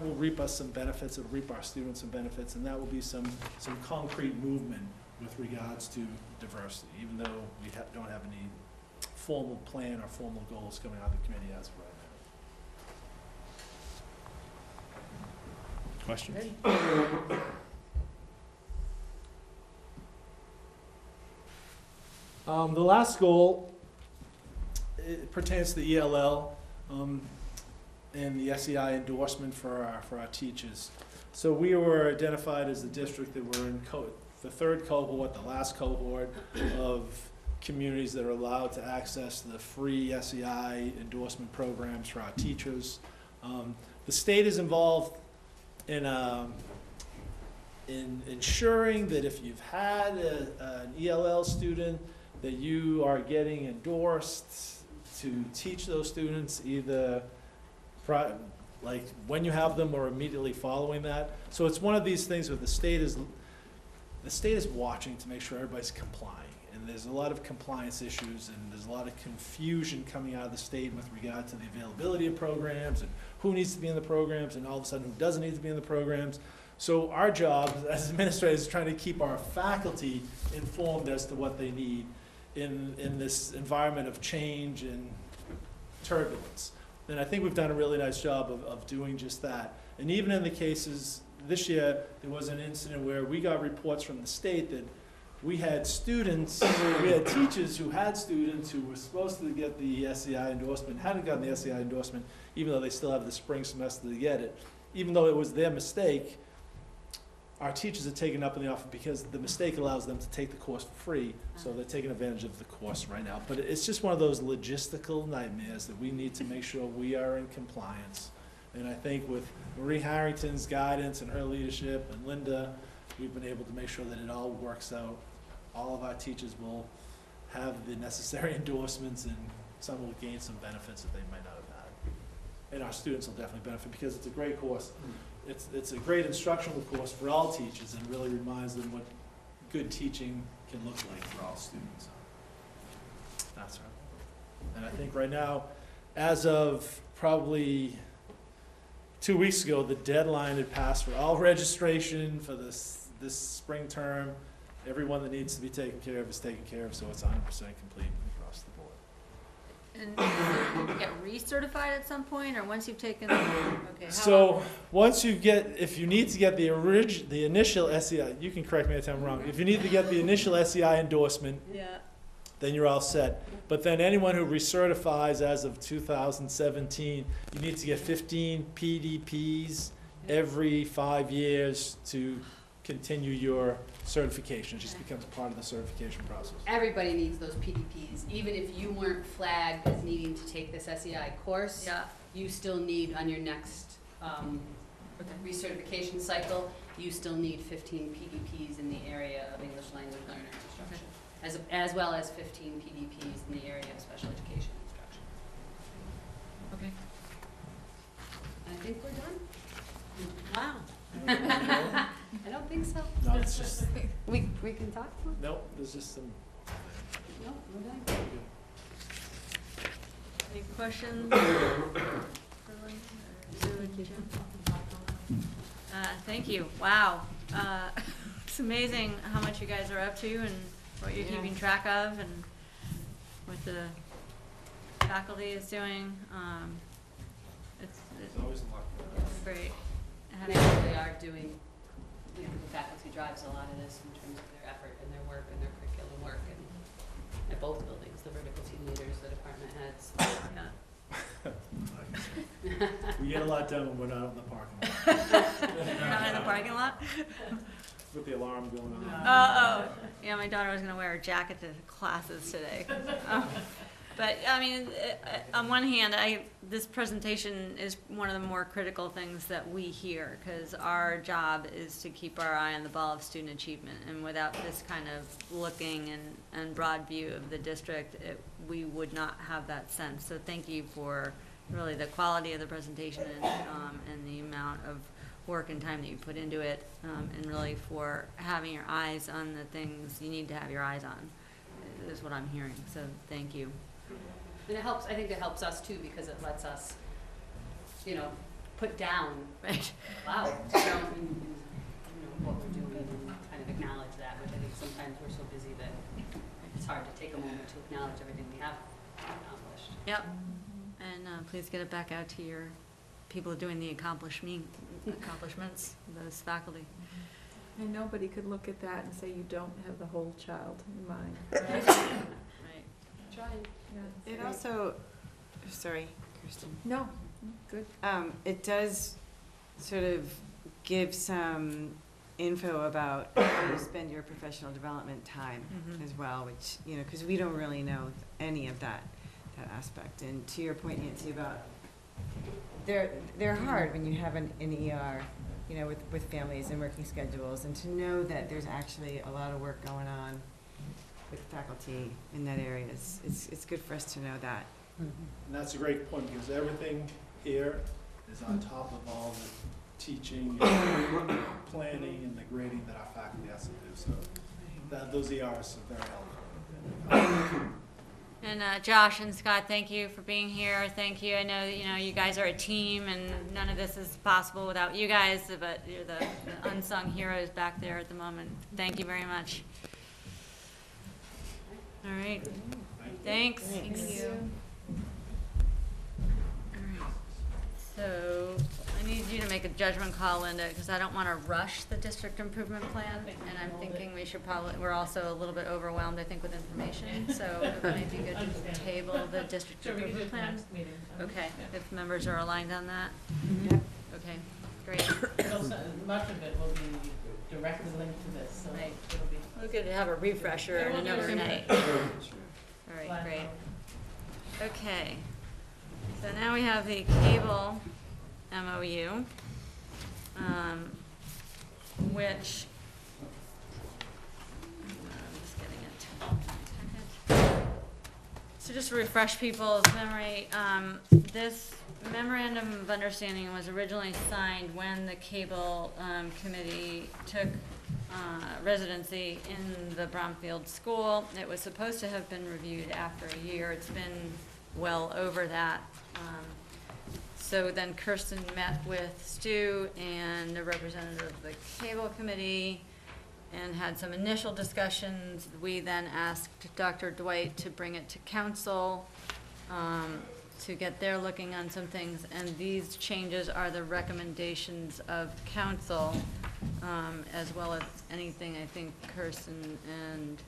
will reap us some benefits, it'll reap our students some benefits, and that will be some concrete movement with regards to diversity, even though we don't have any formal plan or formal goals coming out of the committee as of right now. Questions? The last goal pertains to the ELL and the SEI endorsement for our teachers. So we were identified as the district that were in the third cohort, the last cohort of communities that are allowed to access the free SEI endorsement programs for our teachers. The state is involved in in ensuring that if you've had an ELL student, that you are getting endorsed to teach those students either like when you have them or immediately following that. So it's one of these things where the state is watching to make sure everybody's complying. And there's a lot of compliance issues, and there's a lot of confusion coming out of the state with regard to the availability of programs and who needs to be in the programs and all of a sudden who doesn't need to be in the programs. So our job as administrators is trying to keep our faculty informed as to what they need in this environment of change and turbulence. And I think we've done a really nice job of doing just that. And even in the cases, this year, there was an incident where we got reports from the state that we had students, we had teachers who had students who were supposed to get the SEI endorsement, hadn't gotten the SEI endorsement, even though they still have the spring semester to get it. Even though it was their mistake, our teachers are taken up in the offer because the mistake allows them to take the course for free, so they're taking advantage of the course right now. But it's just one of those logistical nightmares that we need to make sure we are in compliance. And I think with Marie Harrington's guidance and her leadership and Linda, we've been able to make sure that it all works out. All of our teachers will have the necessary endorsements, and some will gain some benefits that they might not have had. And our students will definitely benefit because it's a great course. It's a great instructional course for all teachers and really reminds them what good teaching can look like for all students. That's right. And I think right now, as of probably 2 weeks ago, the deadline had passed for all registration for this spring term. Everyone that needs to be taken care of is taken care of, so it's 100% complete across the board. And do you get recertified at some point, or once you've taken, okay, how So once you get, if you need to get the initial SEI, you can correct me if I'm wrong. If you need to get the initial SEI endorsement, Yeah. then you're all set. But then anyone who recertifies as of 2017, you need to get 15 PDPs every 5 years to continue your certification. It just becomes part of the certification process. Everybody needs those PDPs, even if you weren't flagged as needing to take this SEI course. Yeah. You still need, on your next recertification cycle, you still need 15 PDPs in the area of English language learner instruction, as well as 15 PDPs in the area of special education instruction. Okay. I think we're done. Wow. I don't think so. No, it's just, We can talk more? nope, there's just some. No, we're done. Any questions? for Lynn or Sue and Jim? Thank you. Wow. It's amazing how much you guys are up to and what you're keeping track of and what the faculty is doing. It's always a lot. great. And they really are doing, the faculty drives a lot of this in terms of their effort and their work and their curriculum work, and at both buildings, the vertical team leaders, the department heads. Yeah. We get a lot done when we're not in the parking lot. Not in the parking lot? With the alarm going on. Oh, yeah, my daughter was gonna wear a jacket to classes today. But, I mean, on one hand, this presentation is one of the more critical things that we hear, because our job is to keep our eye on the ball of student achievement, and without this kind of looking and broad view of the district, we would not have that sense. So thank you for really the quality of the presentation and the amount of work and time that you put into it, and really for having your eyes on the things you need to have your eyes on, is what I'm hearing, so thank you. And it helps, I think it helps us too, because it lets us, put down, Right. wow, what we're doing, and kind of acknowledge that, which I think sometimes we're so busy that it's hard to take a moment to acknowledge everything we have accomplished. Yep, and please get it back out to your people doing the accomplishments, those faculty. And nobody could look at that and say you don't have the whole child in mind. Right. Trying. Yeah, It great. also, sorry, Kirsten. No, good. It does sort of give some info about how you spend your professional development time Mhm. as well, which, because we don't really know any of that aspect. And to your point, Nancy, about they're hard when you have an ER you know, with families and working schedules, and to know that there's actually a lot of work going on with faculty in that area, it's good for us to know that. And that's a great point, because everything here is on top of all the teaching and planning and the grading that our faculty has to do, so those ERs are very helpful. And Josh and Scott, thank you for being here. Thank you. I know that, you guys are a team, and none of this is possible without you guys, but you're the unsung heroes back there at the moment. Thank you very much. All right. Thanks. Thank you. All right. So I need you to make a judgment call, Linda, because I don't want to rush the district improvement plan. And I'm thinking we should we're also a little bit overwhelmed, I think, with information. So it might be good to table the district Sure, we can do improvement it plan. next meeting. Okay, if members are aligned on that. Okay, great. Much of it will be directly linked to this, so Right. it'll be. We're going to have a refresher Yeah, we'll do another a night. refresher. All right, Flat great. out. Okay. So now we have the cable MOU, which, I'm just getting it. So just to refresh people's memory, this memorandum of understanding was originally signed when the cable committee took residency in the Bromfield School. It was supposed to have been reviewed after a year. It's been well over that. So then Kirsten met with Stu and the representative of the cable committee and had some initial discussions. We then asked Dr. Dwight to bring it to council to get their looking on some things. And these changes are the recommendations of council, as well as anything I think Kirsten and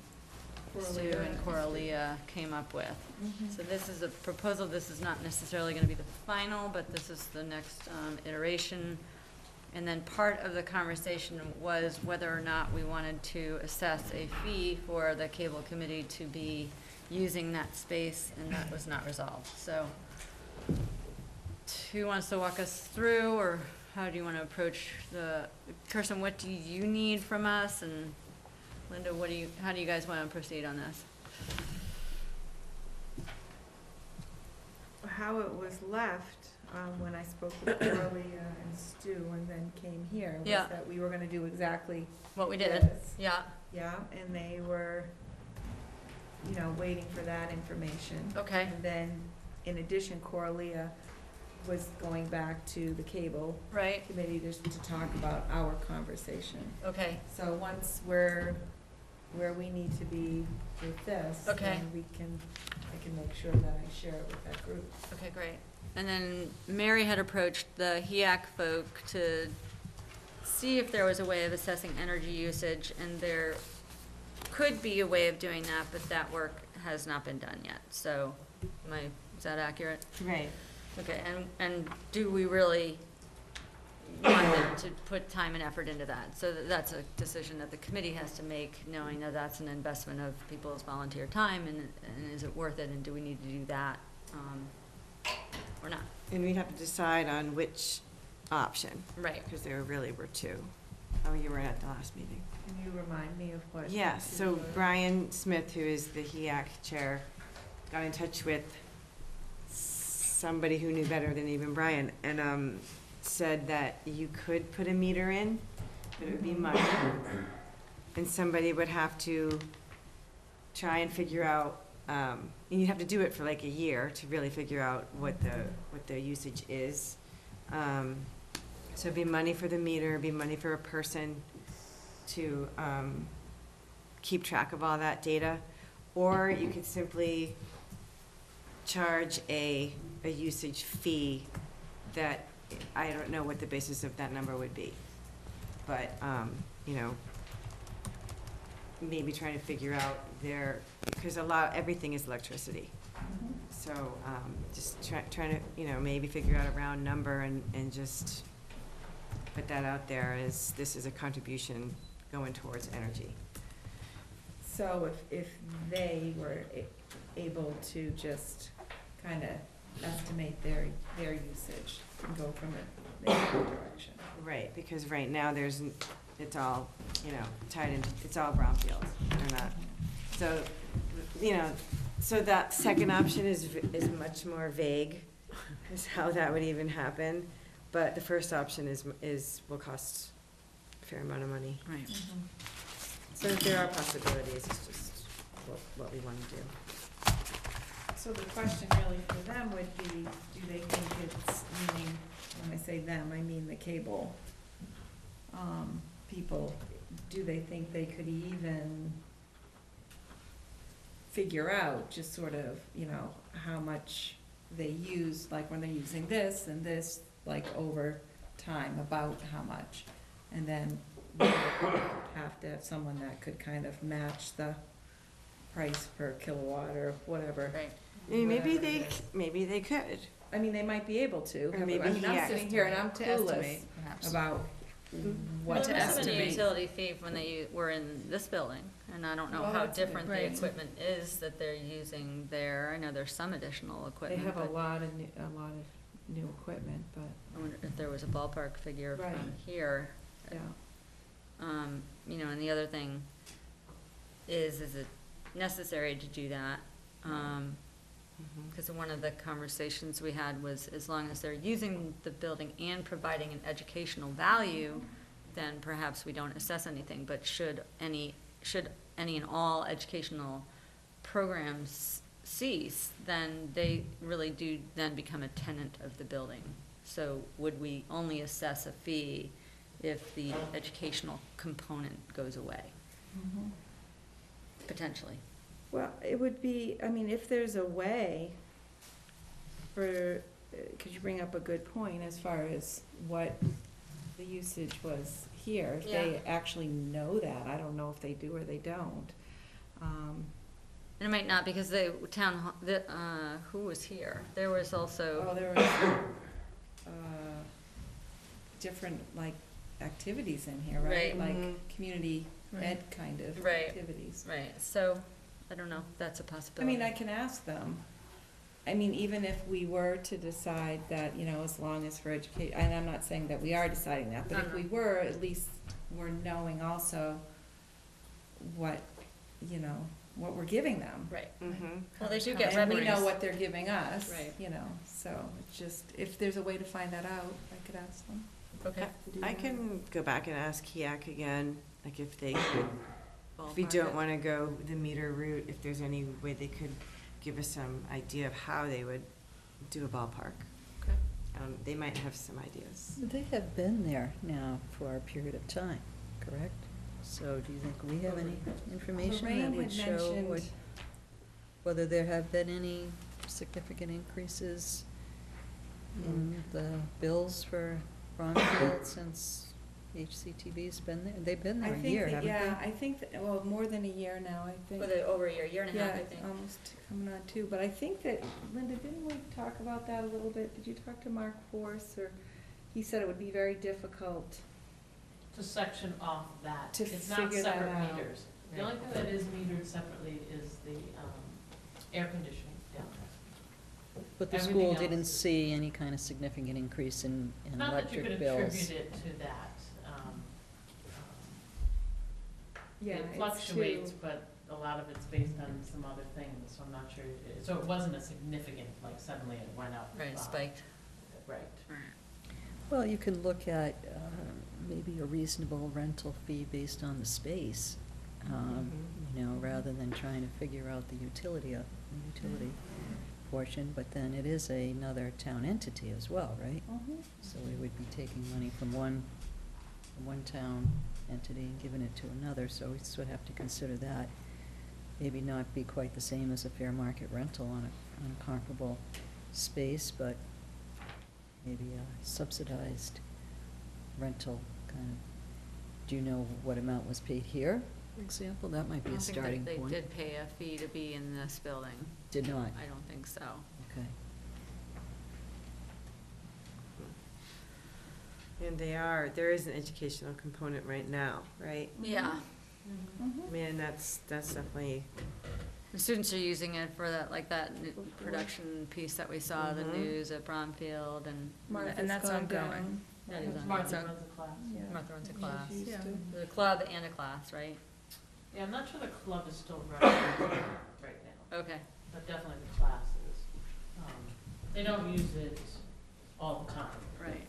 Stu and Coralia came up with. So this is a proposal. This is not necessarily going to be the final, but this is the next iteration. And then part of the conversation was whether or not we wanted to assess a fee for the cable committee to be using that space, and that was not resolved. So who wants to walk us through, or how do you want to approach Kirsten, what do you need from us? And Linda, how do you guys want to proceed on this? How it was left, when I spoke with Coralia and Stu and then came here, was Yeah. that we were gonna do exactly What we did? this. Yeah, Yeah, and they were, waiting for that information. okay, And then, in addition, Coralia was going back to the cable right, committee just to talk about our conversation. okay, So once we're where we need to be with this, Okay. then I can make sure that I share it with that group. okay, great. And then Mary had approached the HEAC folk to see if there was a way of assessing energy usage, and there could be a way of doing that, but that work has not been done yet. So, is that accurate? Right. Okay, and do we really want them to put time and effort into that? So that's a decision that the committee has to make, knowing that that's an investment of people's volunteer time, and is it worth it, and do we need to do that, or not? And we have to decide on which option, Right. because there really were two. Oh, you were at the last meeting. Can you remind me of what? Yes, the so two were? Brian Smith, who is the HEAC chair, got in touch with somebody who knew better than even Brian, and said that you could put a meter in, but it would be money. And somebody would have to try and figure out, and you'd have to do it for like a year to really figure out what the usage is. So it'd be money for the meter, it'd be money for a person to keep track of all that data. Or you could simply charge a usage fee that, I don't know what the basis of that number would be. But, maybe trying to figure out because everything is electricity. So, just trying to, maybe figure out a round number and just put that out there as this is a contribution going towards energy. So if they were able to just kind of estimate their usage and go from it in that direction. Right, because right now it's all, tied into, it's all brownfield. They're not, so, so that second option is much more vague, is how that would even happen. But the first option will cost a fair amount of money. Right. So there are possibilities, it's just what we want to do. So the question really for them would be, do they think it's, meaning, when I say them, I mean the cable people, do they think they could even figure out just sort of, how much they use, like when they're using this and this, like over time, about how much? And then we would have to have someone that could kind of match the price per kilowatt or whatever. Right. Maybe Whatever it is. maybe they could. I mean, they might be able to. Or maybe I'm he sitting here and I'm To clueless estimate, perhaps. about Well, what to there must have been a estimate. utility fee when they were in this building, and I don't know Well, how that's different the right. equipment is that they're using there. I know there's some additional They equipment, have a but lot of new equipment, but, I wonder if there was a ballpark figure Right. from here. yeah. And the other thing is it necessary to do that? Because one of the conversations we had was, as long as they're using the building and providing an educational value, then perhaps we don't assess anything, but should any and all educational programs cease, then they really do then become a tenant of the building. So would we only assess a fee if the educational component goes away, potentially? Well, it would be, I mean, if there's a way for, because you bring up a good point as far as what the usage was here. If they actually know that, I don't know if they do or they don't. And it might not, because the who was here? There was also. Oh, there was different, like, activities in here, right? Right. Like, community ed kind of Right. activities. Right, so, I don't know, if that's a I possibility. mean, I can ask them. I mean, even if we were to decide that, as long as for education, and I'm not saying that we are deciding that, but if we were, at least we're knowing also what, what we're giving them. Right. Mm-hmm. Well, they do get And we revenues. know what they're giving us. Right. So it's just, if there's a way to find that out, I could ask them. Okay. I can go back and ask HEAC again, like if they could, if we Ballpark don't it. want to go the meter route, if there's any way they could give us some idea of how they would do a ballpark. Okay. They might have some ideas. They have been there now for a period of time, correct? So do you think we have any information that Lorraine would had show mentioned, whether there have been any significant increases in the bills for Bronfield since HCTV's been there? They've been I there a think year, that, haven't they? yeah, I think that, well, more than a year now, I think. Over a year and a half, I Yeah, think. almost coming on two, but I think that, Linda, didn't we talk about that a little bit? Did you talk to Mark Force, or, he said it would be very difficult. To section off that. To It's not figure that separate out. meters. The only thing that is metered separately is the air conditioning down there. But the Everything school else didn't is- see any kind of significant increase in Not that you electric could bills. attribute it to that. Yeah, It it's fluctuates, too- but a lot of it's based on some other things, so I'm not sure. So it wasn't a significant, like suddenly it went up. Right, spiked. Right. Well, you can look at maybe a reasonable rental fee based on the space, rather than trying to figure out the utility portion. But then it is another town entity as well, right? So we would be taking money from one town entity and giving it to another, so we still have to consider that. Maybe not be quite the same as a fair market rental on a comparable space, but maybe a subsidized rental kind of. Do you know what amount was paid here, for example? That might be a starting They point. did pay a fee to be in this building. Did not, I don't think so. okay. And there is an educational component right now, right? Yeah. I mean, that's definitely, The students are using it for that, like that production piece that we saw, the news at Bromfield and. And that's ongoing. That is ongoing. Martha runs a class. Martha runs a class. she used Yeah. to. The club and a class, right? Yeah, I'm not sure the club is still running right now, Okay. but definitely the class is. They don't use it all the time, Right.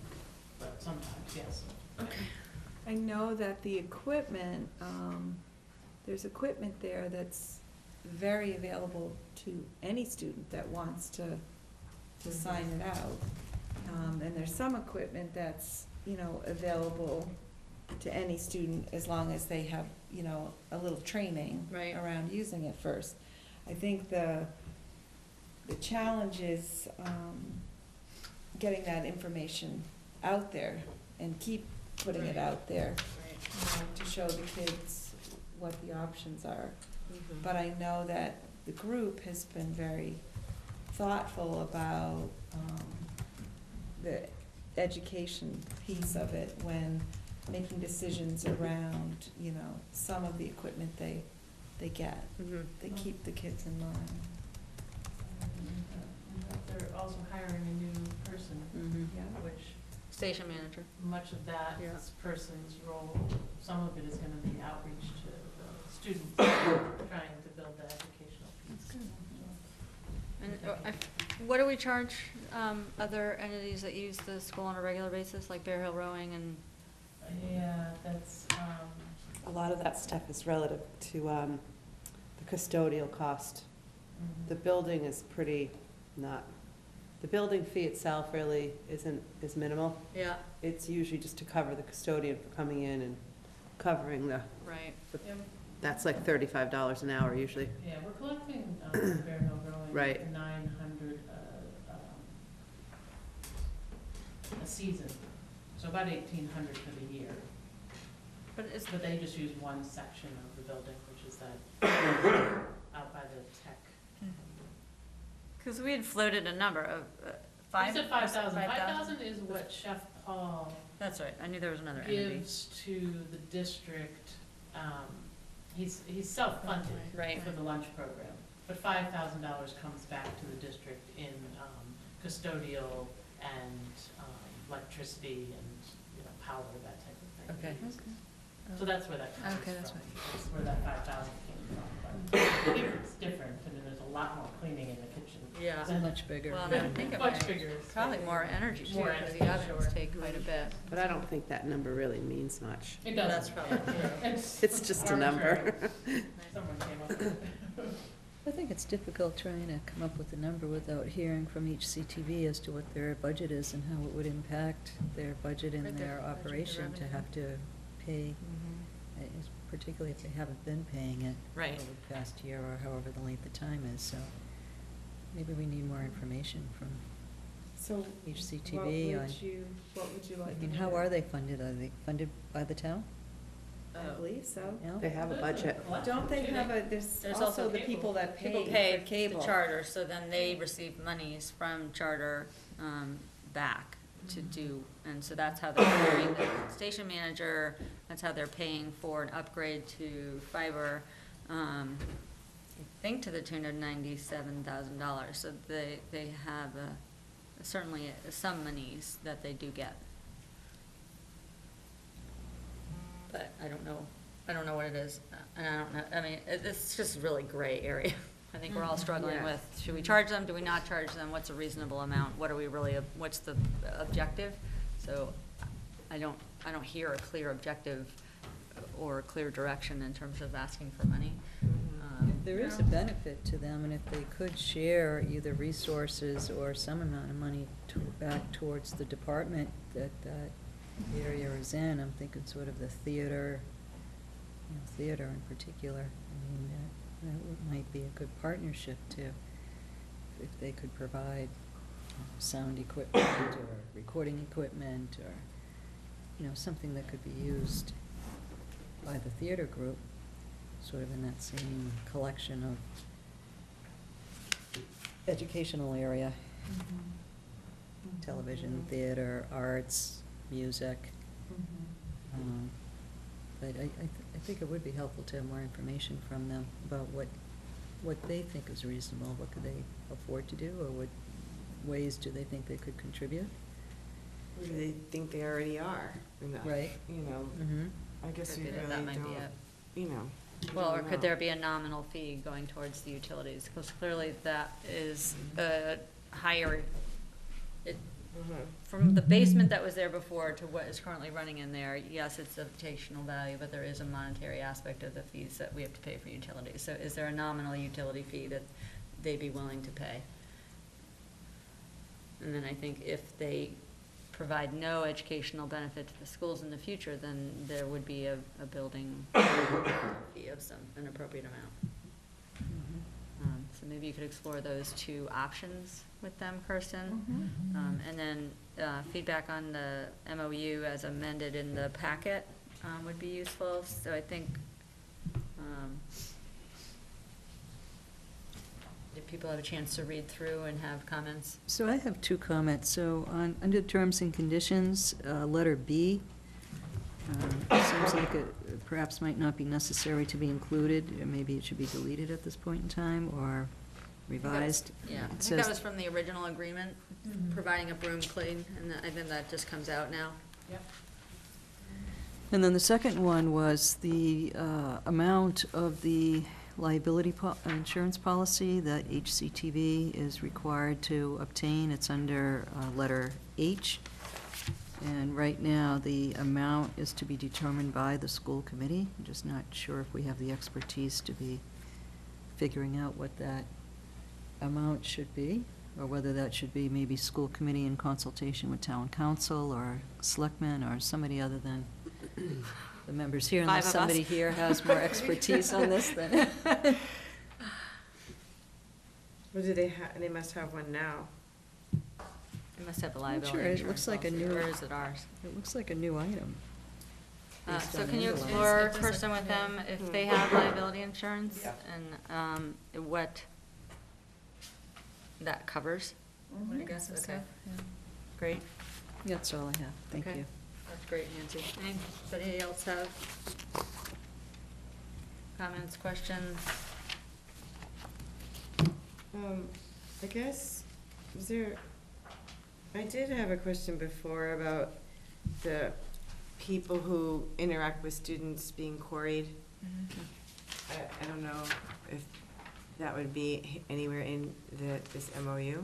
but sometimes, yes. I know that the equipment, there's equipment there that's very available to any student that wants to sign it out. And there's some equipment that's, available to any student as long as they have, a little training Right. around using it first. I think the challenge is, getting that information out there and keep putting it out there, to show the kids what the options are. But I know that the group has been very thoughtful about the education piece of it when making decisions around, some of the equipment they get. They keep the kids in mind. They're also hiring a new person, Mm-hmm. Yeah. which Station manager. much of that Yeah. person's role, some of it is gonna be outreach to the students, trying to build the educational piece. And what do we charge other entities that use the school on a regular basis, like Bear Hill Rowing and? Yeah, that's, A lot of that stuff is relative to the custodial cost. The building is pretty not, the building fee itself really is minimal. Yeah. It's usually just to cover the custodian for coming in and covering the, Right. yeah, that's like $35 an hour usually. yeah, we're collecting, Bear Hill Growing. Right. 900, a season, so about 1,800 for the year. But it's, But they just use one section of the building, which is that out by the tech. because we had floated a number of I said 5,000. 5,000 is what Chef Paul That's right, I knew there was another entity. gives to the district. He's self-funded Right. for the lunch program, but $5,000 comes back to the district in custodial and electricity and, power, that type of thing. Okay. So that's where that comes from. Okay, that's right. That's where that 5,000 came from. But it's different, I mean, there's a lot more cleaning in the kitchen. Yeah. It's much bigger. Well, and I think it Much might, bigger. probably more energy too, More because the energy, ovens sure. take quite a bit. But I don't think that number really means much. It That's does. probably It's just a number. Someone came up with it. I think it's difficult trying to come up with a number without hearing from each CTV as to what their budget is and how it would impact their budget and Right, their their budget, their operation to revenue. have to pay, particularly if they haven't been paying it Right. over the past year or however the length of time is, so maybe we need more information from So each what CTV on, would you like? I mean, how are they funded? Are they funded by the town? I believe so. No? They have a budget. Don't they have there's There's also the cable. people that People pay pay for cable. the charter, so then they receive monies from charter back to do, and so that's how they're hiring the station manager, that's how they're paying for an upgrade to fiber, I think to the tune of $97,000, so they have certainly some monies that they do get. But I don't know what it is, and I don't know, I mean, it's just a really gray area. I think we're all struggling Yeah. with, should we charge them, do we not charge them, what's a reasonable amount, what are we really, what's the objective? So I don't hear a clear objective or a clear direction in terms of asking for money. There is a benefit to them, and if they could share either resources or some amount of money back towards the department that that area is in, I'm thinking sort of the theater, theater in particular. I mean, that might be a good partnership too, if they could provide sound equipment or recording equipment or, something that could be used by the theater group, sort of in that same collection of educational area. Television, theater, arts, music. But I think it would be helpful to have more information from them about what what they think is reasonable. What could they afford to do, or what ways do they think they could contribute? Where do they think they already are? Right. You know, Mm-hmm. I guess we Could be really that don't, might be it. you know. we Well, or don't could know. there be a nominal fee going towards the utilities? Because clearly that is a higher, it, from the basement that was there before to what is currently running in there, yes, it's of rotational value, but there is a monetary aspect of the fees that we have to pay for utilities. So is there a nominal utility fee that they'd be willing to pay? And then I think if they provide no educational benefit to the schools in the future, then there would be a building fee of an appropriate amount. So maybe you could explore those two options with them, Kirsten. And then feedback on the MOU as amended in the packet would be useful. So I think if people have a chance to read through and have comments. So I have two comments. So under terms and conditions, letter B, seems like it perhaps might not be necessary to be included. Maybe it should be deleted at this point in time, or revised. Yeah, I It think says- that was from the original agreement, providing a broom clean, and I think that just comes out now. Yep. And then the second one was the amount of the liability insurance policy that HCTV is required to obtain. It's under letter H. And right now, the amount is to be determined by the school committee. I'm just not sure if we have the expertise to be figuring out what that amount should be, or whether that should be maybe school committee in consultation with town council, or selectmen, or somebody other than the members here, Five unless of us. somebody here has more expertise on this than. What do they have? They must have one now. They must have a Not liability sure. It insurance looks like a policy, new- or is it ours? It looks like a new item. based So on can you underlying. explore, It doesn't- Kirsten, with them, if they have liability insurance, and what that covers? I guess, okay, great, That's all I have. Thank Okay. you. that's great, Nancy. Anybody else have comments, questions? I guess, I did have a question before about the people who interact with students being quarried. I don't know if that would be anywhere in this MOU.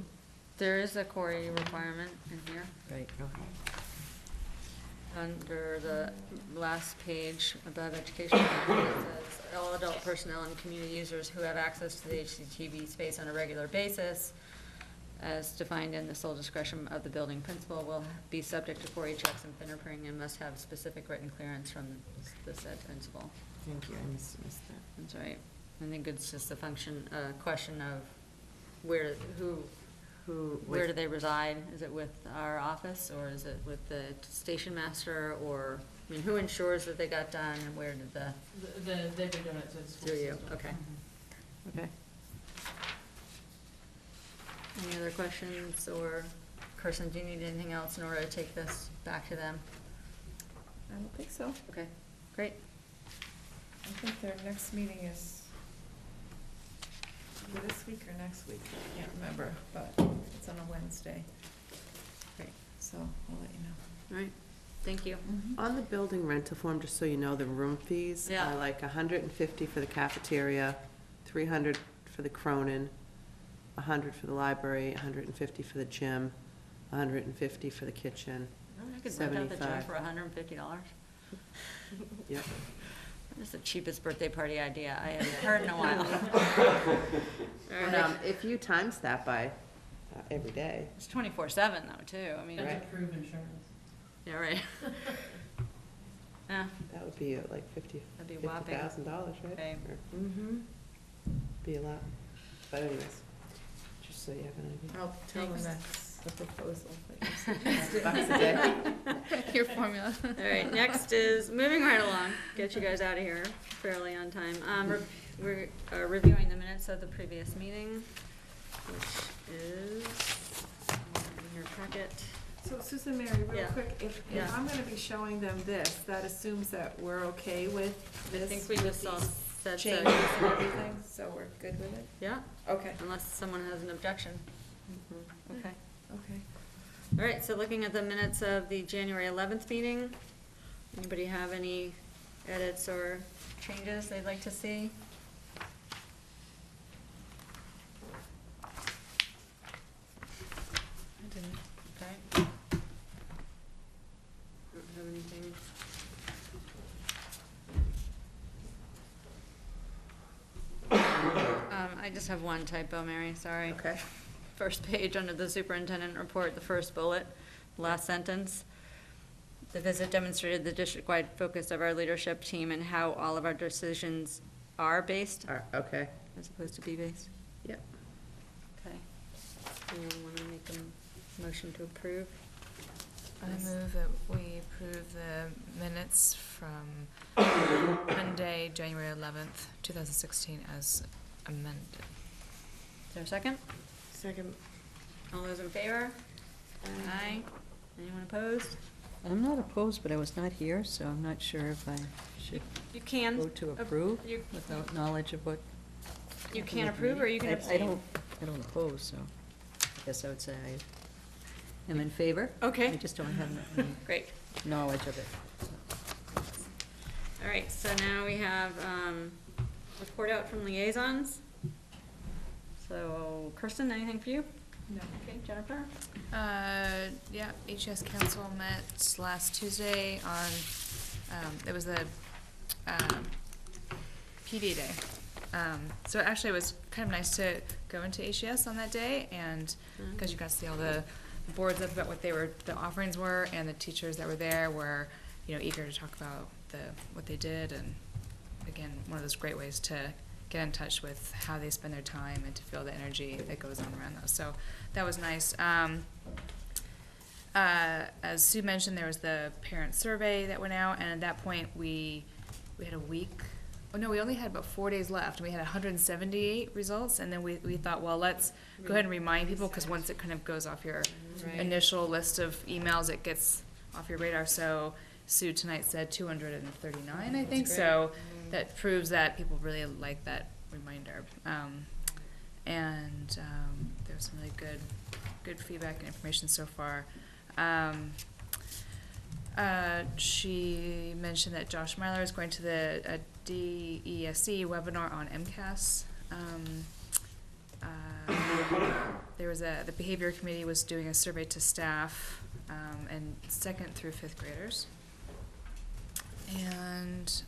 There is a quarry requirement in here. Right. Okay. Under the last page above education, it says, all adult personnel and community users who have access to the HCTV space on a regular basis, as defined in the sole discretion of the building principal, will be subject to 4A checks and fingerprinting and must have specific written clearance from the said principal. Thank you, I missed that. That's right. I think it's just a question of where do they reside? Is it with our office, or is it with the station master, or, I mean, who ensures that they got done, and where did They've been doing it to the school do you? system. Okay. Okay. Any other questions, or, Kirsten, do you need anything else in order to take this back to them? I don't think so. Okay, great. I think their next meeting is either this week or next week, I can't remember, but it's on a Wednesday. Great. So I'll let you know. All right, thank you. On the building rental form, just so you know, the room fees Yeah. are like 150 for the cafeteria, 300 for the Cronin, 100 for the library, 150 for the gym, 150 for the kitchen. I could rent out the gym 75. for $150. Yep. That's the cheapest birthday party idea I have heard in a while. And if you times that by every day, It's 24/7 though, too, I mean. That's Right. approved insurance. Yeah, right. Yeah, that would be like that'd be whopping. $50,000, right? Okay. Or Mm-hmm. be a lot. But anyways, just so you have an idea. I'll tell them Thanks. that's the proposal that you suggested. Bucks a day. Your formula. All right, next is, moving right along, get you guys out of here fairly on time. We're reviewing the minutes of the previous meeting, which is in your packet. So Susan Mary, real Yeah. quick, if Yeah. I'm gonna be showing them this, that assumes that we're okay with I this? think we with just saw these said so. changes and everything, so we're good with it? Yeah, Okay. unless someone has an objection. Okay. Okay. All right, so looking at the minutes of the January 11th meeting, anybody have any edits or changes they'd like to see? I didn't. Okay. Don't have anything. I just have one typo, Mary, sorry. Okay. First page under the superintendent report, the first bullet, last sentence. The visit demonstrated the district-wide focus of our leadership team and how all of our decisions are based, Okay. as opposed to be based. Yep. Okay. Anyone want to make a motion to approve? I move that we approve the minutes from Monday, January 11th, 2016 as amended. Is there a second? Second. All those in favor? Aye. Anyone opposed? I'm not opposed, but I was not here, so I'm not sure if I should You can. vote to approve You, without knowledge of what. you happened can at the approve or meeting. you can I abstain. don't oppose, so I guess I would say I am in favor. Okay. I just don't have any Great. knowledge of it. All right, so now we have, report out from liaisons. So Kirsten, anything for you? No. Okay, Jennifer? Yeah, HS Council met last Tuesday on, it was the, PD day. So actually it was kind of nice to go into HES on that day and, because you got to see all the boards up about what the offerings were, and the teachers that were there were, eager to talk about what they did, and again, one of those great ways to get in touch with how they spend their time and to feel the energy that goes on around those. So that was nice. As Sue mentioned, there was the parent survey that went out, and at that point, we had a week. Oh, no, we only had about 4 days left, and we had 178 results, and then we thought, well, let's go ahead and remind people, because once it kind of goes off your Right. initial list of emails, it gets off your radar. So Sue tonight said 239, I think, so that proves that people really like that reminder. And there was some really good feedback and information so far. She mentioned that Josh Myler is going to the DESE webinar on MCAS. There was the behavior committee was doing a survey to staff and 2nd through 5th graders. And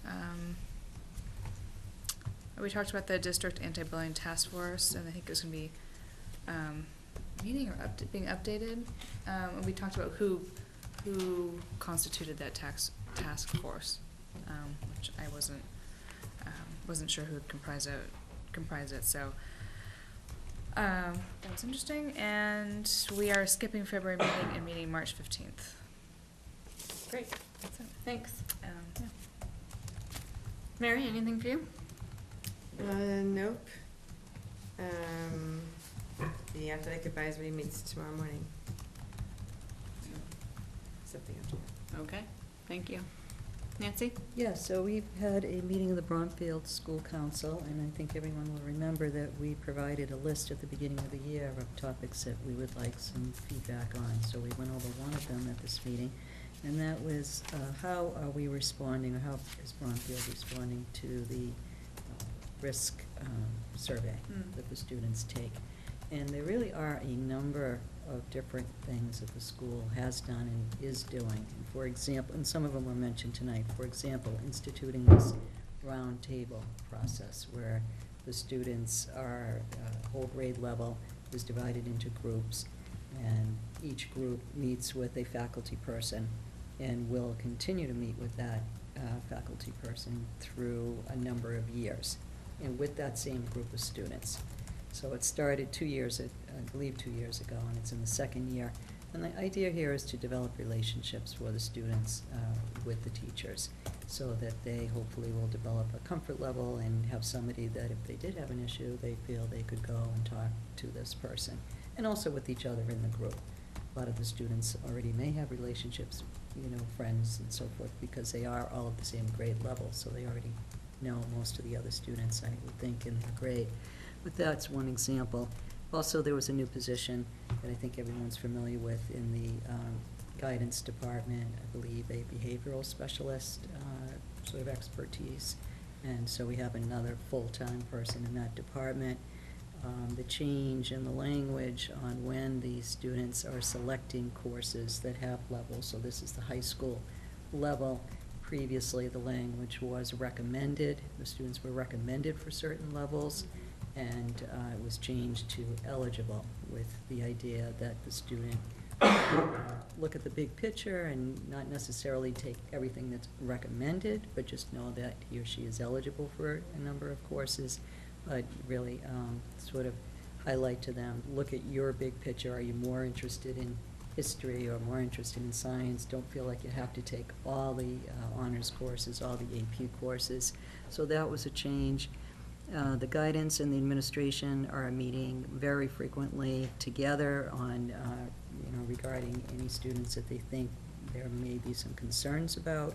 we talked about the district anti-bullying task force, and I think it was going to be meeting or being updated. And we talked about who constituted that task force, which I wasn't sure who would comprise it. So that was interesting. And we are skipping February meeting and meeting March 15th. Great, That's it. thanks. Yeah. Mary, anything for you? Nope. The athletic advisory meets tomorrow morning. Something after. Okay, thank you. Nancy? Yeah, so we've had a meeting of the Bromfield School Council, and I think everyone will remember that we provided a list at the beginning of the year of topics that we would like some feedback on. So we went over one of them at this meeting, and that was how are we responding, or how is Bromfield responding to the risk survey that the students take. And there really are a number of different things that the school has done and is doing. And for example, and some of them were mentioned tonight, for example, instituting this round table process where the students are, whole grade level is divided into groups, and each group meets with a faculty person and will continue to meet with that faculty person through a number of years, and with that same group of students. So it started I believe 2 years ago, and it's in the 2nd year. And the idea here is to develop relationships for the students with the teachers, so that they hopefully will develop a comfort level and have somebody that if they did have an issue, they feel they could go and talk to this person. And also with each other in the group. A lot of the students already may have relationships, friends and so forth, because they are all at the same grade level, so they already know most of the other students, I would think, in their grade. But that's one example. Also, there was a new position that I think everyone's familiar with in the guidance department, I believe a behavioral specialist, sort of expertise. And so we have another full-time person in that department. The change in the language on when the students are selecting courses that have levels, so this is the high school level. Previously, the language was recommended, the students were recommended for certain levels, and it was changed to eligible, with the idea that the student look at the big picture and not necessarily take everything that's recommended, but just know that he or she is eligible for a number of courses, but really sort of highlight to them, look at your big picture. Are you more interested in history or more interested in science? Don't feel like you have to take all the honors courses, all the AP courses. So that was a change. The guidance and the administration are meeting very frequently together on, regarding any students that they think there may be some concerns about.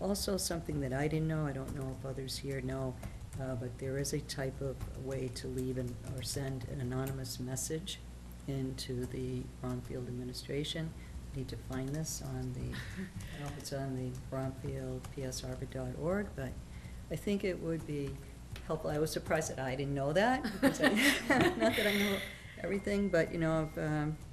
Also, something that I didn't know, I don't know if others here know, but there is a type of way to leave or send an anonymous message into the Bromfield administration. I need to find this on the, I don't know if it's on the bromfieldpsharvard.org, but I think it would be helpful. I was surprised that I didn't know that, because not that I know everything, but, I've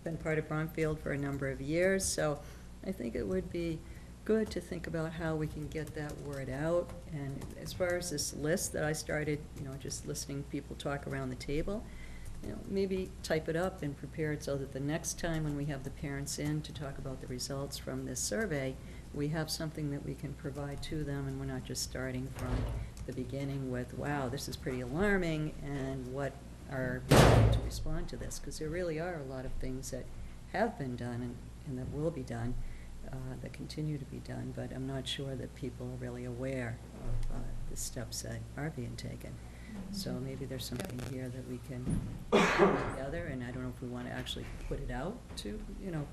been part of Bromfield for a number of years, so I think it would be good to think about how we can get that word out. And as far as this list that I started, just listening to people talk around the table, maybe type it up and prepare it so that the next time when we have the parents in to talk about the results from this survey, we have something that we can provide to them, and we're not just starting from the beginning with, wow, this is pretty alarming, and what are we going to respond to this? Because there really are a lot of things that have been done and that will be done, that continue to be done, but I'm not sure that people are really aware of the steps that are being taken. So maybe there's something here that we can put together, and I don't know if we want to actually put it out to,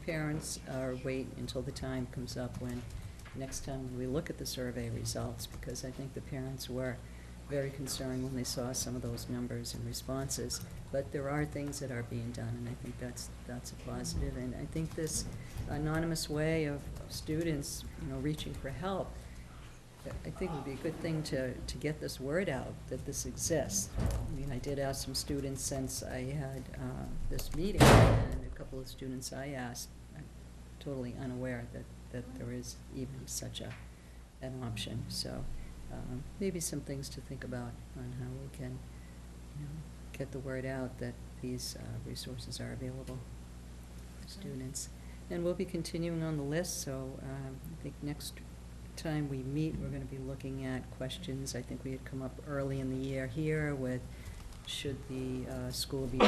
parents, or wait until the time comes up when, next time we look at the survey results, because I think the parents were very concerned when they saw some of those numbers and responses. But there are things that are being done, and I think that's a positive. And I think this anonymous way of students, reaching for help, I think would be a good thing to get this word out, that this exists. I mean, I did ask some students since I had this meeting, and a couple of students I asked, I'm totally unaware that there is even such an option. So maybe some things to think about on how we can get the word out that these resources are available for students. And we'll be continuing on the list, so I think next time we meet, we're going to be looking at questions. I think we had come up early in the year here with, should the school be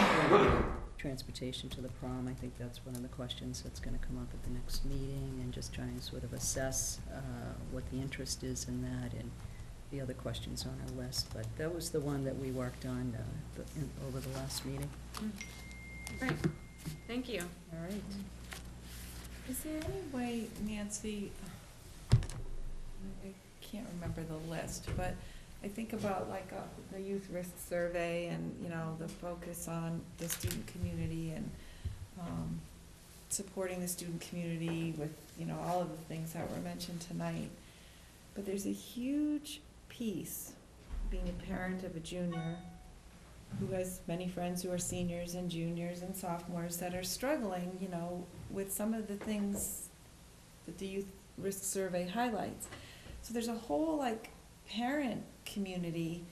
transportation to the prom? I think that's one of the questions that's going to come up at the next meeting, and just trying to sort of assess what the interest is in that, and the other questions on our list. But that was the one that we worked on over the last meeting. Great, thank you. All right. Is there any way, Nancy, I can't remember the list, but I think about like the youth risk survey and, the focus on the student community and supporting the student community with, all of the things that were mentioned tonight. But there's a huge piece, being a parent of a junior who has many friends who are seniors and juniors and sophomores that are struggling, with some of the things that the youth risk survey highlights. So there's a whole parent community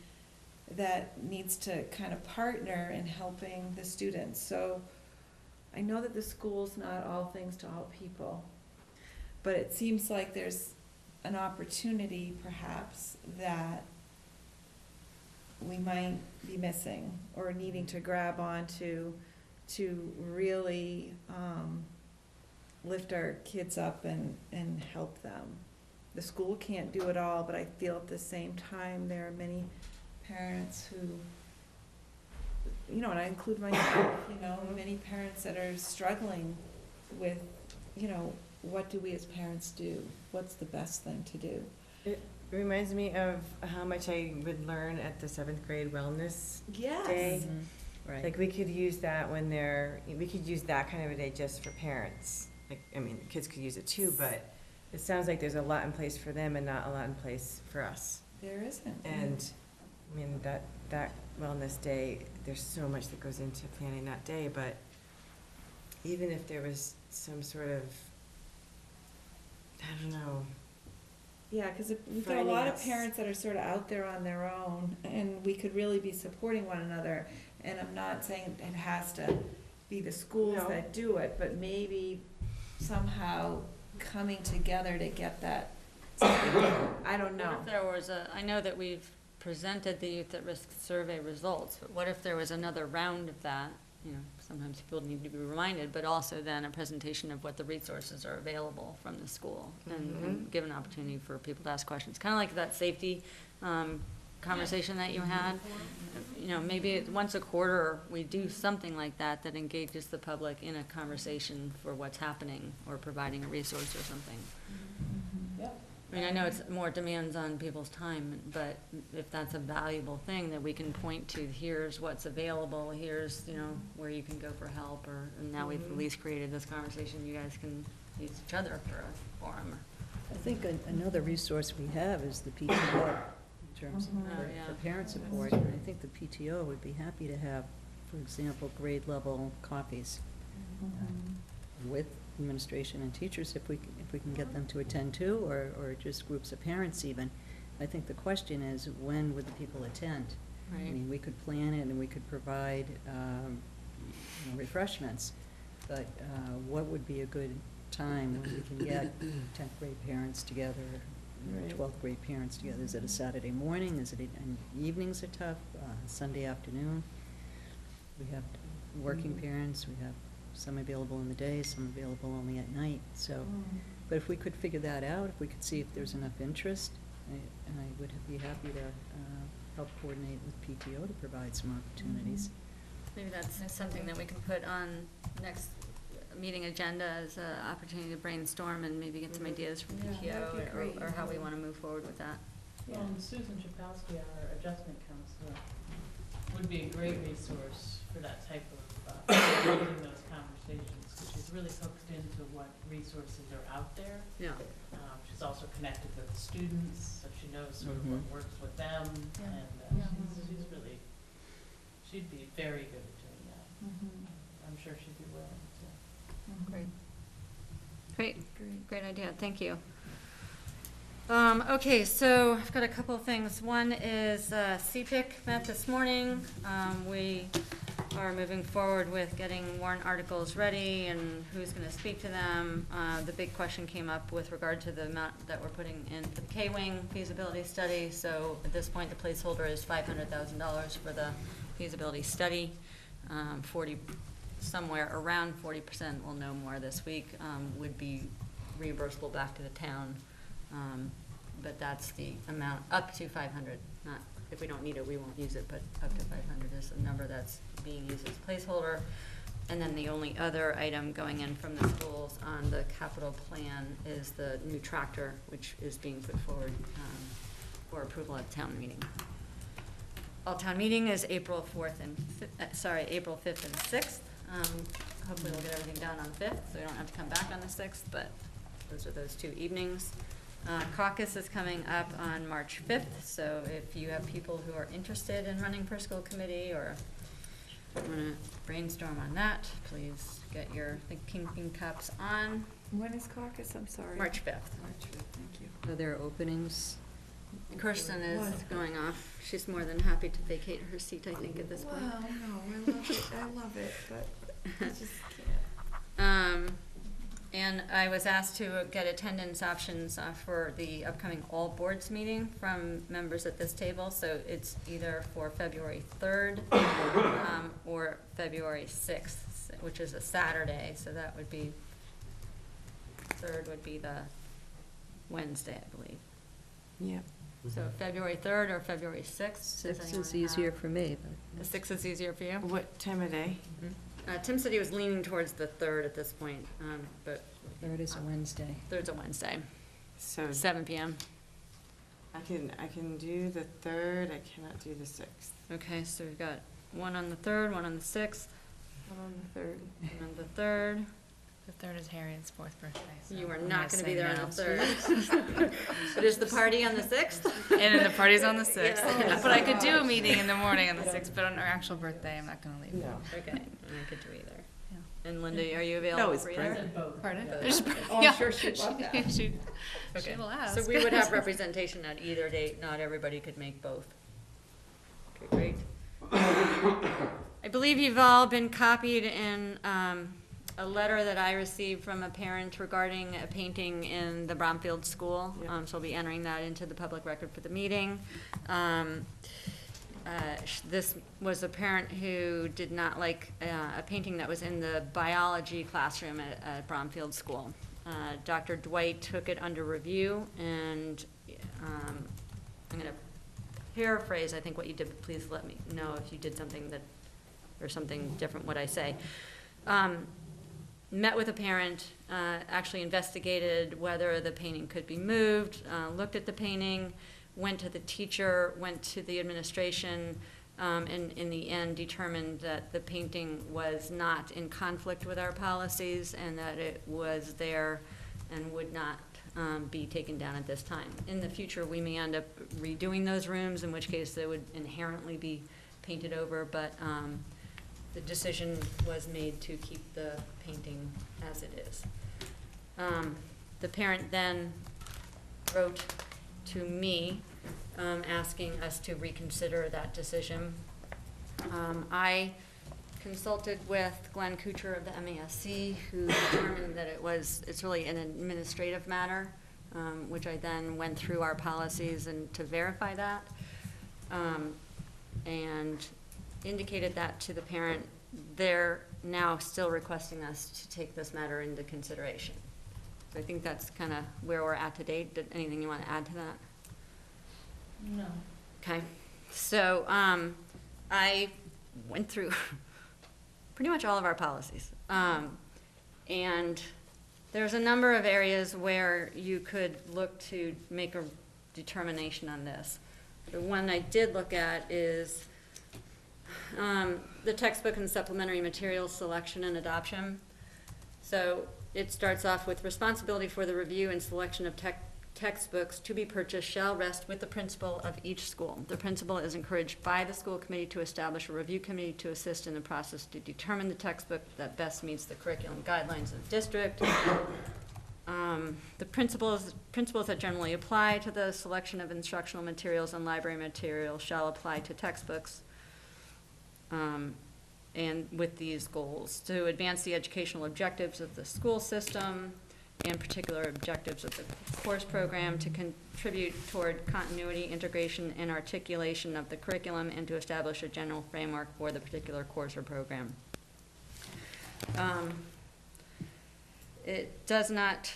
that needs to kind of partner in helping the students. So I know that the school's not all things to all people, but it seems like there's an opportunity perhaps that we might be missing or needing to grab onto to really lift our kids up and help them. The school can't do it all, but I feel at the same time there are many parents who, and I include myself, many parents that are struggling with, what do we as parents do? What's the best thing to do? reminds me of how much I would learn at the 7th grade wellness Yes. day. Right. Like, we could use that we could use that kind of a day just for parents. Like, I mean, the kids could use it too, but it sounds like there's a lot in place for them and not a lot in place for us. There isn't. And, I mean, that wellness day, there's so much that goes into planning that day, but even if there was some sort of, I don't know, Yeah, because we've got a lot of Finance. parents that are sort of out there on their own, and we could really be supporting one another. And I'm not saying it has to be the schools No. that do it, but maybe somehow coming together to get that. I don't What know. if there was I know that we've presented the youth at risk survey results, but what if there was another round of that? You know, sometimes people need to be reminded, but also then a presentation of what the resources are available from the school and give an opportunity for people to ask questions. Kind of like that safety, conversation that you had. You know, maybe once a quarter, we do something like that that engages the public in a conversation for what's happening or providing a resource or something. Yep. I mean, I know it's more demands on people's time, but if that's a valuable thing that we can point to, here's what's available, here's, you know, where you can go for help, and now we've at least created this conversation, you guys can use each other for a forum. I think another resource we have is the PTO in terms of Oh, yeah. for parent support. And I think the PTO would be happy to have, for example, grade level coffees with administration and teachers if we can get them to attend too, or just groups of parents even. I think the question is, when would the people attend? I Right. mean, we could plan it and we could provide refreshments, but what would be a good time when we can get 10th grade parents together, Right. 12th grade parents together? Is it a Saturday morning? Is it, and evenings are tough, Sunday afternoon? We have working parents, we have some available in the day, some available only at night, so. But if we could figure that out, if we could see if there's enough interest, and I would be happy to help coordinate with PTO to provide some opportunities. Maybe that's something that we can put on next meeting agenda as an opportunity to brainstorm and maybe get some ideas from Yeah, that'd be PTO great. or how we want to move forward with that. Well, and Susan Chapowski, our adjustment counselor, would be a great resource for that type of, having those conversations, because she's really hooked into what resources are out there. Yeah. She's also connected with the students, so she knows sort of what works with them, Yeah. and Yeah. she's really, she'd be very good at doing that. I'm sure she'd be willing to. Great. Great idea, thank you. Mm-hmm. Okay, so I've got a couple of things. One is CPIC met this morning. We are moving forward with getting warrant articles ready and who's going to speak to them. The big question came up with regard to the amount that we're putting in the K-Wing feasibility study. So at this point, the placeholder is $500,000 for the feasibility study. Somewhere around 40%, we'll know more this week, would be reimbursable back to the town. But that's the amount, up to 500, not, if we don't need it, we won't use it, but up to 500 is the number that's being used as placeholder. And then the only other item going in from the schools on the capital plan is the new tractor, which is being put forward for approval at town meeting. All town meeting is April 5th and 6th. Hopefully we'll get everything done on the 5th, so we don't have to come back on the 6th, but those are those 2 evenings. Caucus is coming up on March 5th, so if you have people who are interested in running for school committee or want to brainstorm on that, please get your thinking caps on. When is caucus? I'm sorry. March 5th. March 5th, thank you. Are there openings? Kirsten is Wonderful. going off. She's more than happy to vacate her seat, I think, at this point. Well, no, I love it, but I just can't. And I was asked to get attendance options for the upcoming all boards meeting from members at this table. So it's either for February 3rd or February 6th, which is a Saturday. So that would be, 3rd would be the Wednesday, I believe. Yeah. So February 3rd or February 6th? Does 6 anyone is easier have- for me, but. The 6th is easier for you? What time of day? Tim said he was leaning towards the 3rd at this point, but 3rd is a Wednesday. 3rd's a Wednesday, So 7 PM. I can do the 3rd, I cannot do the 6th. Okay, so we've got one on the 3rd, one on the 6th, One on the 3rd. one on the 3rd. The 3rd is Harriet's 4th birthday, so. You are I'm not gonna be say there on no. the 3rd. But is the party on the 6th? And then the party's on the 6th. Yeah. But I could do a meeting in the morning on the 6th, but on our actual birthday, I'm not gonna leave. No. Okay, and I could do either. Yeah. And Linda, are you No, available it's for great. either? Both. Pardon? Oh, I'm sure she'd love that. She Okay. will ask. So we would have representation at either date, not everybody could make both. Okay, great. I believe you've all been copied in a letter that I received from a parent regarding a painting in the Bromfield School. Yeah. So I'll be entering that into the public record for the meeting. This was a parent who did not like a painting that was in the biology classroom at Bromfield School. Dr. Dwight took it under review, and I'm going to paraphrase, I think, what you did, but please let me know if you did something that, or something different what I say. Met with a parent, actually investigated whether the painting could be moved, looked at the painting, went to the teacher, went to the administration, and in the end determined that the painting was not in conflict with our policies and that it was there and would not be taken down at this time. In the future, we may end up redoing those rooms, in which case they would inherently be painted over, but the decision was made to keep the painting as it is. The parent then wrote to me asking us to reconsider that decision. I consulted with Glenn Kuchar of the MASC, who determined that it's really an administrative matter, which I then went through our policies and to verify that, and indicated that to the parent. They're now still requesting us to take this matter into consideration. So I think that's kind of where we're at to date. Anything you want to add to that? No. Okay, so I went through pretty much all of our policies. And there's a number of areas where you could look to make a determination on this. The one I did look at is the textbook and supplementary materials selection and adoption. So it starts off with responsibility for the review and selection of textbooks to be purchased shall rest with the principal of each school. The principal is encouraged by the school committee to establish a review committee to assist in the process to determine the textbook that best meets the curriculum guidelines of the district. The principles that generally apply to the selection of instructional materials and library materials shall apply to textbooks. And with these goals, to advance the educational objectives of the school system and particular objectives of the course program, to contribute toward continuity, integration, and articulation of the curriculum, and to establish a general framework for the particular course or program. It does not,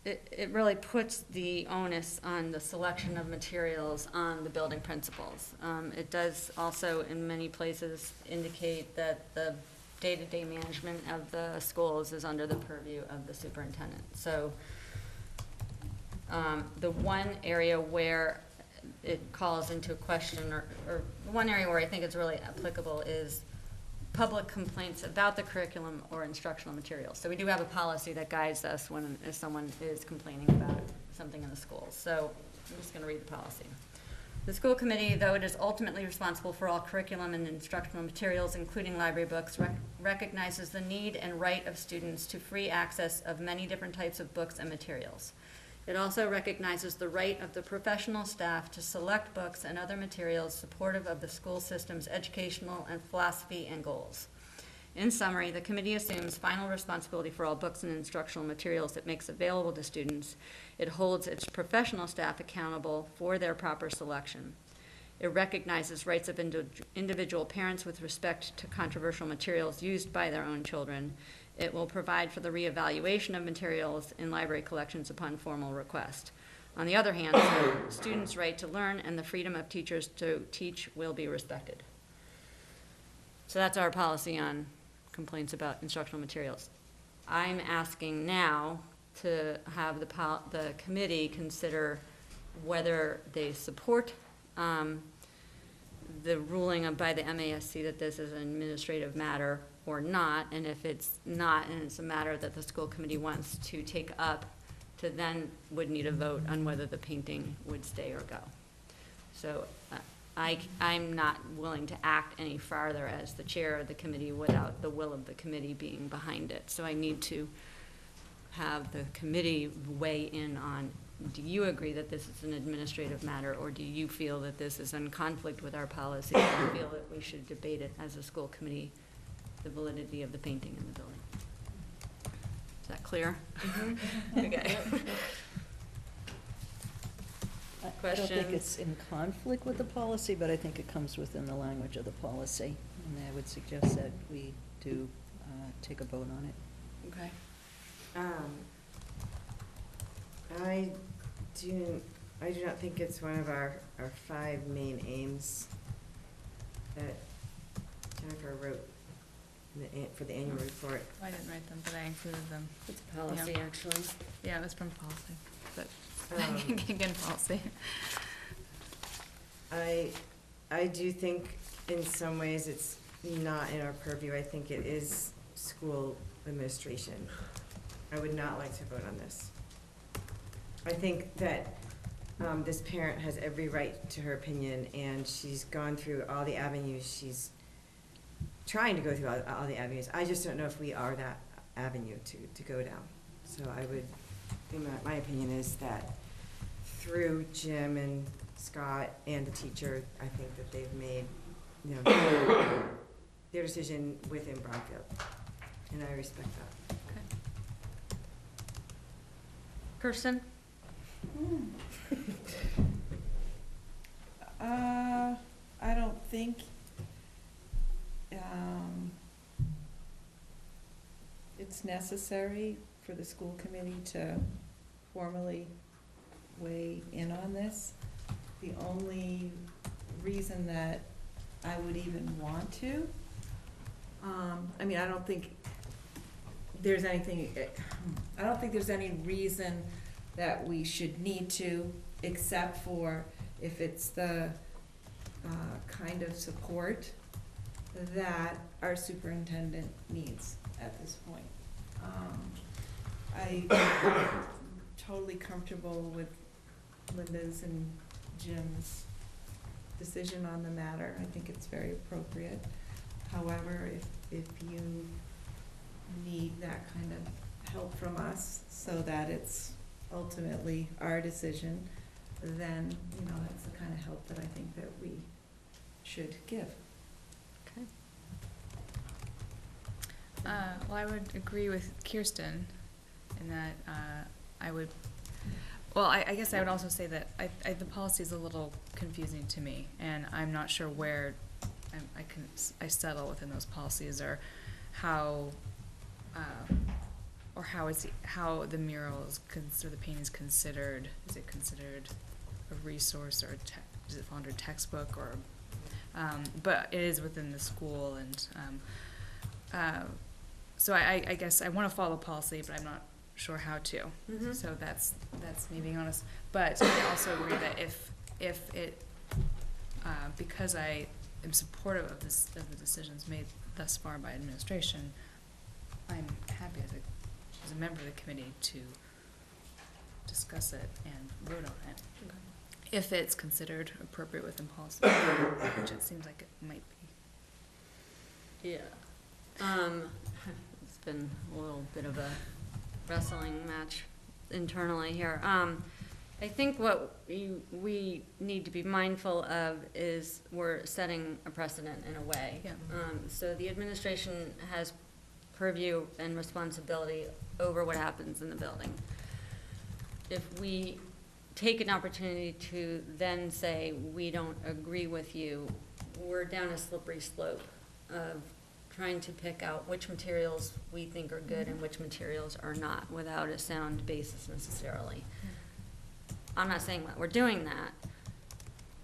it really puts the onus on the selection of materials on the building principals. It does also, in many places, indicate that the day-to-day management of the schools is under the purview of the superintendent. So the one area where it calls into question, or one area where I think it's really applicable, is public complaints about the curriculum or instructional materials. So we do have a policy that guides us if someone is complaining about something in the schools. So I'm just going to read the policy. The school committee, though it is ultimately responsible for all curriculum and instructional materials, including library books, recognizes the need and right of students to free access of many different types of books and materials. It also recognizes the right of the professional staff to select books and other materials supportive of the school system's educational and philosophy and goals. In summary, the committee assumes final responsibility for all books and instructional materials it makes available to students. It holds its professional staff accountable for their proper selection. It recognizes rights of individual parents with respect to controversial materials used by their own children. It will provide for the reevaluation of materials in library collections upon formal request. On the other hand, students' right to learn and the freedom of teachers to teach will be respected. So that's our policy on complaints about instructional materials. I'm asking now to have the committee consider whether they support the ruling by the MASC that this is an administrative matter or not, and if it's not, and it's a matter that the school committee wants to take up, to then would need a vote on whether the painting would stay or go. So I'm not willing to act any farther as the chair of the committee without the will of the committee being behind it. So I need to have the committee weigh in on, do you agree that this is an administrative matter, or do you feel that this is in conflict with our policy and feel that we should debate it as a school committee, the validity of the painting in the building? Is that clear? Okay. I don't think Questions? it's in conflict with the policy, but I think it comes within the language of the policy. And I would suggest that we do take a vote on it. Okay. I do not think it's one of our 5 main aims that Jennifer wrote for the annual report. I didn't write them, but I included them. It's a policy, Yeah. actually. Yeah, it was from policy, but, Um, again, policy. I do think in some ways it's not in our purview. I think it is school administration. I would not like to vote on this. I think that this parent has every right to her opinion, and she's gone through all the avenues. She's trying to go through all the avenues. I just don't know if we are that avenue to go down. So I would, my opinion is that through Jim and Scott and the teacher, I think that they've made, their decision within Bromfield, and I respect that. Kirsten? I don't think, it's necessary for the school committee to formally weigh in on this. The only reason that I would even want to, I don't think there's anything, I don't think there's any reason that we should need to, except for if it's the kind of support that our superintendent needs at this point. I'm totally comfortable with Linda's and Jim's decision on the matter. I think it's very appropriate. However, if you need that kind of help from us so that it's ultimately our decision, then, that's the kind of help that I think that we should give. Okay. Well, I would agree with Kirsten in that I guess I would also say that the policy is a little confusing to me, and I'm not sure where I settle within those policies, or how how the mural is the painting is considered. Is it considered a resource, or does it fall under textbook, or but it is within the school, and so I guess I want to follow policy, but I'm not sure how to. Mhm. So that's me being honest. But I also agree that if it because I am supportive of the decisions made thus far by administration, I'm happy as a member of the committee to discuss it and vote on it. If it's considered appropriate within policy, which it seems like it might be. Yeah. It's been a little bit of a wrestling match internally here. I think what we need to be mindful of is we're setting a precedent in a way. Yeah. So the administration has purview and responsibility over what happens in the building. If we take an opportunity to then say, we don't agree with you, we're down a slippery slope of trying to pick out which materials we think are good and which materials are not, without a sound basis necessarily. I'm not saying that we're doing that,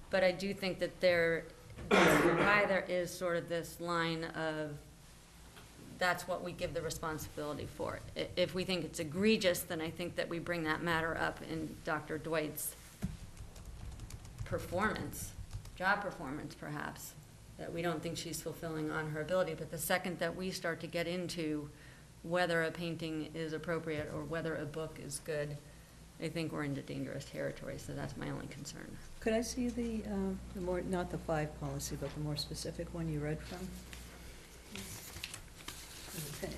but I do think that why there is sort of this line of, that's what we give the responsibility for. If we think it's egregious, then I think that we bring that matter up in Dr. Dwight's performance, job performance perhaps, that we don't think she's fulfilling on her ability. But the second that we start to get into whether a painting is appropriate or whether a book is good, I think we're into dangerous territory, so that's my only concern. Could I see the more, not the 5 policy, but the more specific one you read from?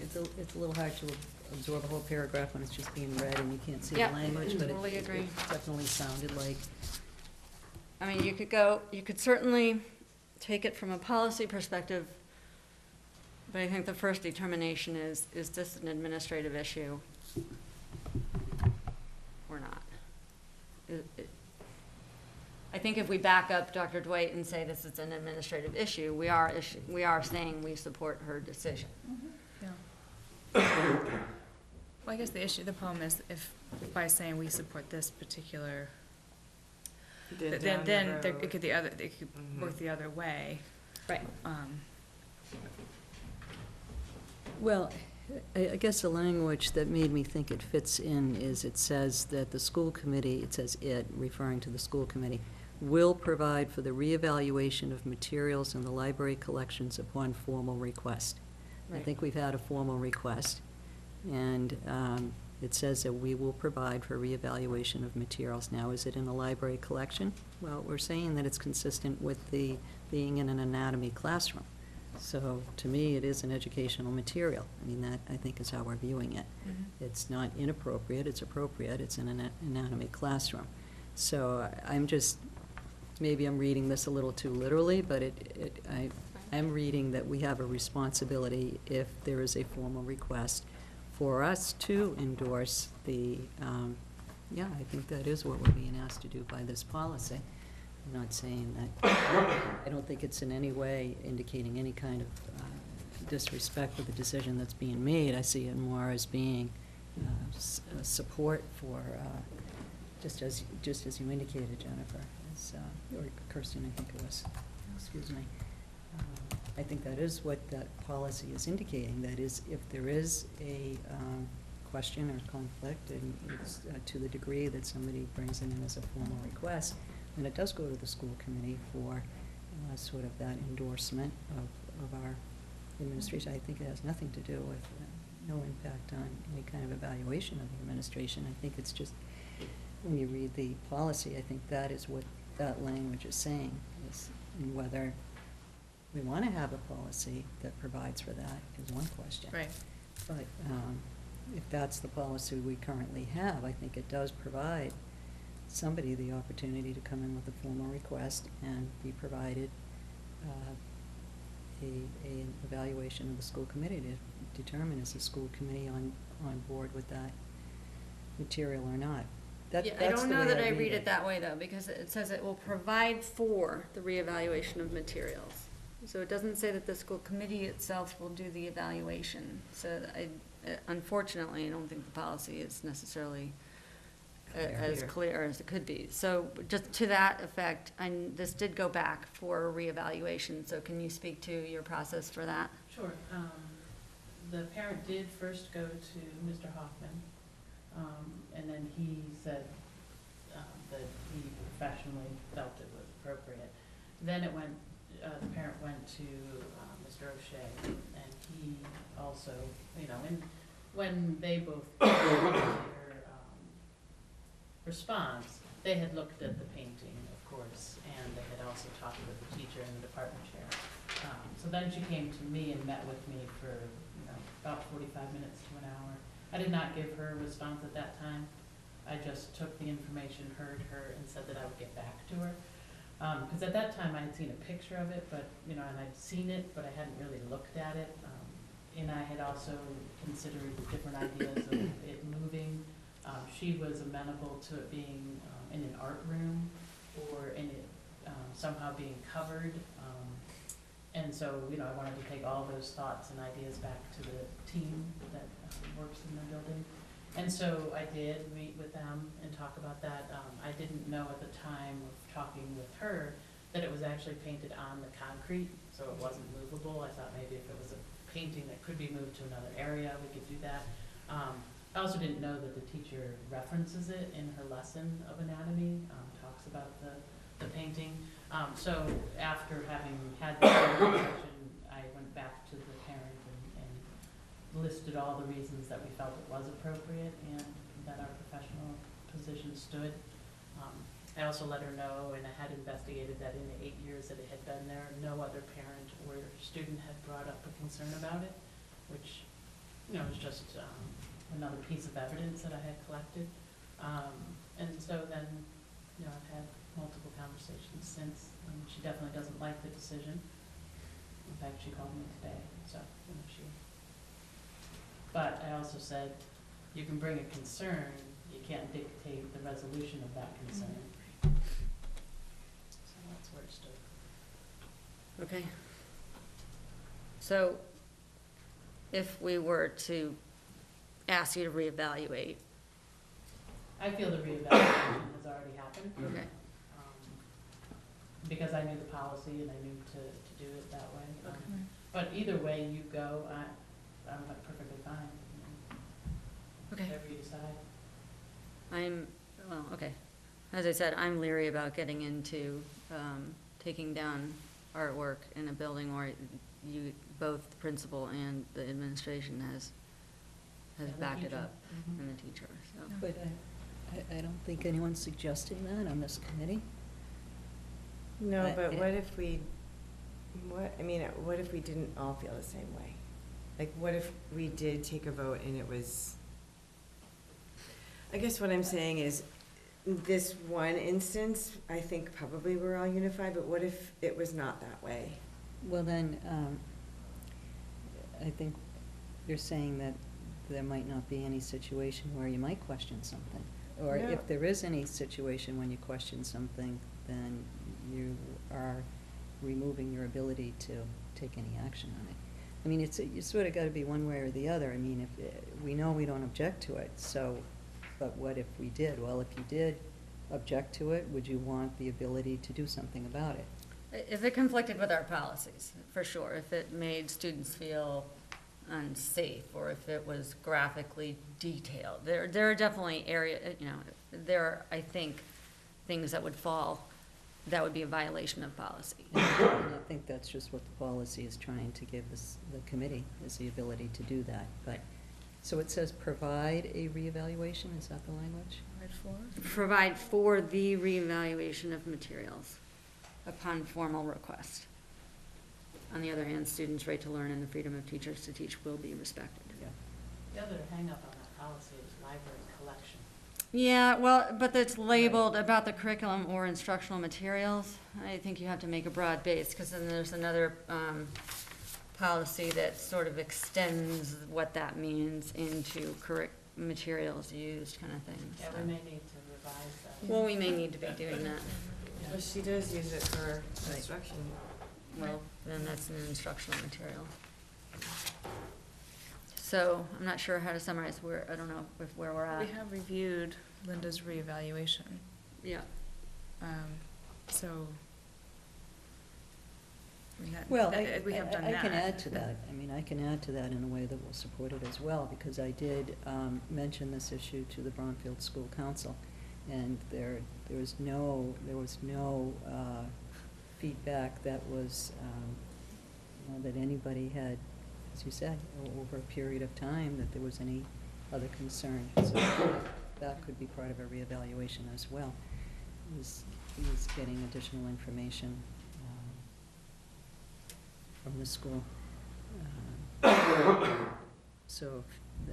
It's a little hard to absorb a whole paragraph when it's just being read and you can't see the Yep, language, but totally agree. it definitely sounded like, I mean, you could certainly take it from a policy perspective, but I think the first determination is this an administrative issue or not? I think if we back up Dr. Dwight and say this is an administrative issue, we are saying we support her decision. Yeah. Well, I guess the problem is if by saying we support this particular, then it could work the other way. Right. well, I guess the language that made me think it fits in is it says that the school committee, it says it, referring to the school committee, will provide for the reevaluation of materials in the library collections upon formal request. I Right. think we've had a formal request, and it says that we will provide for reevaluation of materials. Now, is it in a library collection? Well, we're saying that it's consistent with the being in an anatomy classroom. So, to me, it is an educational material. I mean, that, I think, is how we're viewing it. It's not inappropriate, it's appropriate, it's in an anatomy classroom. So, I'm just, maybe I'm reading this a little too literally, but I'm reading that we have a responsibility if there is a formal request for us to endorse the, I think that is what we're being asked to do by this policy. I'm not saying that, I don't think it's in any way indicating any kind of disrespect for the decision that's being made. I see it more as being support for, just as you indicated, Jennifer, or Kirsten, I think it was, excuse me. I think that is what that policy is indicating, that is, if there is a question or conflict, and it's to the degree that somebody brings it in as a formal request, then it does go to the school committee for sort of that endorsement of our administration. I think it has nothing to do with, no impact on any kind of evaluation of the administration. I think it's just, when you read the policy, I think that is what that language is saying, is whether we want to have a policy that provides for that is one question. Right. But if that's the policy we currently have, I think it does provide somebody the opportunity to come in with a formal request and be provided a evaluation of the school committee to determine is the school committee on board with that material or not. Yeah, I That's don't the know way that I read it that way, though, because it says it will provide for the reevaluation of materials. So it doesn't say that the school committee itself will do the evaluation. So unfortunately, I don't think the policy is necessarily as clear as it could be. So just to that effect, this did go back for reevaluation, so can you speak to your process for that? Sure. The parent did first go to Mr. Hoffman, and then he said that he professionally felt it was appropriate. Then it went, the parent went to Mr. O'Shea, and he also, and when they both gave their response, they had looked at the painting, of course, and they had also talked with the teacher and the department chair. So then she came to me and met with me for about 45 minutes to an hour. I did not give her a response at that time. I just took the information, heard her, and said that I would get back to her. Because at that time I had seen a picture of it, but, and I'd seen it, but I hadn't really looked at it. And I had also considered different ideas of it moving. She was amenable to it being in an art room or in it somehow being covered. And so, I wanted to take all those thoughts and ideas back to the team that works in the building. And so I did meet with them and talk about that. I didn't know at the time of talking with her that it was actually painted on the concrete, so it wasn't movable. I thought maybe if it was a painting that could be moved to another area, we could do that. I also didn't know that the teacher references it in her lesson of anatomy, talks about the the painting. So after having had the conversation, I went back to the parent and listed all the reasons that we felt it was appropriate and that our professional position stood. I also let her know, and I had investigated that in the 8 years that it had been there, no other parent or student had brought up a concern about it, which, you know, was just another piece of evidence that I had collected. And so then, you know, I've had multiple conversations since. She definitely doesn't like the decision. In fact, she called me today, so, you know, but I also said, you can bring a concern, you can't dictate the resolution of that concern. So that's where it stood. Okay. So if we were to ask you to reevaluate, I feel the reevaluation has already happened. okay, Because I knew the policy and I knew to do it that way. Okay. But either way you go, I'm perfectly fine. okay. Whatever you decide. Okay. As I said, I'm leery about getting into taking down artwork in a building where you, both the principal and the administration has And the backed it teacher. up, and the teacher, so. But I don't think anyone's suggesting that on this committee. No, but what if we, what if we didn't all feel the same way? Like, what if we did take a vote and it was, I guess what I'm saying is, this one instance, I think probably we're all unified, but what if it was not that way? Well, then, I think you're saying that there might not be any situation where you might question something. Or No. if there is any situation when you question something, then you are removing your ability to take any action on it. I mean, you sort of gotta be one way or the other. I mean, if, we know we don't object to it, so, but what if we did? Well, if you did object to it, would you want the ability to do something about it? If it conflicted with our policies, for sure, if it made students feel unsafe, or if it was graphically detailed, there are definitely there are, I think, things that would fall, that would be a violation of policy. And I think that's just what the policy is trying to give the committee, is the ability to do that. But, so it says provide a reevaluation, is that the language? Provide for the reevaluation of materials upon formal request. On the other hand, students' right to learn and the freedom of teachers to teach will be respected. Yeah. The other hang-up on that policy is library collection. Yeah, well, but it's labeled about the curriculum or instructional materials. I think you have to make a broad base, because then there's another policy that sort of extends what that means into materials used kind of thing. Yeah, so. we may need to revise that. Well, we may need to be doing that. Well, she does use it for instruction. Well, then that's an instructional material. So I'm not sure how to summarize I don't know where we're at. We have reviewed Linda's reevaluation, Yeah. so. I mean, Well, we have done that. I can add to that. I mean, I can add to that in a way that will support it as well, because I did mention this issue to the Brownfield School Council, and there was no feedback that was, that anybody had, as you said, over a period of time, that there was any other concern. So that could be part of a reevaluation as well, is getting additional information from the school. So,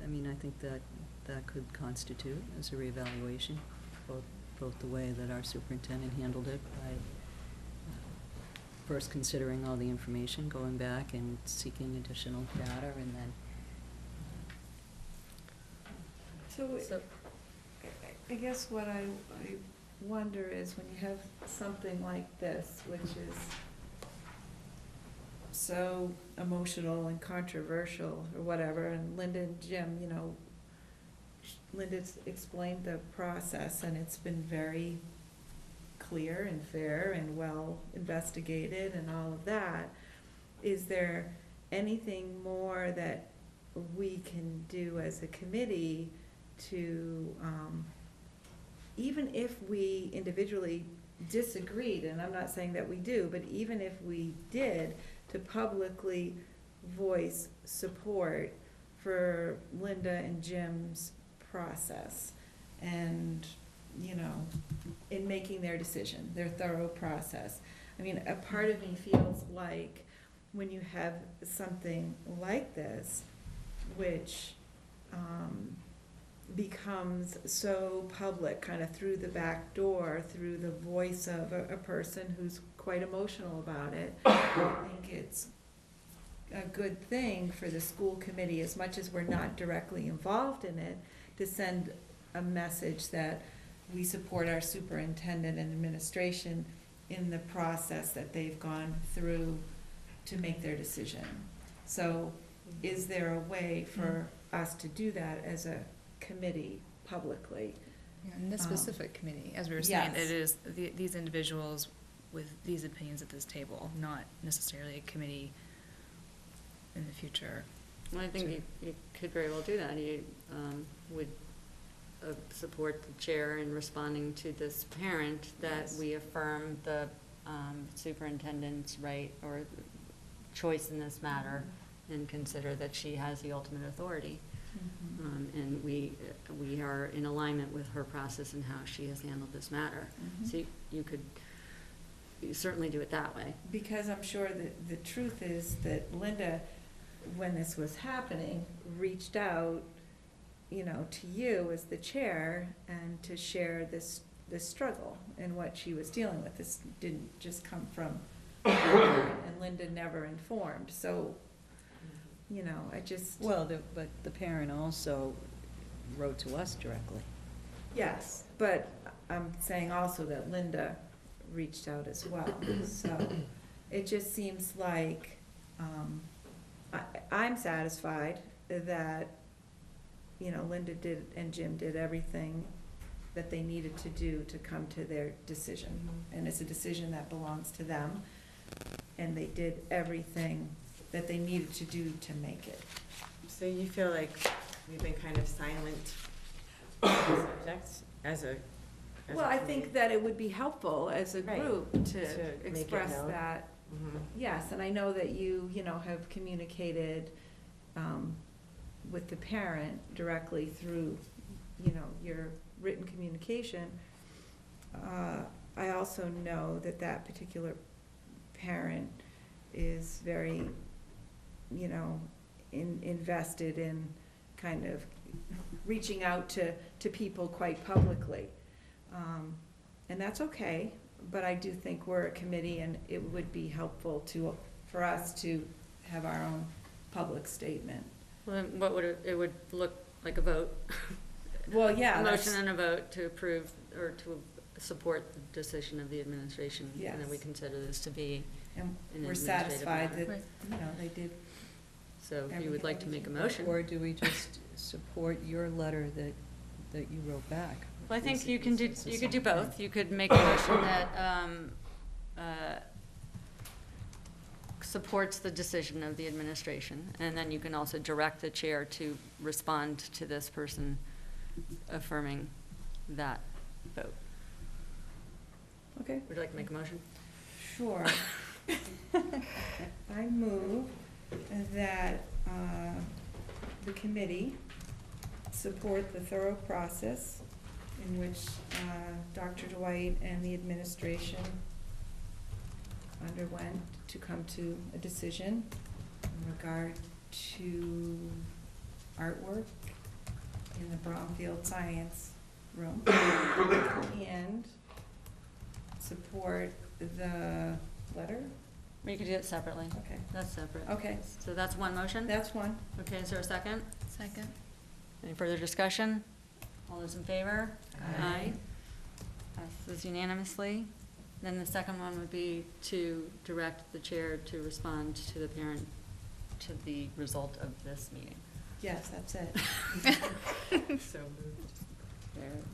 I mean, I think that could constitute as a reevaluation, both the way that our superintendent handled it by first considering all the information, going back and seeking additional data, and then. So, I guess what I wonder is when you have something like this, which is so emotional and controversial or whatever, and Linda and Jim, Linda's explained the process, and it's been very clear and fair and well investigated and all of that. Is there anything more that we can do as a committee to, even if we individually disagreed, and I'm not saying that we do, but even if we did, to publicly voice support for Linda and Jim's process and, you know, in making their decision, their thorough process. I mean, a part of me feels like when you have something like this, which becomes so public, kind of through the back door, through the voice of a person who's quite emotional about it, I think it's a good thing for the school committee, as much as we're not directly involved in it, to send a message that we support our superintendent and administration in the process that they've gone through to make their decision. So is there a way for us to do that as a committee publicly? In this specific committee, as we were saying, Yes. it is these individuals with these opinions at this table, not necessarily a committee in the future. Well, I think you could very well do that. You would support the chair in responding to this parent that Yes. we affirm the superintendent's right or choice in this matter and consider that she has the ultimate authority. And we are in alignment with her process and how she has handled this matter. So you could certainly do it that way. Because I'm sure that the truth is that Linda, when this was happening, reached out, you know, to you as the chair and to share this struggle and what she was dealing with. This didn't just come from her, and Linda never informed. So, you know, I just. Well, but the parent also wrote to us directly. Yes, but I'm saying also that Linda reached out as well. So it just seems like, I'm satisfied that, you know, Linda did and Jim did everything that they needed to do to come to their decision. And it's a decision that belongs to them, and they did everything that they needed to do to make it. So you feel like we've been kind of silent on the subject as a Well, I think that it would be helpful as a Right. group To to make it express known. that. Yes, and I know that you know, have communicated with the parent directly through, you know, your written communication. I also know that that particular parent is very, you know, invested in kind of reaching out to people quite publicly. And that's okay, but I do think we're a committee and it would be helpful for us to have our own public statement. Well, then what would it would look like a vote? Well, yeah. A that's- motion and a vote to approve or to support the decision of the administration. And then we Yes. consider this to be And an we're administrative satisfied matter. that, you know, they did. So if you would like to make a motion. Or do we just support your letter that you wrote back? Well, I think Is- you can do, is this you could do something- both. You could make a motion that supports the decision of the administration, and then you can also direct the chair to respond to this person affirming that vote. Okay. Would you like to make a motion? Sure. I move that the committee support the thorough process in which Dr. Dwight and the administration underwent to come to a decision in regard to artwork in the Bromfield Science Room, and support the letter. Or you could do it separately. Okay, That's separate. okay, So that's one motion? that's one. Okay, is there a second? Second. Any further discussion? All those in favor? Aye. Passes unanimously. Then the second one would be to direct the chair to respond to the parent to the result of this meeting. Yes, that's it. So moved.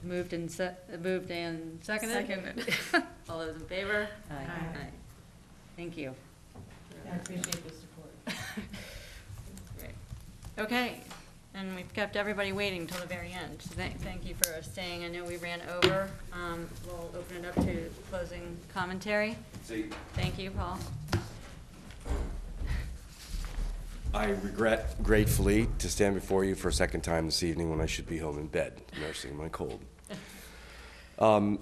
Moved and seconded? Seconded. All those in favor? Aye. Aye. Thank you. I appreciate the support. Great. Okay, And we've kept everybody waiting till the very end. So thank you for staying. I know we ran over. We'll open it up to closing commentary. Thank you, Paul. I regret gratefully to stand before you for a second time this evening when I should be home in bed, nursing my cold. Some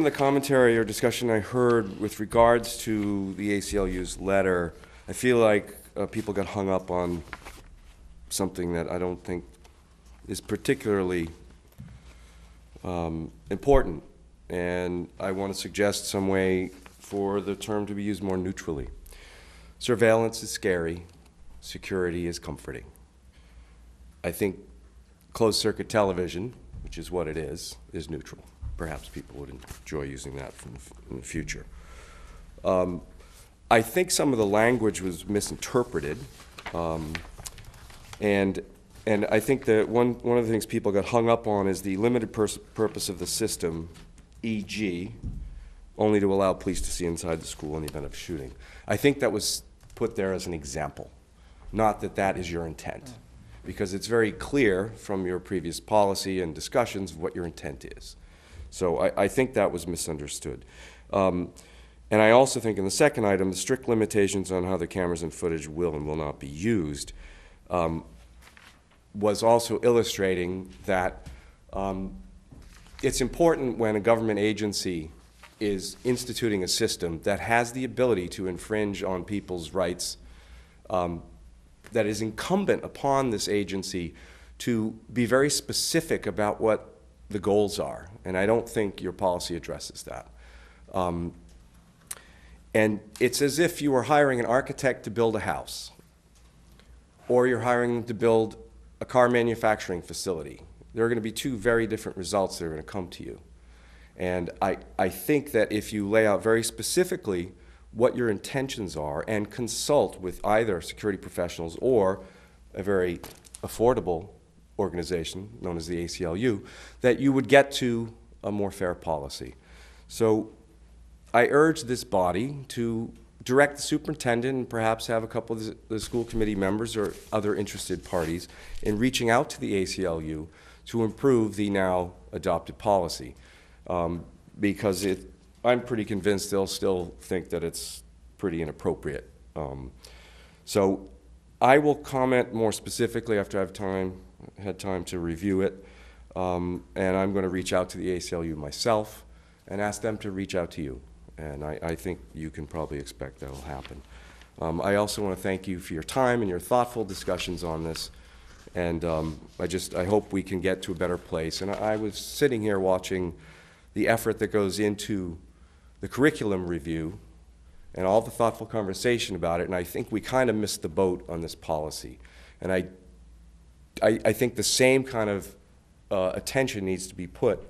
of the commentary or discussion I heard with regards to the ACLU's letter, I feel like people got hung up on something that I don't think is particularly important. And I want to suggest some way for the term to be used more neutrally. Surveillance is scary. Security is comforting. I think closed-circuit television, which is what it is neutral. Perhaps people would enjoy using that in the future. I think some of the language was misinterpreted, and I think that one of the things people got hung up on is the limited purpose of the system, e.g., only to allow police to see inside the school in the event of shooting. I think that was put there as an example, not that that is your intent, because it's very clear from your previous policy and discussions what your intent is. So I think that was misunderstood. And I also think in the second item, the strict limitations on how the cameras and footage will and will not be used was also illustrating that it's important when a government agency is instituting a system that has the ability to infringe on people's rights, that is incumbent upon this agency to be very specific about what the goals are. And I don't think your policy addresses that. And it's as if you were hiring an architect to build a house, or you're hiring them to build a car manufacturing facility. There are going to be two very different results that are going to come to you. And I think that if you lay out very specifically what your intentions are and consult with either security professionals or a very affordable organization known as the ACLU, that you would get to a more fair policy. So I urge this body to direct the superintendent and perhaps have a couple of the school committee members or other interested parties in reaching out to the ACLU to improve the now adopted policy. Because I'm pretty convinced they'll still think that it's pretty inappropriate. So I will comment more specifically after I've had time to review it, and I'm going to reach out to the ACLU myself and ask them to reach out to you. And I think you can probably expect that will happen. I also want to thank you for your time and your thoughtful discussions on this. And I hope we can get to a better place. And I was sitting here watching the effort that goes into the curriculum review and all the thoughtful conversation about it, and I think we kind of missed the boat on this policy. And I think the same kind of attention needs to be put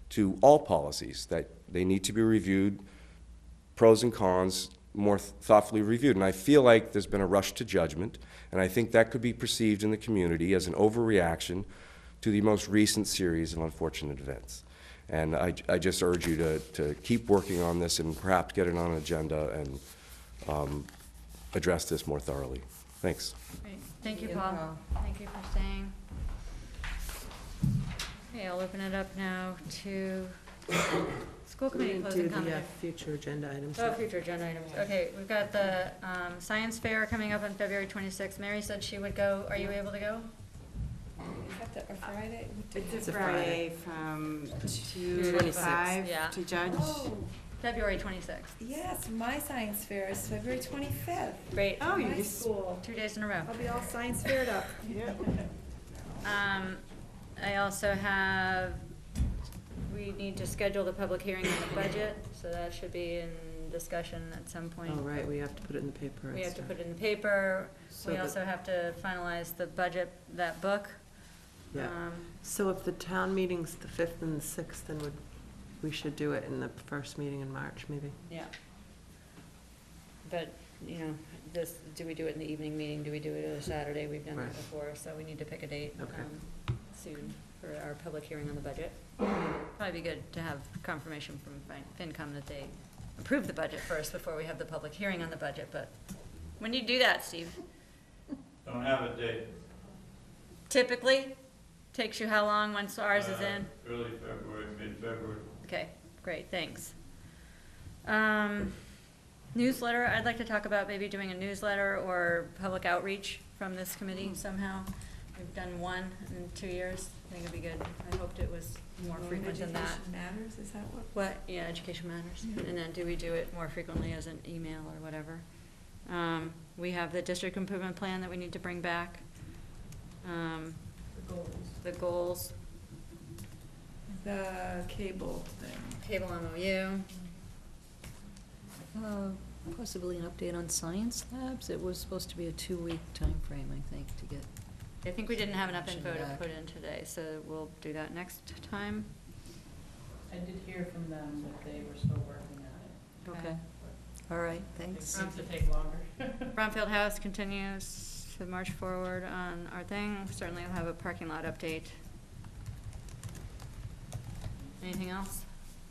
to all policies, that they need to be reviewed, pros and cons, more thoughtfully reviewed. And I feel like there's been a rush to judgment, and I think that could be perceived in the community as an overreaction to the most recent series of unfortunate events. And I just urge you to keep working on this and perhaps get it on an agenda and address this more thoroughly. Thanks. Great. Thank you, Paul. Thank you for staying. Okay, I'll open it up now to school committee closing Do comment. the future agenda items. Oh, future agenda items. Okay, we've got the science fair coming up on February 26th. Mary said she would go. Are you able to go? Is that a Friday? It's a a Friday. Friday from 2 to 26, 5 yeah. to judge. Oh, February 26th. yes, my science fair is February 25th. Great. Oh, you My just, school. 2 days in a row. I'll be all science faired up. I also have, we need to schedule the public hearing on the budget, so that should be in discussion at some point. Oh, right, we have to put it in the paper. We and have to stuff. put it in the paper. So We the- also have to finalize the budget, that book. Yeah. Um, So if the town meeting's the 5th and the 6th, then we should do it in the first meeting in March, maybe? Yeah. But, you know, do we do it in the evening meeting? Do we do it on a Saturday? We've done that Right. before, so we need to pick a date Okay. soon for our public hearing on the budget. Probably be good to have confirmation from FinCom that they approve the budget first before we have the public hearing on the budget, but when do you do that, Steve? Don't have a date. Typically, takes you how long once ours is in? Early February, mid-February. Okay, great, thanks. Newsletter, I'd like to talk about maybe doing a newsletter or public outreach from this committee somehow. We've done one in 2 years. I think it'd be good. I hoped it was more frequent than that. Education Matters, is that what? What? Yeah, Education Matters. Yeah. And then do we do it more frequently as an email or whatever? We have the district improvement plan that we need to bring back. The goals, The cable thing. cable MOU. Possibly an update on science labs. It was supposed to be a 2-week time frame, I think, to get. I think we didn't have enough info to Back. put in today, so we'll do that next time. I did hear from them that they were still working on it. Okay. All right, It thanks. seems to take longer. Brownfield House continues to march forward on our thing. Certainly we'll have a parking lot update. Anything else?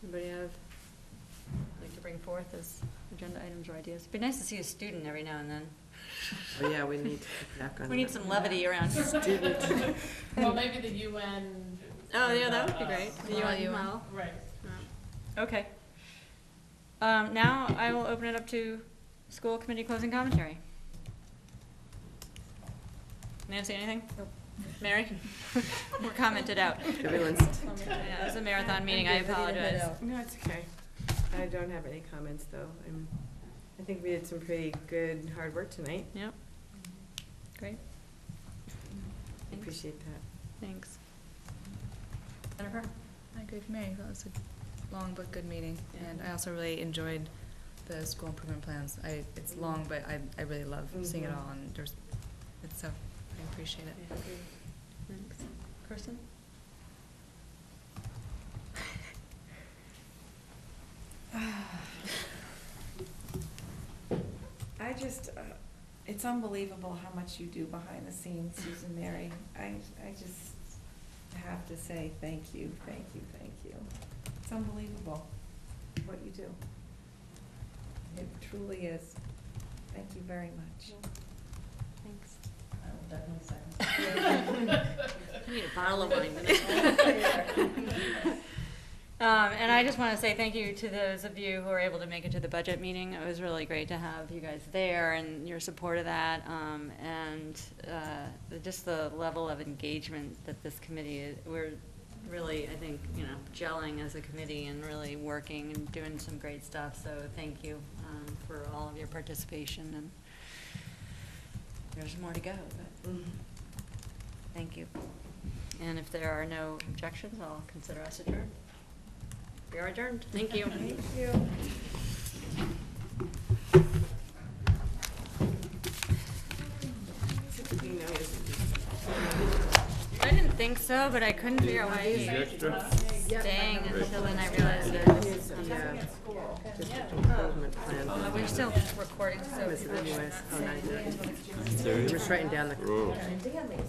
Anybody have, like to bring forth as agenda items or ideas? It'd be nice to see a student every now and then. Oh, yeah, we need to get back on We need that. some levity around student. Well, maybe the UN. Oh, yeah, that would be great. The Model UN model. Right. Okay. Now I will open it up to school committee closing commentary. Nancy, anything? Mary? We're commented out. Everyone's, Yeah, it was a marathon meeting, I apologize. No, it's okay. I don't have any comments, though. I think we did some pretty good, hard work tonight. Yep. Great. Thanks. Appreciate that. Thanks. Jennifer? I agree with Mary. That was a long but good meeting. And I also really enjoyed the school improvement plans. It's long, but I really love seeing it all, and it's so, I appreciate it. Thanks. Kirsten? I just, it's unbelievable how much you do behind the scenes, Susan Mary. I just have to say thank you, thank you, thank you. It's unbelievable what you do. It truly is. Thank you very much. Thanks. I will definitely second. I need a bottle of wine. And I just want to say thank you to those of you who were able to make it to the budget meeting. It was really great to have you guys there and your support of that. Just the level of engagement that this committee is, we're really, I think, gelling as a committee and really working and doing some great stuff. So thank you for all of your participation, and there's more to go, but thank you. And if there are no objections, I'll consider us adjourned. We are adjourned. Thank you. Thank you. I didn't think so, but I couldn't figure out why he was staying until then I realized that. here's the district improvement plan. We're still recording, so. This is anyways, oh, 9:30. We're just writing down the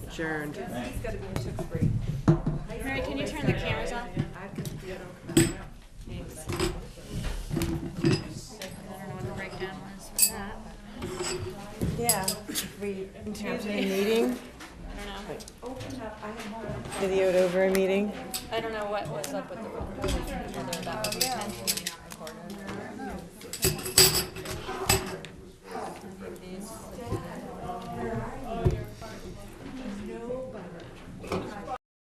adjourned. Mary, can you turn the cameras off? Thanks. I don't know what the breakdown was for that, but Yeah, we interrupted a meeting, I don't know. videoed over a meeting. I don't know what was up with the, whether that was intentional